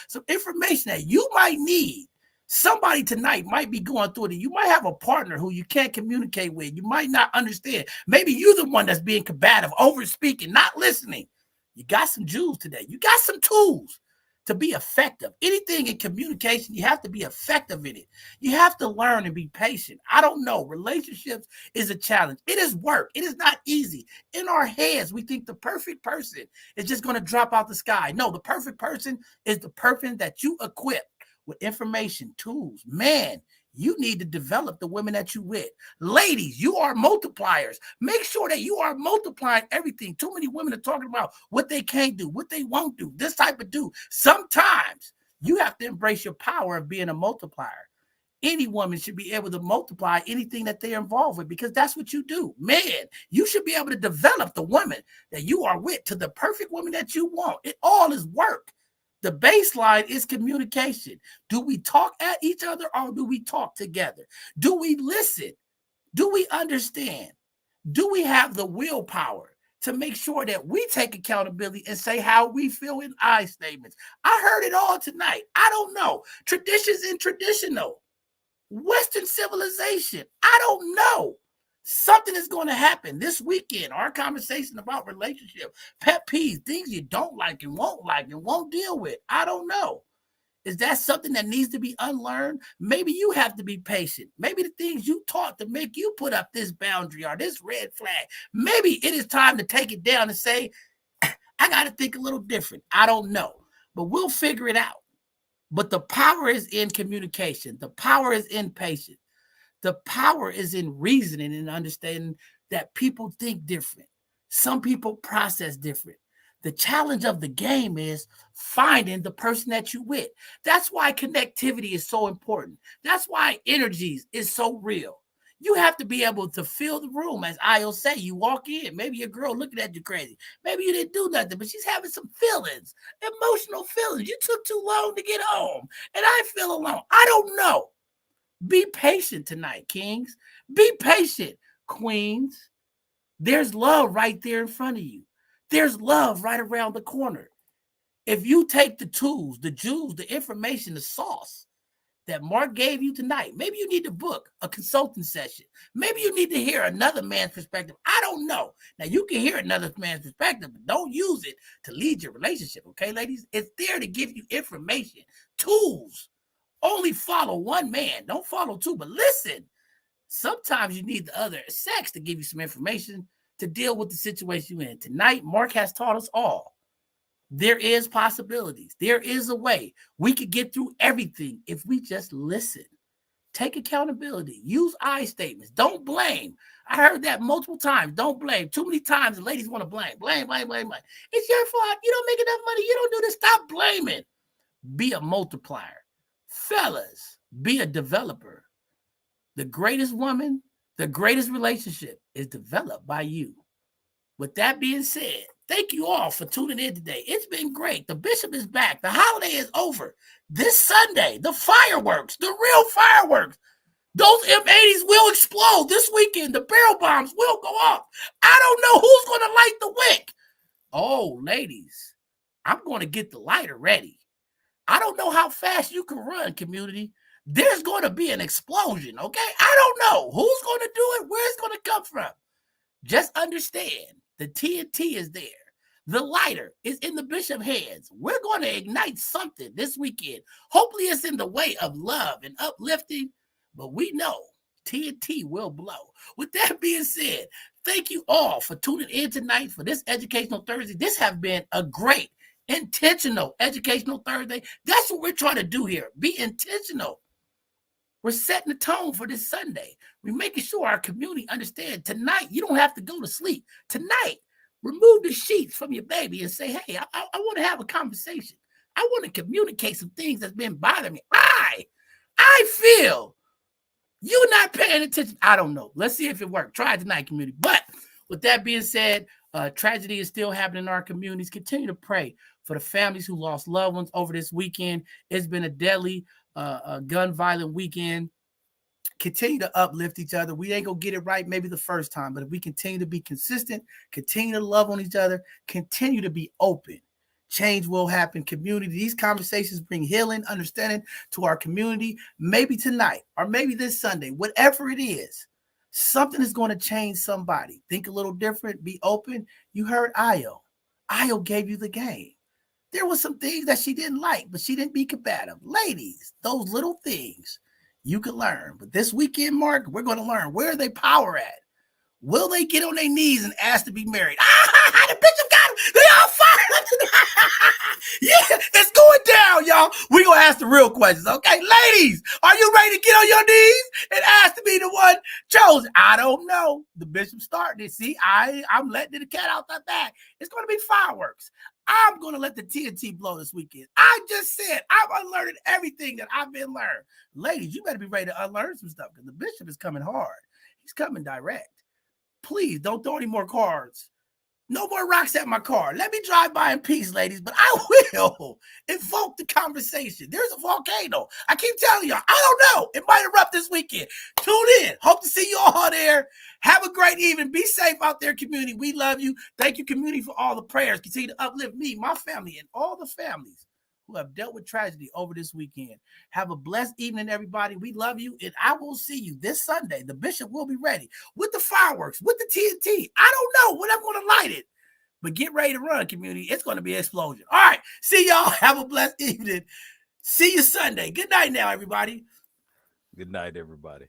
some information that you might need. Somebody tonight might be going through it. You might have a partner who you can't communicate with. You might not understand. Maybe you're the one that's being combative, over speaking, not listening. You got some jewels today. You got some tools to be effective. Anything in communication, you have to be effective in it. You have to learn and be patient. I don't know. Relationships is a challenge. It is work. It is not easy. In our heads, we think the perfect person is just going to drop out the sky. No, the perfect person is the person that you equip with information, tools. Man, you need to develop the women that you with. Ladies, you are multipliers. Make sure that you are multiplying everything. Too many women are talking about what they can't do, what they won't do, this type of do. Sometimes you have to embrace your power of being a multiplier. Any woman should be able to multiply anything that they're involved with because that's what you do. Man, you should be able to develop the woman that you are with to the perfect woman that you want. It all is work. The baseline is communication. Do we talk at each other or do we talk together? Do we listen? Do we understand? Do we have the willpower to make sure that we take accountability and say how we feel in I statements? I heard it all tonight. I don't know. Traditions and traditional. Western civilization. I don't know. Something is going to happen this weekend. Our conversation about relationship, pet peeves, things you don't like and won't deal with. I don't know. Is that something that needs to be unlearned? Maybe you have to be patient. Maybe the things you taught to make you put up this boundary or this red flag, maybe it is time to take it down and say, I got to think a little different. I don't know, but we'll figure it out. But the power is in communication. The power is in patience. The power is in reasoning and understanding that people think different. Some people process different. The challenge of the game is finding the person that you with. That's why connectivity is so important. That's why energies is so real. You have to be able to fill the room. As I'll say, you walk in, maybe your girl looking at you crazy. Maybe you didn't do nothing, but she's having some feelings, emotional feelings. You took too long to get home, and I feel alone. I don't know. Be patient tonight, kings. Be patient, queens. There's love right there in front of you. There's love right around the corner. If you take the tools, the jewels, the information, the sauce that Mark gave you tonight, maybe you need to book a consulting session. Maybe you need to hear another man's perspective. I don't know. Now, you can hear another man's perspective, but don't use it to lead your relationship, okay, ladies? It's there to give you information, tools. Only follow one man. Don't follow two, but listen. Sometimes you need the other sex to give you some information to deal with the situation you're in. Tonight, Mark has taught us all. There is possibilities. There is a way. We could get through everything if we just listen. Take accountability. Use I statements. Don't blame. I heard that multiple times. Don't blame. Too many times the ladies want to blame. Blame. It's your fault. You don't make enough money. You don't do this. Stop blaming. Be a multiplier. Fellas, be a developer. The greatest woman, the greatest relationship is developed by you. With that being said, thank you all for tuning in today. It's been great. The bishop is back. The holiday is over. This Sunday, the fireworks, the real fireworks, those M80s will explode this weekend. The barrel bombs will go off. I don't know who's going to light the wick. Oh, ladies, I'm going to get the lighter ready. I don't know how fast you can run, community. There's going to be an explosion, okay? I don't know who's going to do it, where it's going to come from. Just understand the TNT is there. The lighter is in the bishop's hands. We're going to ignite something this weekend. Hopefully it's in the way of love and uplifting, but we know TNT will blow. With that being said, thank you all for tuning in tonight for this Educational Thursday. This has been a great, intentional Educational Thursday. That's what we're trying to do here. Be intentional. We're setting the tone for this Sunday. We're making sure our community understands tonight you don't have to go to sleep. Tonight, remove the sheets from your baby and say, hey, I want to have a conversation. I want to communicate some things that's been bothering me. I feel you're not paying attention. I don't know. Let's see if it worked. Try it tonight, community. But with that being said, tragedy is still happening in our communities. Continue to pray for the families who lost loved ones over this weekend. It's been a deadly gun violent weekend. Continue to uplift each other. We ain't gonna get it right maybe the first time, but if we continue to be consistent, continue to love on each other, continue to be open, change will happen. Community, these conversations bring healing, understanding to our community. Maybe tonight or maybe this Sunday, whatever it is, something is going to change somebody. Think a little different, be open. You heard Ayo. Ayo gave you the game. There was some things that she didn't like, but she didn't be combative. Ladies, those little things you can learn. But this weekend, Mark, we're going to learn where they power at. Will they get on their knees and ask to be married? The bishop got them. They all fired. Yeah, it's going down, y'all. We're going to ask the real questions, okay? Ladies, are you ready to get on your knees and ask to be the one chosen? I don't know. The bishop started it. See, I'm letting the cat out that bag. It's going to be fireworks. I'm going to let the TNT blow this weekend. I just said I'm unlearning everything that I've been learned. Ladies, you better be ready to unlearn some stuff because the bishop is coming hard. He's coming direct. Please don't throw any more cards. No more rocks at my car. Let me drive by in peace, ladies, but I will invoke the conversation. There's a volcano. I keep telling y'all, I don't know. It might erupt this weekend. Tune in. Hope to see you all there. Have a great evening. Be safe out there, community. We love you. Thank you, community, for all the prayers. Continue to uplift me, my family, and all the families who have dealt with tragedy over this weekend. Have a blessed evening, everybody. We love you, and I will see you this Sunday. The bishop will be ready with the fireworks, with the TNT. I don't know when I'm going to light it, but get ready to run, community. It's going to be an explosion. All right. See y'all. Have a blessed evening. See you Sunday. Good night now, everybody. Good night, everybody.